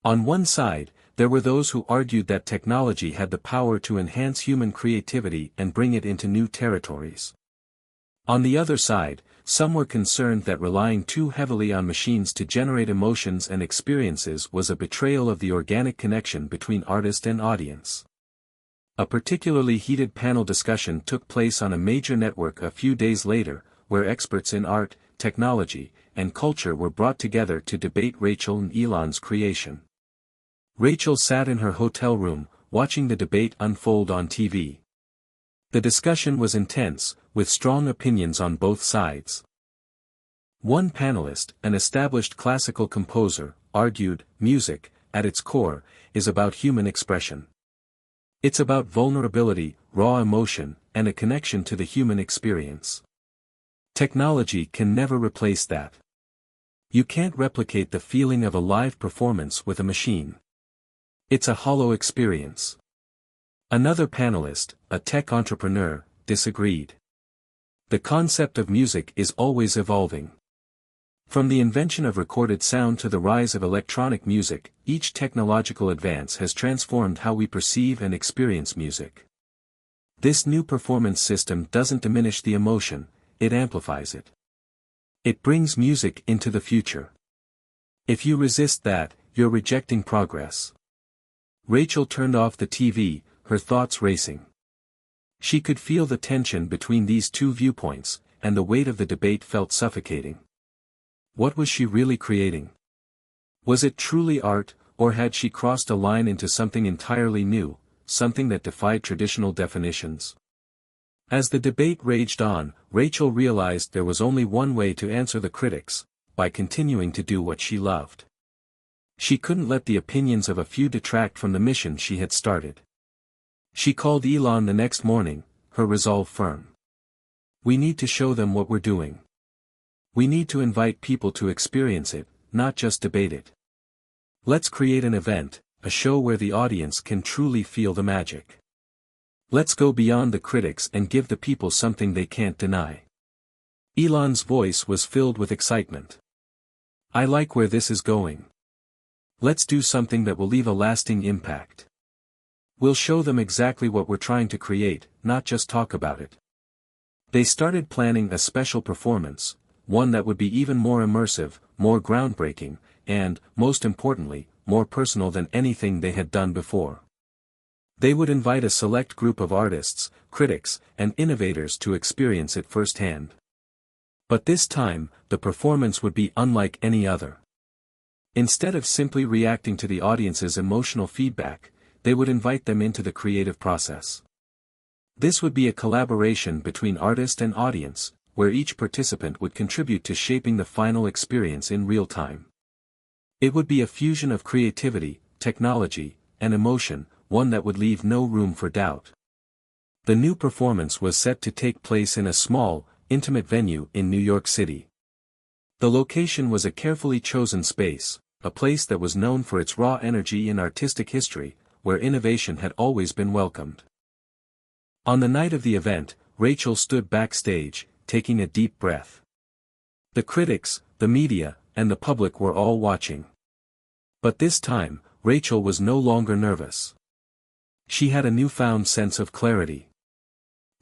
On one side, there were those who argued that technology had the power to enhance human creativity and bring it into new territories. On the other side, some were concerned that relying too heavily on machines to generate emotions and experiences was a betrayal of the organic connection between artist and audience. A particularly heated panel discussion took place on a major network a few days later, where experts in art, technology, and culture were brought together to debate Rachel and Elon's creation. Rachel sat in her hotel room, watching the debate unfold on TV. The discussion was intense, with strong opinions on both sides. One panelist, an established classical composer, argued, music, at its core, is about human expression. It's about vulnerability, raw emotion, and a connection to the human experience. Technology can never replace that. You can't replicate the feeling of a live performance with a machine. It's a hollow experience. Another panelist, a tech entrepreneur, disagreed. The concept of music is always evolving. From the invention of recorded sound to the rise of electronic music, each technological advance has transformed how we perceive and experience music. This new performance system doesn't diminish the emotion, it amplifies it. It brings music into the future. If you resist that, you're rejecting progress. Rachel turned off the TV, her thoughts racing. She could feel the tension between these two viewpoints, and the weight of the debate felt suffocating. What was she really creating? Was it truly art, or had she crossed a line into something entirely new, something that defied traditional definitions? As the debate raged on, Rachel realized there was only one way to answer the critics, by continuing to do what she loved. She couldn't let the opinions of a few detract from the mission she had started. She called Elon the next morning, her resolve firm. We need to show them what we're doing. We need to invite people to experience it, not just debate it. Let's create an event, a show where the audience can truly feel the magic. Let's go beyond the critics and give the people something they can't deny. Elon's voice was filled with excitement. I like where this is going. Let's do something that will leave a lasting impact. We'll show them exactly what we're trying to create, not just talk about it. They started planning a special performance, one that would be even more immersive, more groundbreaking, and, most importantly, more personal than anything they had done before. They would invite a select group of artists, critics, and innovators to experience it firsthand. But this time, the performance would be unlike any other. Instead of simply reacting to the audience's emotional feedback, they would invite them into the creative process. This would be a collaboration between artist and audience, where each participant would contribute to shaping the final experience in real time. It would be a fusion of creativity, technology, and emotion, one that would leave no room for doubt. The new performance was set to take place in a small, intimate venue in New York City. The location was a carefully chosen space, a place that was known for its raw energy and artistic history, where innovation had always been welcomed. On the night of the event, Rachel stood backstage, taking a deep breath. The critics, the media, and the public were all watching. But this time, Rachel was no longer nervous. She had a newfound sense of clarity.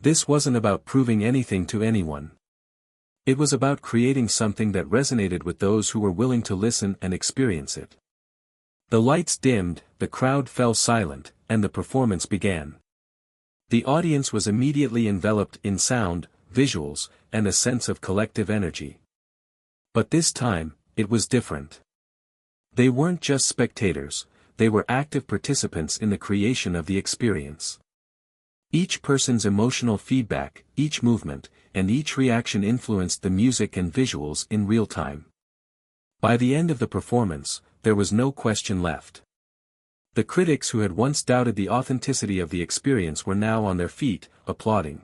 This wasn't about proving anything to anyone. It was about creating something that resonated with those who were willing to listen and experience it. The lights dimmed, the crowd fell silent, and the performance began. The audience was immediately enveloped in sound, visuals, and a sense of collective energy. But this time, it was different. They weren't just spectators, they were active participants in the creation of the experience. Each person's emotional feedback, each movement, and each reaction influenced the music and visuals in real time. By the end of the performance, there was no question left. The critics who had once doubted the authenticity of the experience were now on their feet, applauding.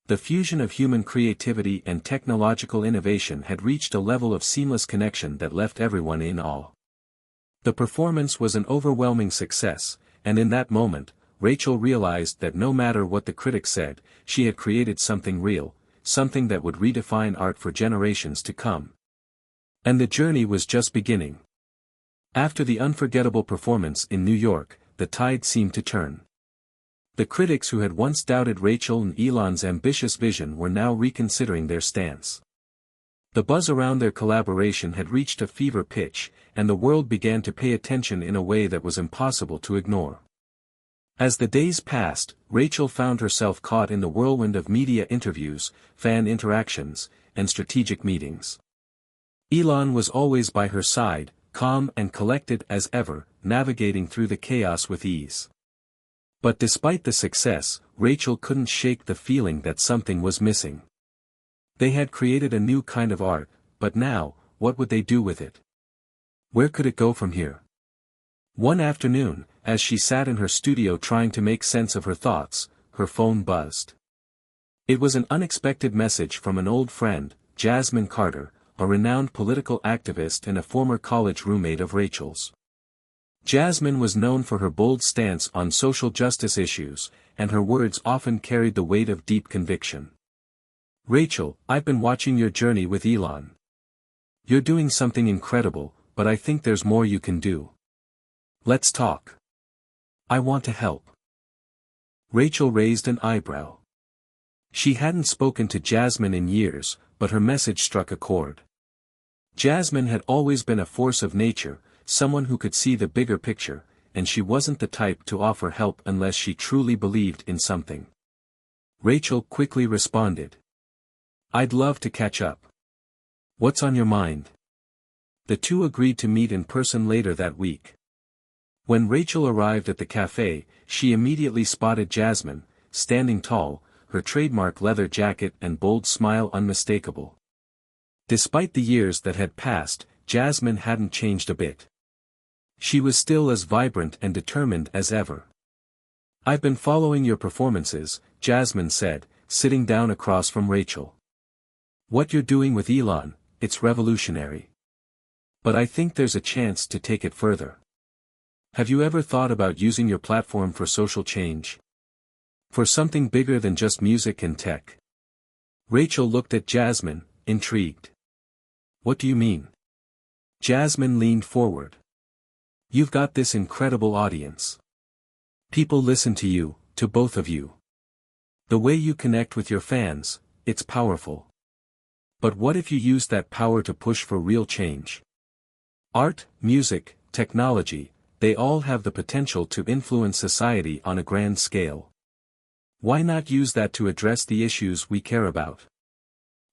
The fusion of human creativity and technological innovation had reached a level of seamless connection that left everyone in awe. The performance was an overwhelming success, and in that moment, Rachel realized that no matter what the critics said, she had created something real, something that would redefine art for generations to come. And the journey was just beginning. After the unforgettable performance in New York, the tide seemed to turn. The critics who had once doubted Rachel and Elon's ambitious vision were now reconsidering their stance. The buzz around their collaboration had reached a fever pitch, and the world began to pay attention in a way that was impossible to ignore. As the days passed, Rachel found herself caught in the whirlwind of media interviews, fan interactions, and strategic meetings. Elon was always by her side, calm and collected as ever, navigating through the chaos with ease. But despite the success, Rachel couldn't shake the feeling that something was missing. They had created a new kind of art, but now, what would they do with it? Where could it go from here? One afternoon, as she sat in her studio trying to make sense of her thoughts, her phone buzzed. It was an unexpected message from an old friend, Jasmine Carter, a renowned political activist and a former college roommate of Rachel's. Jasmine was known for her bold stance on social justice issues, and her words often carried the weight of deep conviction. "Rachel, I've been watching your journey with Elon. You're doing something incredible, but I think there's more you can do. Let's talk. I want to help." Rachel raised an eyebrow. She hadn't spoken to Jasmine in years, but her message struck a chord. Jasmine had always been a force of nature, someone who could see the bigger picture, and she wasn't the type to offer help unless she truly believed in something. Rachel quickly responded. "I'd love to catch up. What's on your mind?" The two agreed to meet in person later that week. When Rachel arrived at the cafe, she immediately spotted Jasmine, standing tall, her trademark leather jacket and bold smile unmistakable. Despite the years that had passed, Jasmine hadn't changed a bit. She was still as vibrant and determined as ever. "I've been following your performances," Jasmine said, sitting down across from Rachel. "What you're doing with Elon, it's revolutionary. But I think there's a chance to take it further. Have you ever thought about using your platform for social change? For something bigger than just music and tech?" Rachel looked at Jasmine, intrigued. "What do you mean?" Jasmine leaned forward. "You've got this incredible audience. People listen to you, to both of you. The way you connect with your fans, it's powerful. But what if you use that power to push for real change? Art, music, technology, they all have the potential to influence society on a grand scale. Why not use that to address the issues we care about?"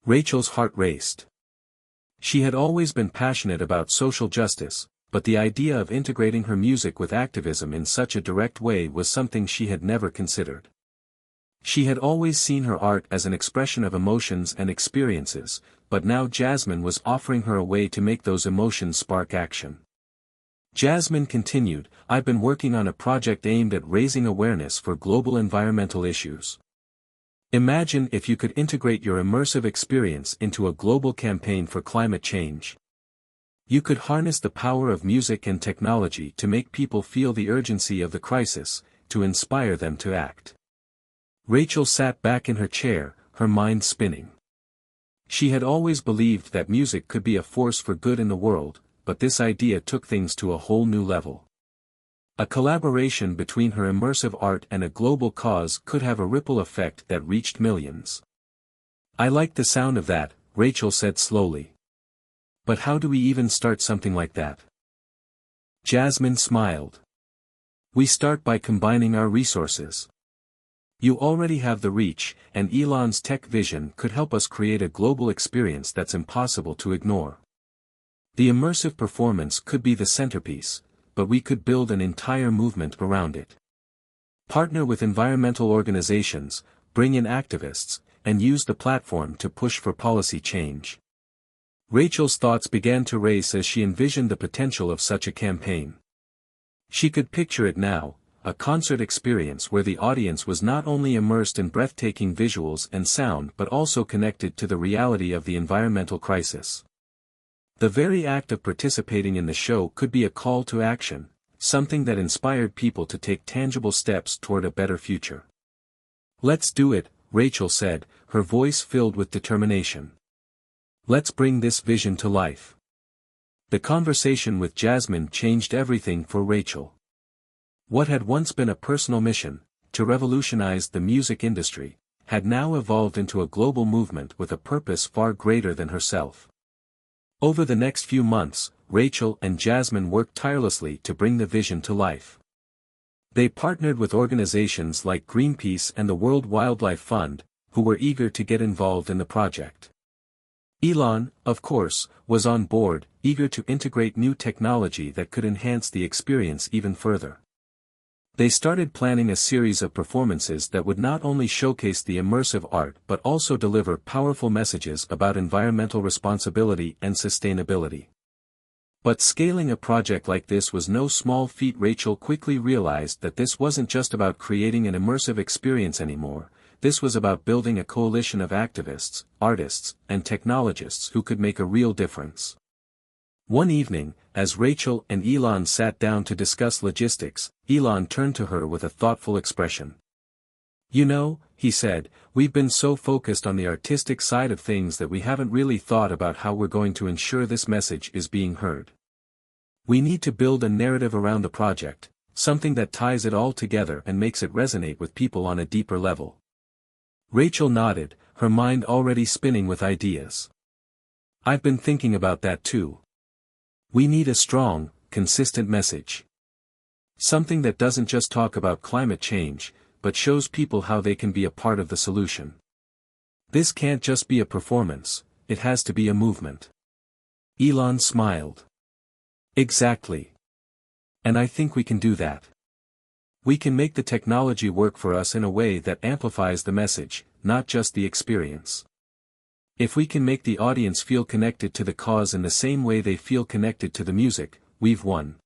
Rachel's heart raced. She had always been passionate about social justice, but the idea of integrating her music with activism in such a direct way was something she had never considered. She had always seen her art as an expression of emotions and experiences, but now Jasmine was offering her a way to make those emotions spark action. Jasmine continued, "I've been working on a project aimed at raising awareness for global environmental issues. Imagine if you could integrate your immersive experience into a global campaign for climate change. You could harness the power of music and technology to make people feel the urgency of the crisis, to inspire them to act." Rachel sat back in her chair, her mind spinning. She had always believed that music could be a force for good in the world, but this idea took things to a whole new level. A collaboration between her immersive art and a global cause could have a ripple effect that reached millions. "I like the sound of that," Rachel said slowly. "But how do we even start something like that?" Jasmine smiled. "We start by combining our resources. You already have the reach, and Elon's tech vision could help us create a global experience that's impossible to ignore. The immersive performance could be the centerpiece, but we could build an entire movement around it. Partner with environmental organizations, bring in activists, and use the platform to push for policy change." Rachel's thoughts began to race as she envisioned the potential of such a campaign. She could picture it now, a concert experience where the audience was not only immersed in breathtaking visuals and sound but also connected to the reality of the environmental crisis. The very act of participating in the show could be a call to action, something that inspired people to take tangible steps toward a better future. "Let's do it," Rachel said, her voice filled with determination. "Let's bring this vision to life." The conversation with Jasmine changed everything for Rachel. What had once been a personal mission, to revolutionize the music industry, had now evolved into a global movement with a purpose far greater than herself. Over the next few months, Rachel and Jasmine worked tirelessly to bring the vision to life. They partnered with organizations like Greenpeace and the World Wildlife Fund, who were eager to get involved in the project. Elon, of course, was on board, eager to integrate new technology that could enhance the experience even further. They started planning a series of performances that would not only showcase the immersive art but also deliver powerful messages about environmental responsibility and sustainability. But scaling a project like this was no small feat. Rachel quickly realized that this wasn't just about creating an immersive experience anymore. This was about building a coalition of activists, artists, and technologists who could make a real difference. One evening, as Rachel and Elon sat down to discuss logistics, Elon turned to her with a thoughtful expression. "You know," he said, "we've been so focused on the artistic side of things that we haven't really thought about how we're going to ensure this message is being heard. We need to build a narrative around the project, something that ties it all together and makes it resonate with people on a deeper level." Rachel nodded, her mind already spinning with ideas. "I've been thinking about that too. We need a strong, consistent message. Something that doesn't just talk about climate change, but shows people how they can be a part of the solution. This can't just be a performance, it has to be a movement." Elon smiled. "Exactly. And I think we can do that. We can make the technology work for us in a way that amplifies the message, not just the experience. If we can make the audience feel connected to the cause in the same way they feel connected to the music, we've won."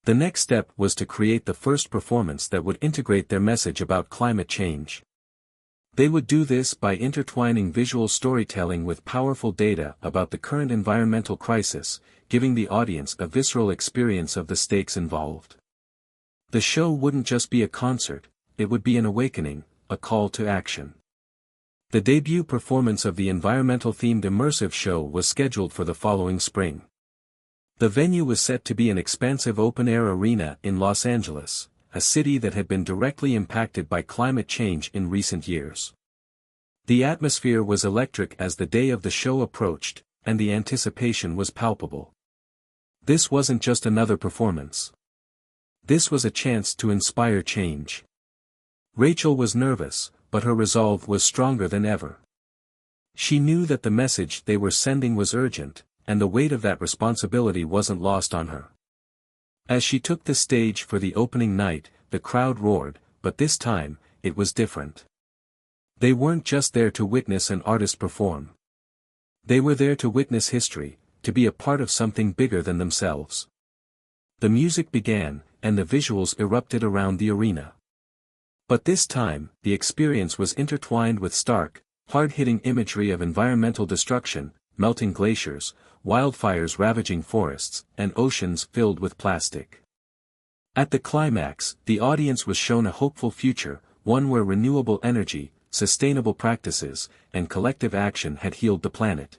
The next step was to create the first performance that would integrate their message about climate change. They would do this by intertwining visual storytelling with powerful data about the current environmental crisis, giving the audience a visceral experience of the stakes involved. The show wouldn't just be a concert, it would be an awakening, a call to action. The debut performance of the environmental-themed immersive show was scheduled for the following spring. The venue was set to be an expansive open-air arena in Los Angeles, a city that had been directly impacted by climate change in recent years. The atmosphere was electric as the day of the show approached, and the anticipation was palpable. This wasn't just another performance. This was a chance to inspire change. Rachel was nervous, but her resolve was stronger than ever. She knew that the message they were sending was urgent, and the weight of that responsibility wasn't lost on her. As she took the stage for the opening night, the crowd roared, but this time, it was different. They weren't just there to witness an artist perform. They were there to witness history, to be a part of something bigger than themselves. The music began, and the visuals erupted around the arena. But this time, the experience was intertwined with stark, hard-hitting imagery of environmental destruction, melting glaciers, wildfires ravaging forests, and oceans filled with plastic. At the climax, the audience was shown a hopeful future, one where renewable energy, sustainable practices, and collective action had healed the planet.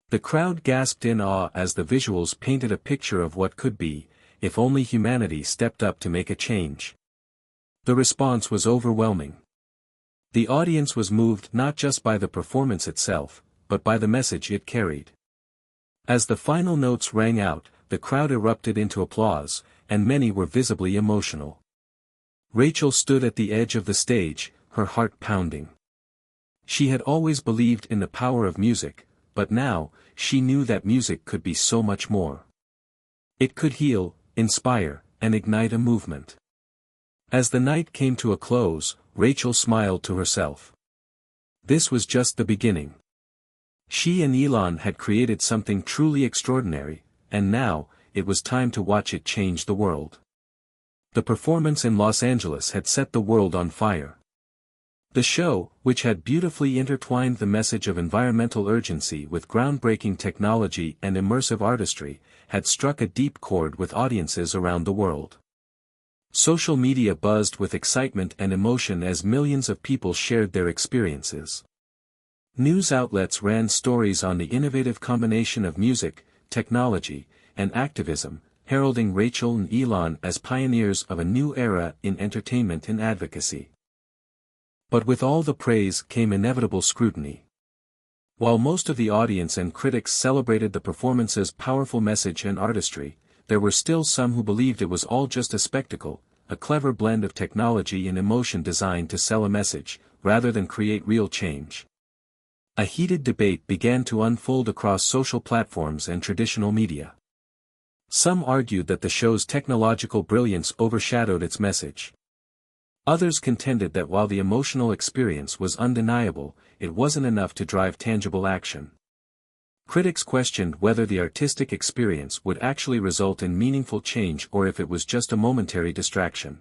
The crowd gasped in awe as the visuals painted a picture of what could be, if only humanity stepped up to make a change. The response was overwhelming. The audience was moved not just by the performance itself, but by the message it carried. As the final notes rang out, the crowd erupted into applause, and many were visibly emotional. Rachel stood at the edge of the stage, her heart pounding. She had always believed in the power of music, but now, she knew that music could be so much more. It could heal, inspire, and ignite a movement. As the night came to a close, Rachel smiled to herself. This was just the beginning. She and Elon had created something truly extraordinary, and now, it was time to watch it change the world. The performance in Los Angeles had set the world on fire. The show, which had beautifully intertwined the message of environmental urgency with groundbreaking technology and immersive artistry, had struck a deep chord with audiences around the world. Social media buzzed with excitement and emotion as millions of people shared their experiences. News outlets ran stories on the innovative combination of music, technology, and activism, heralding Rachel and Elon as pioneers of a new era in entertainment and advocacy. But with all the praise came inevitable scrutiny. While most of the audience and critics celebrated the performance's powerful message and artistry, there were still some who believed it was all just a spectacle, a clever blend of technology and emotion designed to sell a message, rather than create real change. A heated debate began to unfold across social platforms and traditional media. Some argued that the show's technological brilliance overshadowed its message. Others contended that while the emotional experience was undeniable, it wasn't enough to drive tangible action. Critics questioned whether the artistic experience would actually result in meaningful change or if it was just a momentary distraction.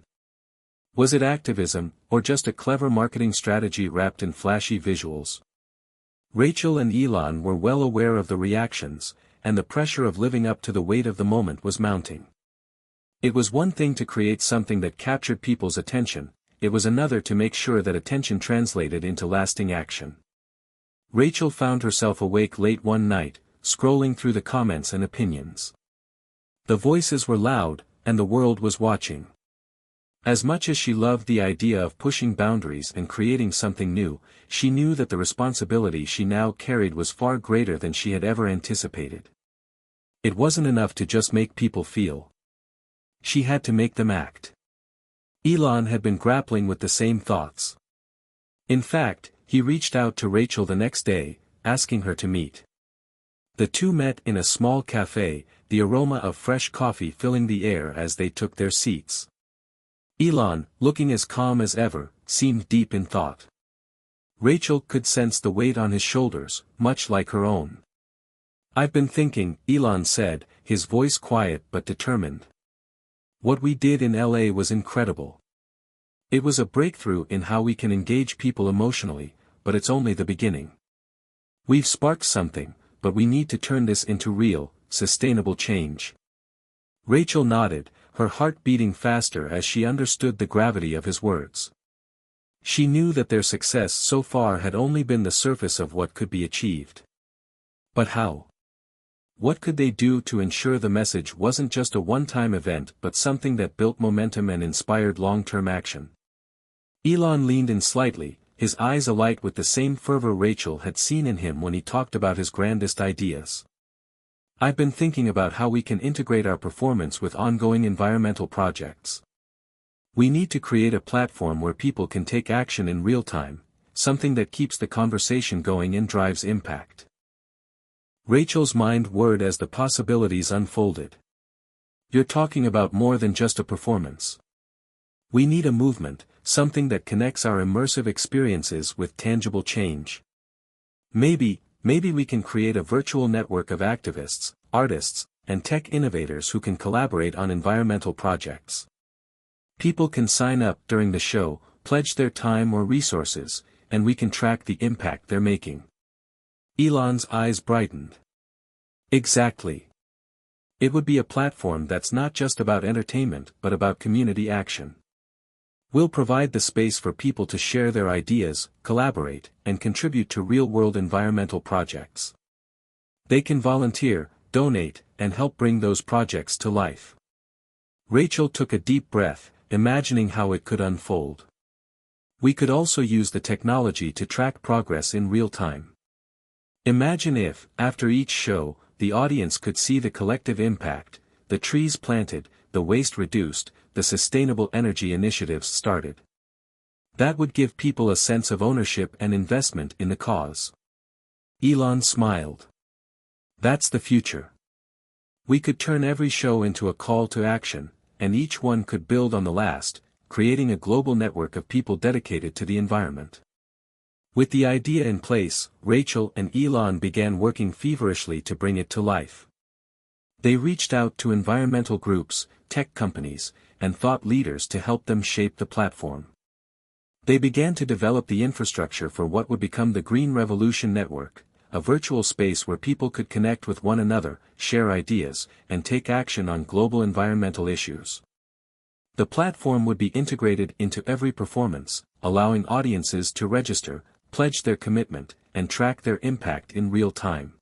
Was it activism, or just a clever marketing strategy wrapped in flashy visuals? Rachel and Elon were well aware of the reactions, and the pressure of living up to the weight of the moment was mounting. It was one thing to create something that captured people's attention, it was another to make sure that attention translated into lasting action. Rachel found herself awake late one night, scrolling through the comments and opinions. The voices were loud, and the world was watching. As much as she loved the idea of pushing boundaries and creating something new, she knew that the responsibility she now carried was far greater than she had ever anticipated. It wasn't enough to just make people feel. She had to make them act. Elon had been grappling with the same thoughts. In fact, he reached out to Rachel the next day, asking her to meet. The two met in a small cafe, the aroma of fresh coffee filling the air as they took their seats. Elon, looking as calm as ever, seemed deep in thought. Rachel could sense the weight on his shoulders, much like her own. "I've been thinking," Elon said, his voice quiet but determined. "What we did in LA was incredible. It was a breakthrough in how we can engage people emotionally, but it's only the beginning. We've sparked something, but we need to turn this into real, sustainable change." Rachel nodded, her heart beating faster as she understood the gravity of his words. She knew that their success so far had only been the surface of what could be achieved. But how? What could they do to ensure the message wasn't just a one-time event but something that built momentum and inspired long-term action? Elon leaned in slightly, his eyes alight with the same fervor Rachel had seen in him when he talked about his grandest ideas. "I've been thinking about how we can integrate our performance with ongoing environmental projects. We need to create a platform where people can take action in real time, something that keeps the conversation going and drives impact." Rachel's mind whirred as the possibilities unfolded. "You're talking about more than just a performance. We need a movement, something that connects our immersive experiences with tangible change. Maybe we can create a virtual network of activists, artists, and tech innovators who can collaborate on environmental projects. People can sign up during the show, pledge their time or resources, and we can track the impact they're making." Elon's eyes brightened. "Exactly. It would be a platform that's not just about entertainment but about community action. We'll provide the space for people to share their ideas, collaborate, and contribute to real-world environmental projects. They can volunteer, donate, and help bring those projects to life." Rachel took a deep breath, imagining how it could unfold. "We could also use the technology to track progress in real time. Imagine if, after each show, the audience could see the collective impact, the trees planted, the waste reduced, the sustainable energy initiatives started. That would give people a sense of ownership and investment in the cause." Elon smiled. "That's the future. We could turn every show into a call to action, and each one could build on the last, creating a global network of people dedicated to the environment." With the idea in place, Rachel and Elon began working feverishly to bring it to life. They reached out to environmental groups, tech companies, and thought leaders to help them shape the platform. They began to develop the infrastructure for what would become the Green Revolution Network, a virtual space where people could connect with one another, share ideas, and take action on global environmental issues. The platform would be integrated into every performance, allowing audiences to register, pledge their commitment, and track their impact in real time.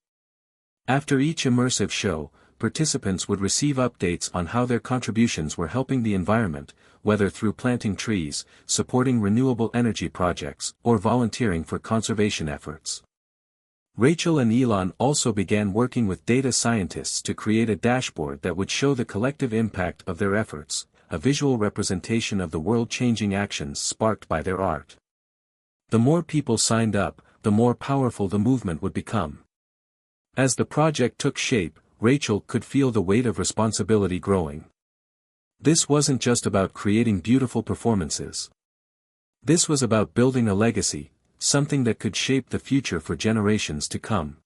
After each immersive show, participants would receive updates on how their contributions were helping the environment, whether through planting trees, supporting renewable energy projects, or volunteering for conservation efforts. Rachel and Elon also began working with data scientists to create a dashboard that would show the collective impact of their efforts, a visual representation of the world-changing actions sparked by their art. The more people signed up, the more powerful the movement would become. As the project took shape, Rachel could feel the weight of responsibility growing. This wasn't just about creating beautiful performances. This was about building a legacy, something that could shape the future for generations to come.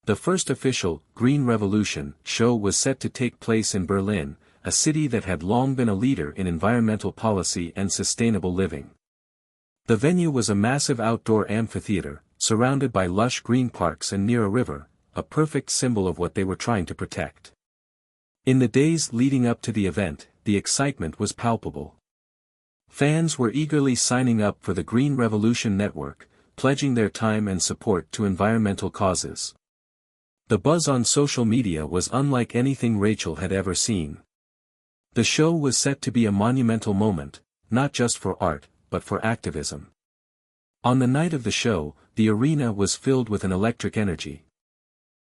The first official, Green Revolution, show was set to take place in Berlin, a city that had long been a leader in environmental policy and sustainable living. The venue was a massive outdoor amphitheater, surrounded by lush green parks and near a river, a perfect symbol of what they were trying to protect. In the days leading up to the event, the excitement was palpable. Fans were eagerly signing up for the Green Revolution Network, pledging their time and support to environmental causes. The buzz on social media was unlike anything Rachel had ever seen. The show was set to be a monumental moment, not just for art, but for activism. On the night of the show, the arena was filled with an electric energy.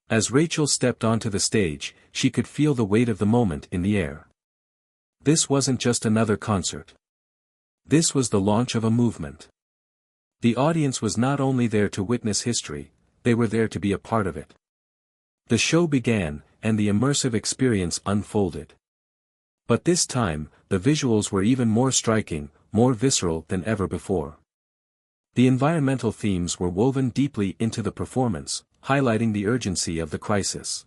As Rachel stepped onto the stage, she could feel the weight of the moment in the air. This wasn't just another concert. This was the launch of a movement. The audience was not only there to witness history, they were there to be a part of it. The show began, and the immersive experience unfolded. But this time, the visuals were even more striking, more visceral than ever before. The environmental themes were woven deeply into the performance, highlighting the urgency of the crisis.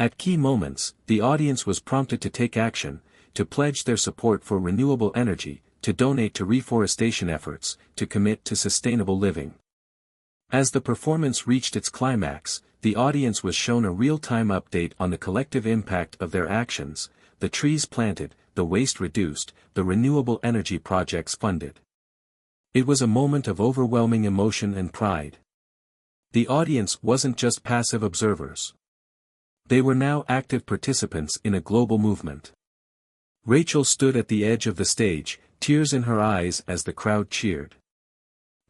At key moments, the audience was prompted to take action, to pledge their support for renewable energy, to donate to reforestation efforts, to commit to sustainable living. As the performance reached its climax, the audience was shown a real-time update on the collective impact of their actions, the trees planted, the waste reduced, the renewable energy projects funded. It was a moment of overwhelming emotion and pride. The audience wasn't just passive observers. They were now active participants in a global movement. Rachel stood at the edge of the stage, tears in her eyes as the crowd cheered.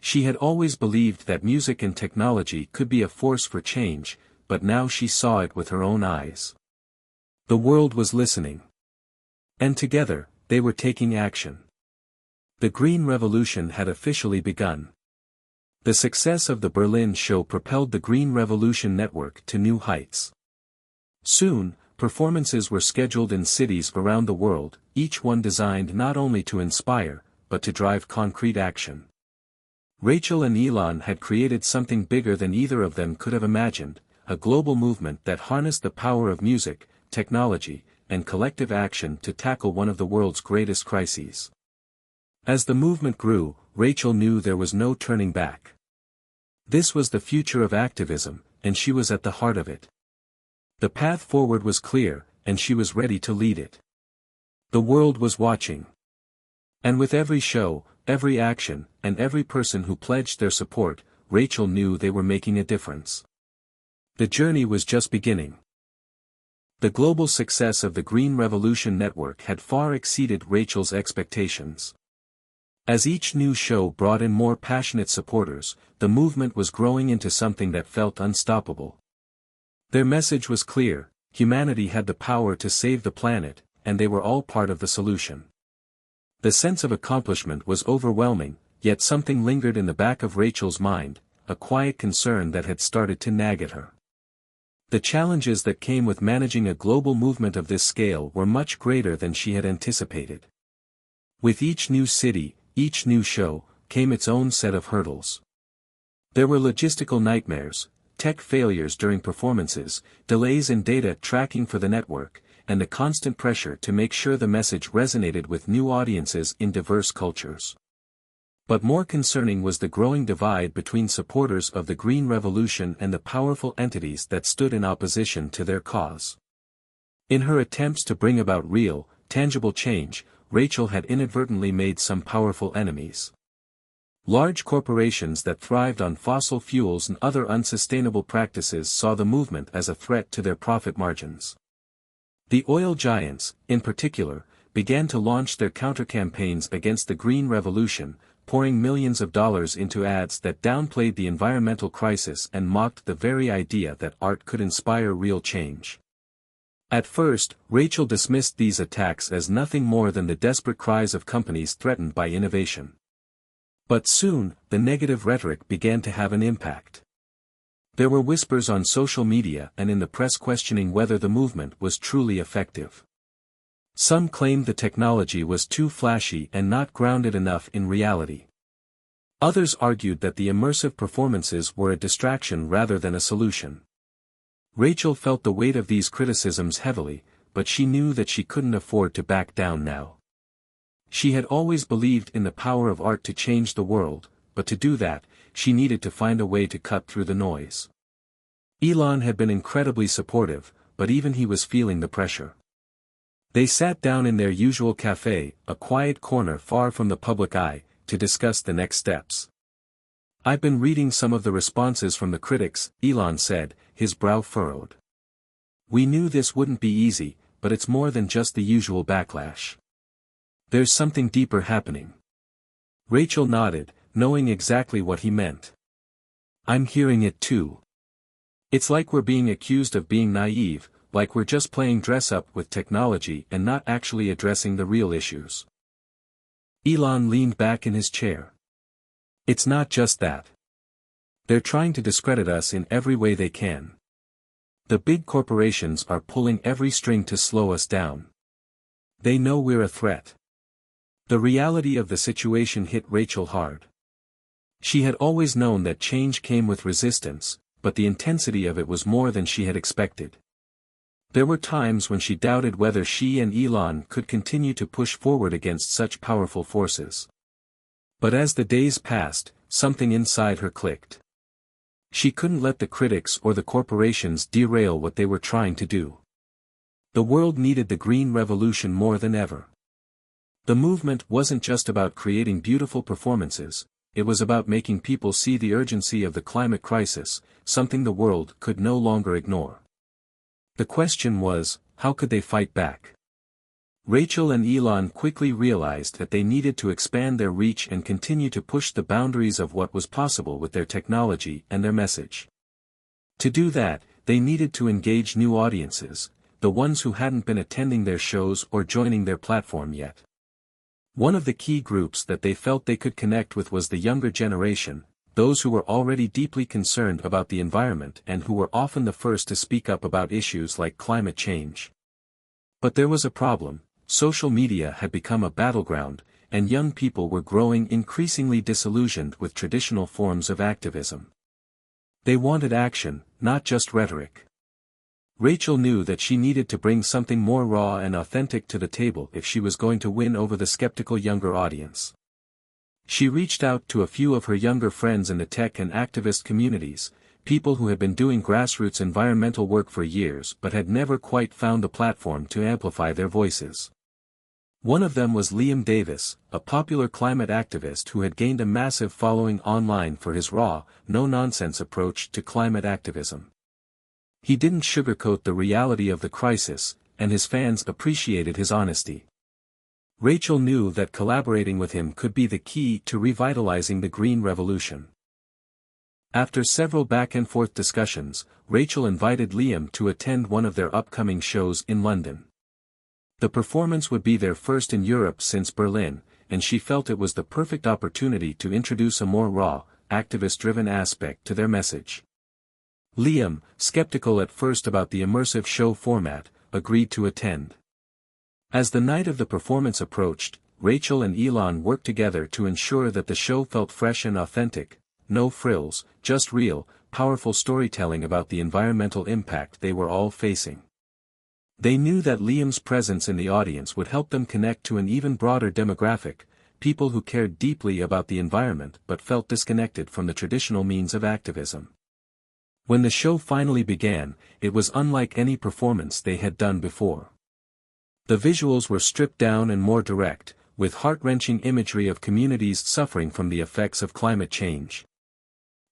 She had always believed that music and technology could be a force for change, but now she saw it with her own eyes. The world was listening. And together, they were taking action. The Green Revolution had officially begun. The success of the Berlin show propelled the Green Revolution Network to new heights. Soon, performances were scheduled in cities around the world, each one designed not only to inspire, but to drive concrete action. Rachel and Elon had created something bigger than either of them could have imagined, a global movement that harnessed the power of music, technology, and collective action to tackle one of the world's greatest crises. As the movement grew, Rachel knew there was no turning back. This was the future of activism, and she was at the heart of it. The path forward was clear, and she was ready to lead it. The world was watching. And with every show, every action, and every person who pledged their support, Rachel knew they were making a difference. The journey was just beginning. The global success of the Green Revolution Network had far exceeded Rachel's expectations. As each new show brought in more passionate supporters, the movement was growing into something that felt unstoppable. Their message was clear: humanity had the power to save the planet, and they were all part of the solution. The sense of accomplishment was overwhelming, yet something lingered in the back of Rachel's mind, a quiet concern that had started to nag at her. The challenges that came with managing a global movement of this scale were much greater than she had anticipated. With each new city, each new show, came its own set of hurdles. There were logistical nightmares, tech failures during performances, delays in data tracking for the network, and the constant pressure to make sure the message resonated with new audiences in diverse cultures. But more concerning was the growing divide between supporters of the Green Revolution and the powerful entities that stood in opposition to their cause. In her attempts to bring about real, tangible change, Rachel had inadvertently made some powerful enemies. Large corporations that thrived on fossil fuels and other unsustainable practices saw the movement as a threat to their profit margins. The oil giants, in particular, began to launch their counter-campaigns against the Green Revolution, pouring millions of dollars into ads that downplayed the environmental crisis and mocked the very idea that art could inspire real change. At first, Rachel dismissed these attacks as nothing more than the desperate cries of companies threatened by innovation. But soon, the negative rhetoric began to have an impact. There were whispers on social media and in the press questioning whether the movement was truly effective. Some claimed the technology was too flashy and not grounded enough in reality. Others argued that the immersive performances were a distraction rather than a solution. Rachel felt the weight of these criticisms heavily, but she knew that she couldn't afford to back down now. She had always believed in the power of art to change the world, but to do that, she needed to find a way to cut through the noise. Elon had been incredibly supportive, but even he was feeling the pressure. They sat down in their usual cafe, a quiet corner far from the public eye, to discuss the next steps. "I've been reading some of the responses from the critics," Elon said, his brow furrowed. "We knew this wouldn't be easy, but it's more than just the usual backlash. There's something deeper happening." Rachel nodded, knowing exactly what he meant. "I'm hearing it too. It's like we're being accused of being naive, like we're just playing dress-up with technology and not actually addressing the real issues." Elon leaned back in his chair. "It's not just that. They're trying to discredit us in every way they can. The big corporations are pulling every string to slow us down. They know we're a threat." The reality of the situation hit Rachel hard. She had always known that change came with resistance, but the intensity of it was more than she had expected. There were times when she doubted whether she and Elon could continue to push forward against such powerful forces. But as the days passed, something inside her clicked. She couldn't let the critics or the corporations derail what they were trying to do. The world needed the Green Revolution more than ever. The movement wasn't just about creating beautiful performances, it was about making people see the urgency of the climate crisis, something the world could no longer ignore. The question was, how could they fight back? Rachel and Elon quickly realized that they needed to expand their reach and continue to push the boundaries of what was possible with their technology and their message. To do that, they needed to engage new audiences, the ones who hadn't been attending their shows or joining their platform yet. One of the key groups that they felt they could connect with was the younger generation, those who were already deeply concerned about the environment and who were often the first to speak up about issues like climate change. But there was a problem: social media had become a battleground, and young people were growing increasingly disillusioned with traditional forms of activism. They wanted action, not just rhetoric. Rachel knew that she needed to bring something more raw and authentic to the table if she was going to win over the skeptical younger audience. She reached out to a few of her younger friends in the tech and activist communities, people who had been doing grassroots environmental work for years but had never quite found the platform to amplify their voices. One of them was Liam Davis, a popular climate activist who had gained a massive following online for his raw, no-nonsense approach to climate activism. He didn't sugarcoat the reality of the crisis, and his fans appreciated his honesty. Rachel knew that collaborating with him could be the key to revitalizing the Green Revolution. After several back-and-forth discussions, Rachel invited Liam to attend one of their upcoming shows in London. The performance would be their first in Europe since Berlin, and she felt it was the perfect opportunity to introduce a more raw, activist-driven aspect to their message. Liam, skeptical at first about the immersive show format, agreed to attend. As the night of the performance approached, Rachel and Elon worked together to ensure that the show felt fresh and authentic, no frills, just real, powerful storytelling about the environmental impact they were all facing. They knew that Liam's presence in the audience would help them connect to an even broader demographic, people who cared deeply about the environment but felt disconnected from the traditional means of activism. When the show finally began, it was unlike any performance they had done before. The visuals were stripped down and more direct, with heart-wrenching imagery of communities suffering from the effects of climate change.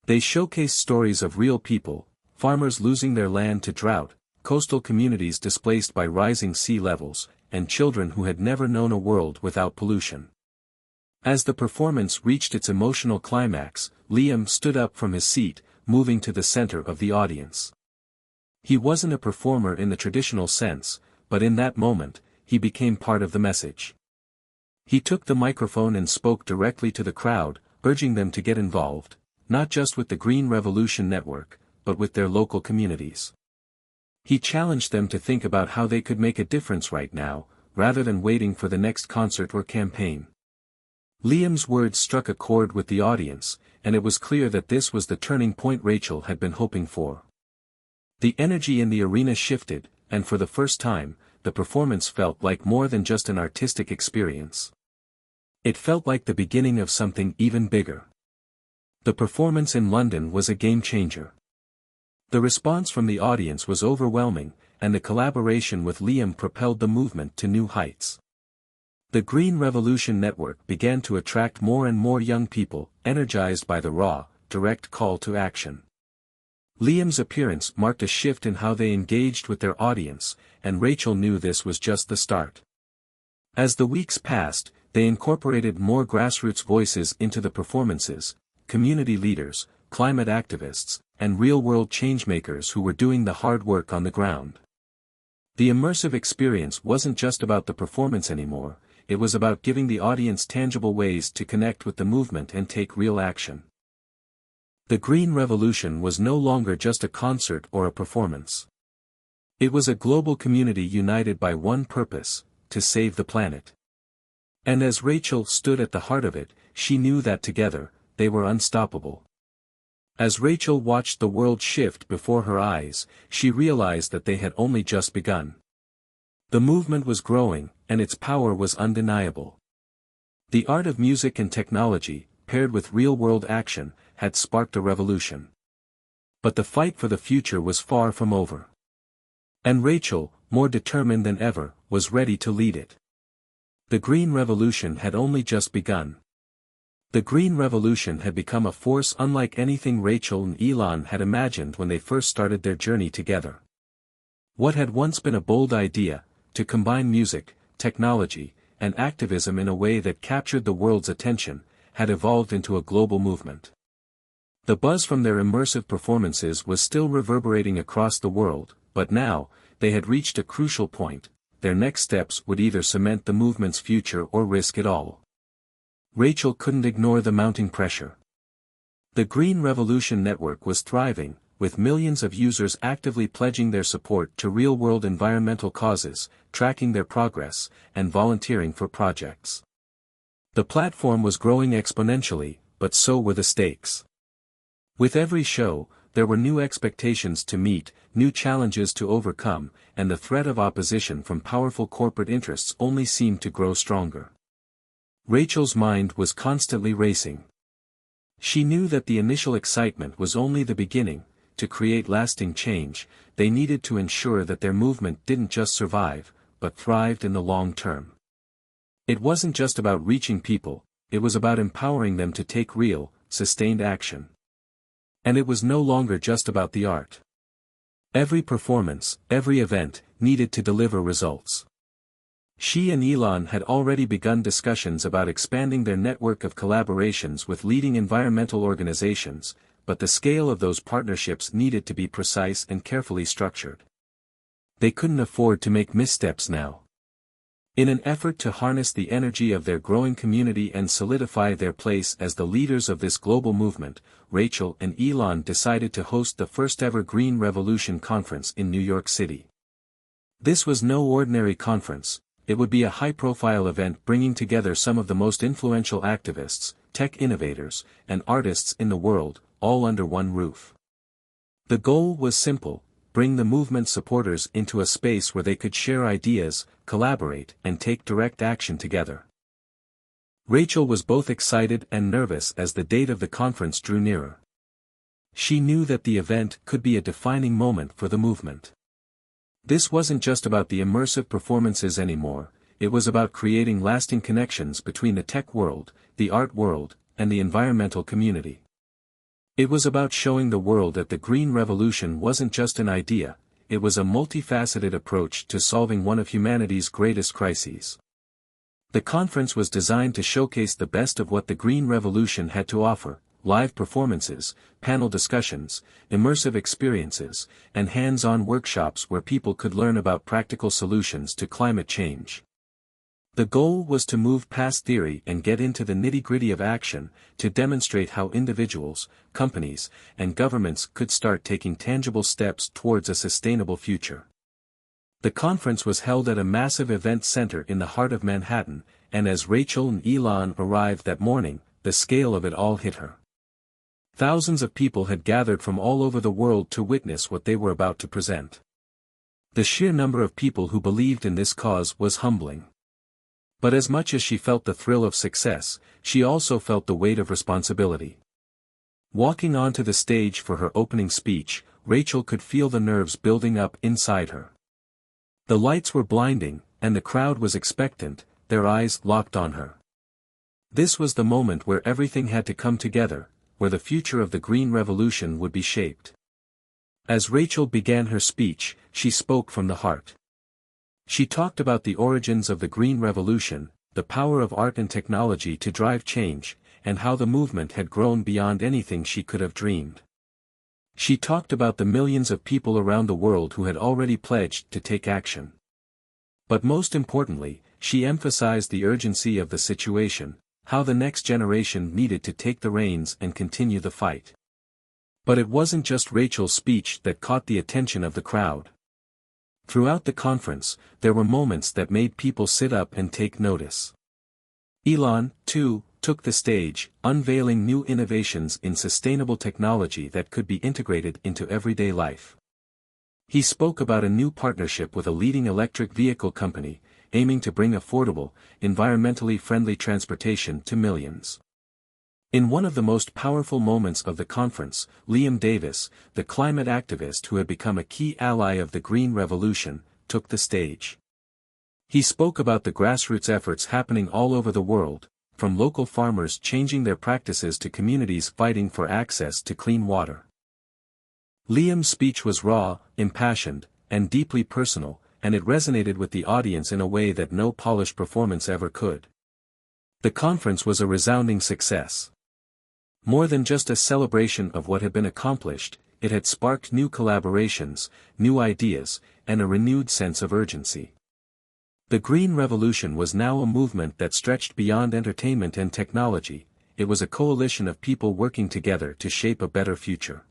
They showcased stories of real people, farmers losing their land to drought, coastal communities displaced by rising sea levels, and children who had never known a world without pollution. As the performance reached its emotional climax, Liam stood up from his seat, moving to the center of the audience. He wasn't a performer in the traditional sense, but in that moment, he became part of the message. He took the microphone and spoke directly to the crowd, urging them to get involved, not just with the Green Revolution Network, but with their local communities. He challenged them to think about how they could make a difference right now, rather than waiting for the next concert or campaign. Liam's words struck a chord with the audience, and it was clear that this was the turning point Rachel had been hoping for. The energy in the arena shifted, and for the first time, the performance felt like more than just an artistic experience. It felt like the beginning of something even bigger. The performance in London was a game-changer. The response from the audience was overwhelming, and the collaboration with Liam propelled the movement to new heights. The Green Revolution Network began to attract more and more young people, energized by the raw, direct call to action. Liam's appearance marked a shift in how they engaged with their audience, and Rachel knew this was just the start. As the weeks passed, they incorporated more grassroots voices into the performances, community leaders, climate activists, and real-world changemakers who were doing the hard work on the ground. The immersive experience wasn't just about the performance anymore, it was about giving the audience tangible ways to connect with the movement and take real action. The Green Revolution was no longer just a concert or a performance. It was a global community united by one purpose, to save the planet. And as Rachel stood at the heart of it, she knew that together, they were unstoppable. As Rachel watched the world shift before her eyes, she realized that they had only just begun. The movement was growing, and its power was undeniable. The art of music and technology, paired with real-world action, had sparked a revolution. But the fight for the future was far from over. And Rachel, more determined than ever, was ready to lead it. The Green Revolution had only just begun. The Green Revolution had become a force unlike anything Rachel and Elon had imagined when they first started their journey together. What had once been a bold idea, to combine music, technology, and activism in a way that captured the world's attention, had evolved into a global movement. The buzz from their immersive performances was still reverberating across the world, but now, they had reached a crucial point. Their next steps would either cement the movement's future or risk it all. Rachel couldn't ignore the mounting pressure. The Green Revolution Network was thriving, with millions of users actively pledging their support to real-world environmental causes, tracking their progress, and volunteering for projects. The platform was growing exponentially, but so were the stakes. With every show, there were new expectations to meet, new challenges to overcome, and the threat of opposition from powerful corporate interests only seemed to grow stronger. Rachel's mind was constantly racing. She knew that the initial excitement was only the beginning. To create lasting change, they needed to ensure that their movement didn't just survive, but thrived in the long term. It wasn't just about reaching people, it was about empowering them to take real, sustained action. And it was no longer just about the art. Every performance, every event, needed to deliver results. She and Elon had already begun discussions about expanding their network of collaborations with leading environmental organizations, but the scale of those partnerships needed to be precise and carefully structured. They couldn't afford to make missteps now. In an effort to harness the energy of their growing community and solidify their place as the leaders of this global movement, Rachel and Elon decided to host the first-ever Green Revolution Conference in New York City. This was no ordinary conference. it would be a high-profile event bringing together some of the most influential activists, tech innovators, and artists in the world, all under one roof. The goal was simple: bring the movement's supporters into a space where they could share ideas, collaborate, and take direct action together. Rachel was both excited and nervous as the date of the conference drew nearer. She knew that the event could be a defining moment for the movement. This wasn't just about the immersive performances anymore, it was about creating lasting connections between the tech world, the art world, and the environmental community. It was about showing the world that the Green Revolution wasn't just an idea, it was a multifaceted approach to solving one of humanity's greatest crises. The conference was designed to showcase the best of what the Green Revolution had to offer: live performances, panel discussions, immersive experiences, and hands-on workshops where people could learn about practical solutions to climate change. The goal was to move past theory and get into the nitty-gritty of action, to demonstrate how individuals, companies, and governments could start taking tangible steps towards a sustainable future. The conference was held at a massive event center in the heart of Manhattan, and as Rachel and Elon arrived that morning, the scale of it all hit her. Thousands of people had gathered from all over the world to witness what they were about to present. The sheer number of people who believed in this cause was humbling. But as much as she felt the thrill of success, she also felt the weight of responsibility. Walking onto the stage for her opening speech, Rachel could feel the nerves building up inside her. The lights were blinding, and the crowd was expectant, their eyes locked on her. This was the moment where everything had to come together, where the future of the Green Revolution would be shaped. As Rachel began her speech, she spoke from the heart. She talked about the origins of the Green Revolution, the power of art and technology to drive change, and how the movement had grown beyond anything she could have dreamed. She talked about the millions of people around the world who had already pledged to take action. But most importantly, she emphasized the urgency of the situation, how the next generation needed to take the reins and continue the fight. But it wasn't just Rachel's speech that caught the attention of the crowd. Throughout the conference, there were moments that made people sit up and take notice. Elon, too, took the stage, unveiling new innovations in sustainable technology that could be integrated into everyday life. He spoke about a new partnership with a leading electric vehicle company, aiming to bring affordable, environmentally friendly transportation to millions. In one of the most powerful moments of the conference, Liam Davis, the climate activist who had become a key ally of the Green Revolution, took the stage. He spoke about the grassroots efforts happening all over the world, from local farmers changing their practices to communities fighting for access to clean water. Liam's speech was raw, impassioned, and deeply personal, and it resonated with the audience in a way that no polished performance ever could. The conference was a resounding success. More than just a celebration of what had been accomplished, it had sparked new collaborations, new ideas, and a renewed sense of urgency. The Green Revolution was now a movement that stretched beyond entertainment and technology, it was a coalition of people working together to shape a better future.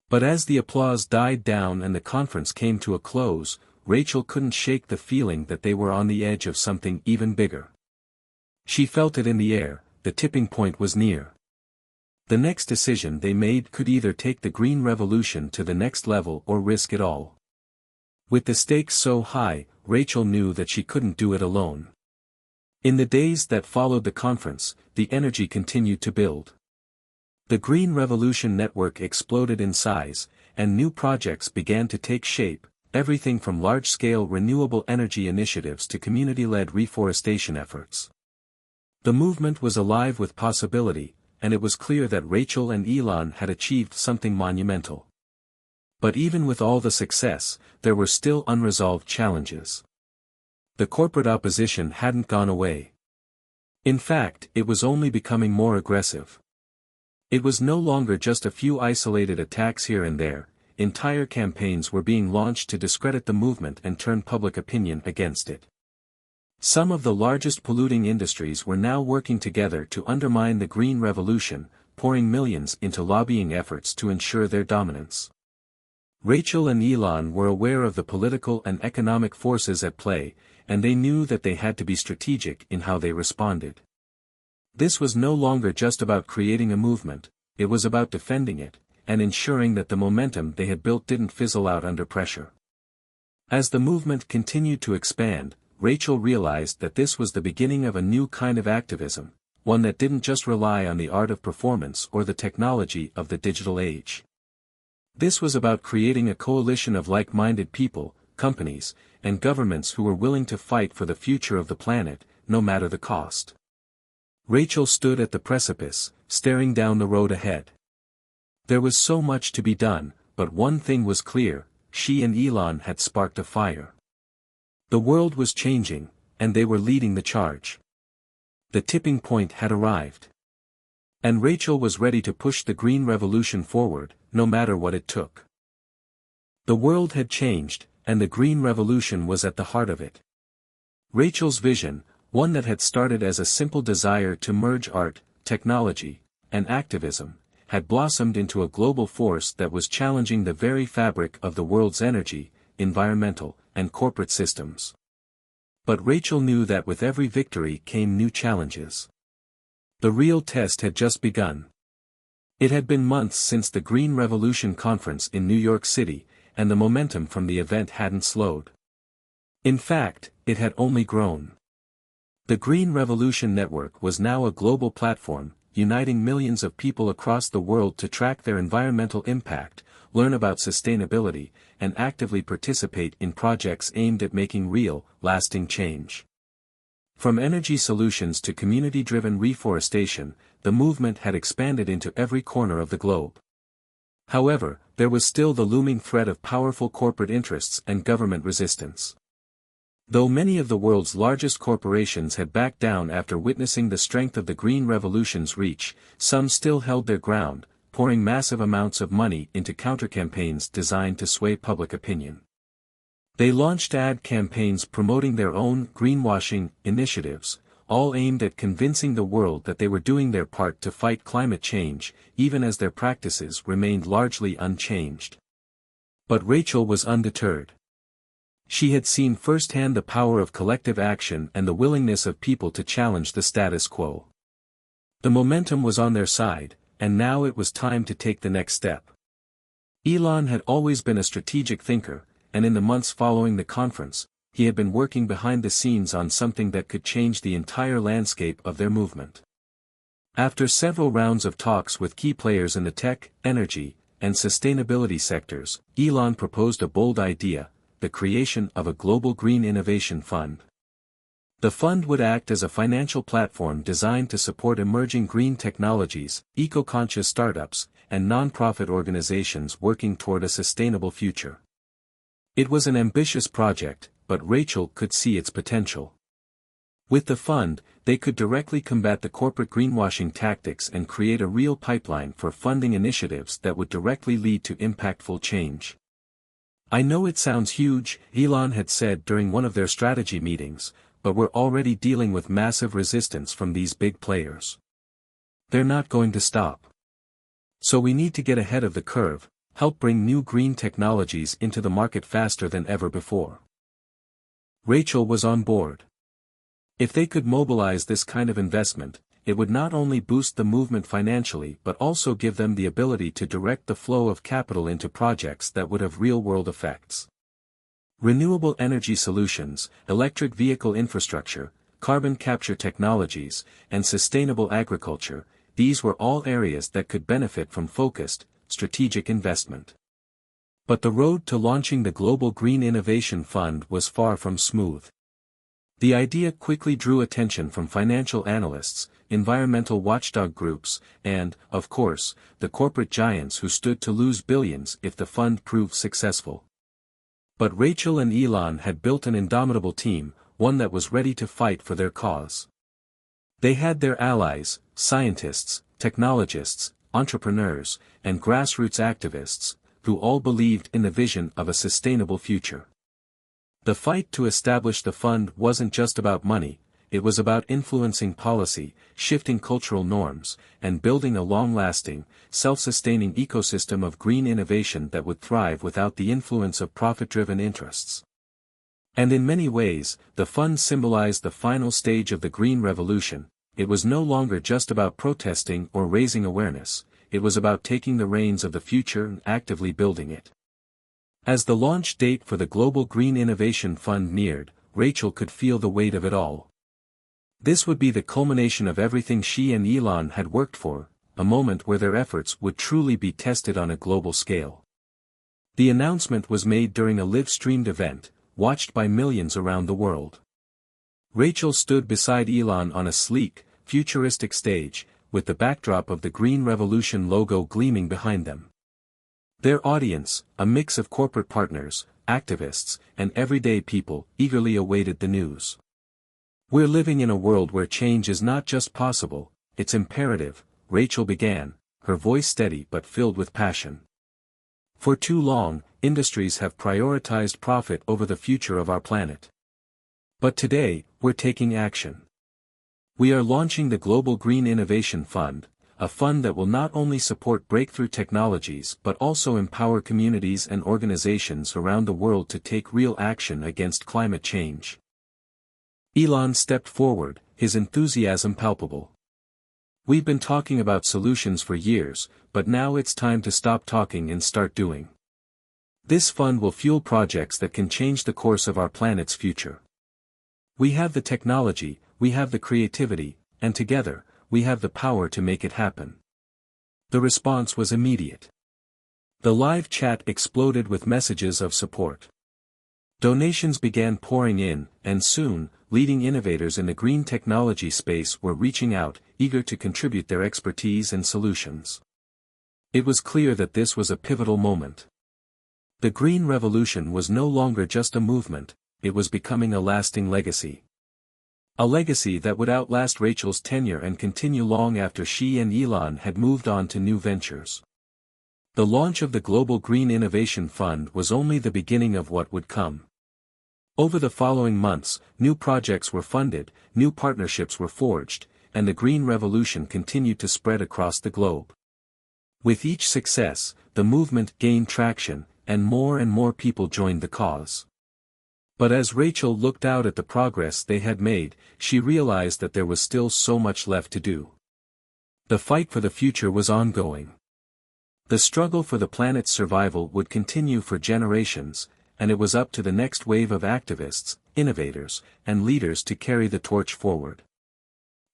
But as the applause died down and the conference came to a close, Rachel couldn't shake the feeling that they were on the edge of something even bigger. She felt it in the air, the tipping point was near. The next decision they made could either take the Green Revolution to the next level or risk it all. With the stakes so high, Rachel knew that she couldn't do it alone. In the days that followed the conference, the energy continued to build. The Green Revolution network exploded in size, and new projects began to take shape, everything from large-scale renewable energy initiatives to community-led reforestation efforts. The movement was alive with possibility, and it was clear that Rachel and Elon had achieved something monumental. But even with all the success, there were still unresolved challenges. The corporate opposition hadn't gone away. In fact, it was only becoming more aggressive. It was no longer just a few isolated attacks here and there, entire campaigns were being launched to discredit the movement and turn public opinion against it. Some of the largest polluting industries were now working together to undermine the Green Revolution, pouring millions into lobbying efforts to ensure their dominance. Rachel and Elon were aware of the political and economic forces at play, and they knew that they had to be strategic in how they responded. This was no longer just about creating a movement, it was about defending it, and ensuring that the momentum they had built didn't fizzle out under pressure. As the movement continued to expand, Rachel realized that this was the beginning of a new kind of activism, one that didn't just rely on the art of performance or the technology of the digital age. This was about creating a coalition of like-minded people, companies, and governments who were willing to fight for the future of the planet, no matter the cost. Rachel stood at the precipice, staring down the road ahead. There was so much to be done, but one thing was clear, she and Elon had sparked a fire. The world was changing, and they were leading the charge. The tipping point had arrived. And Rachel was ready to push the green revolution forward, no matter what it took. The world had changed, and the green revolution was at the heart of it. Rachel's vision, one that had started as a simple desire to merge art, technology, and activism, had blossomed into a global force that was challenging the very fabric of the world's energy, environmental, and corporate systems. But Rachel knew that with every victory came new challenges. The real test had just begun. It had been months since the Green Revolution conference in New York City, and the momentum from the event hadn't slowed. In fact, it had only grown. The Green Revolution Network was now a global platform, uniting millions of people across the world to track their environmental impact, learn about sustainability, and actively participate in projects aimed at making real, lasting change. From energy solutions to community-driven reforestation, the movement had expanded into every corner of the globe. However, there was still the looming threat of powerful corporate interests and government resistance. Though many of the world's largest corporations had backed down after witnessing the strength of the Green Revolution's reach, some still held their ground, pouring massive amounts of money into counter-campaigns designed to sway public opinion. They launched ad campaigns promoting their own greenwashing initiatives, all aimed at convincing the world that they were doing their part to fight climate change, even as their practices remained largely unchanged. But Rachel was undeterred. She had seen firsthand the power of collective action and the willingness of people to challenge the status quo. The momentum was on their side, and now it was time to take the next step. Elon had always been a strategic thinker, and in the months following the conference, he had been working behind the scenes on something that could change the entire landscape of their movement. After several rounds of talks with key players in the tech, energy, and sustainability sectors, Elon proposed a bold idea: the creation of a global green innovation fund. The fund would act as a financial platform designed to support emerging green technologies, eco-conscious startups, and non-profit organizations working toward a sustainable future. It was an ambitious project, but Rachel could see its potential. With the fund, they could directly combat the corporate greenwashing tactics and create a real pipeline for funding initiatives that would directly lead to impactful change. "I know it sounds huge," Elon had said during one of their strategy meetings, "but we're already dealing with massive resistance from these big players. They're not going to stop. So we need to get ahead of the curve, help bring new green technologies into the market faster than ever before." Rachel was on board. If they could mobilize this kind of investment, it would not only boost the movement financially but also give them the ability to direct the flow of capital into projects that would have real-world effects. Renewable energy solutions, electric vehicle infrastructure, carbon capture technologies, and sustainable agriculture, these were all areas that could benefit from focused, strategic investment. But the road to launching the Global Green Innovation Fund was far from smooth. The idea quickly drew attention from financial analysts, environmental watchdog groups, and, of course, the corporate giants who stood to lose billions if the fund proved successful. But Rachel and Elon had built an indomitable team, one that was ready to fight for their cause. They had their allies, scientists, technologists, entrepreneurs, and grassroots activists, who all believed in the vision of a sustainable future. The fight to establish the fund wasn't just about money, it was about influencing policy, shifting cultural norms, and building a long-lasting, self-sustaining ecosystem of green innovation that would thrive without the influence of profit-driven interests. And in many ways, the fund symbolized the final stage of the Green Revolution. It was no longer just about protesting or raising awareness, it was about taking the reins of the future and actively building it. As the launch date for the Global Green Innovation Fund neared, Rachel could feel the weight of it all. This would be the culmination of everything she and Elon had worked for, a moment where their efforts would truly be tested on a global scale. The announcement was made during a live-streamed event, watched by millions around the world. Rachel stood beside Elon on a sleek, futuristic stage, with the backdrop of the Green Revolution logo gleaming behind them. Their audience, a mix of corporate partners, activists, and everyday people, eagerly awaited the news. "We're living in a world where change is not just possible, it's imperative," Rachel began, her voice steady but filled with passion. "For too long, industries have prioritized profit over the future of our planet. But today, we're taking action. We are launching the Global Green Innovation Fund, a fund that will not only support breakthrough technologies but also empower communities and organizations around the world to take real action against climate change." Elon stepped forward, his enthusiasm palpable. "We've been talking about solutions for years, but now it's time to stop talking and start doing. This fund will fuel projects that can change the course of our planet's future. We have the technology, we have the creativity, and together, we have the power to make it happen." The response was immediate. The live chat exploded with messages of support. Donations began pouring in, and soon, leading innovators in the green technology space were reaching out, eager to contribute their expertise and solutions. It was clear that this was a pivotal moment. The Green Revolution was no longer just a movement, it was becoming a lasting legacy. A legacy that would outlast Rachel's tenure and continue long after she and Elon had moved on to new ventures. The launch of the Global Green Innovation Fund was only the beginning of what would come. Over the following months, new projects were funded, new partnerships were forged, and the Green Revolution continued to spread across the globe. With each success, the movement gained traction, and more people joined the cause. But as Rachel looked out at the progress they had made, she realized that there was still so much left to do. The fight for the future was ongoing. The struggle for the planet's survival would continue for generations, and it was up to the next wave of activists, innovators, and leaders to carry the torch forward.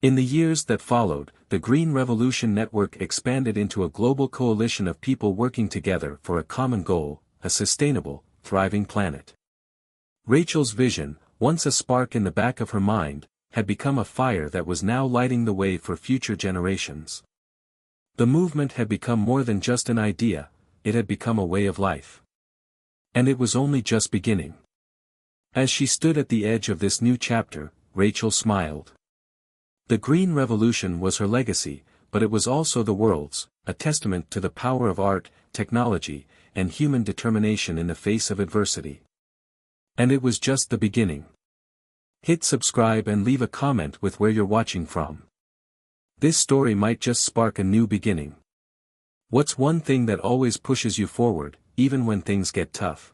In the years that followed, the Green Revolution Network expanded into a global coalition of people working together for a common goal, a sustainable, thriving planet. Rachel's vision, once a spark in the back of her mind, had become a fire that was now lighting the way for future generations. The movement had become more than just an idea, it had become a way of life. And it was only just beginning. As she stood at the edge of this new chapter, Rachel smiled. The Green Revolution was her legacy, but it was also the world's, a testament to the power of art, technology, and human determination in the face of adversity. And it was just the beginning. Hit subscribe and leave a comment with where you're watching from. This story might just spark a new beginning. What's one thing that always pushes you forward, even when things get tough?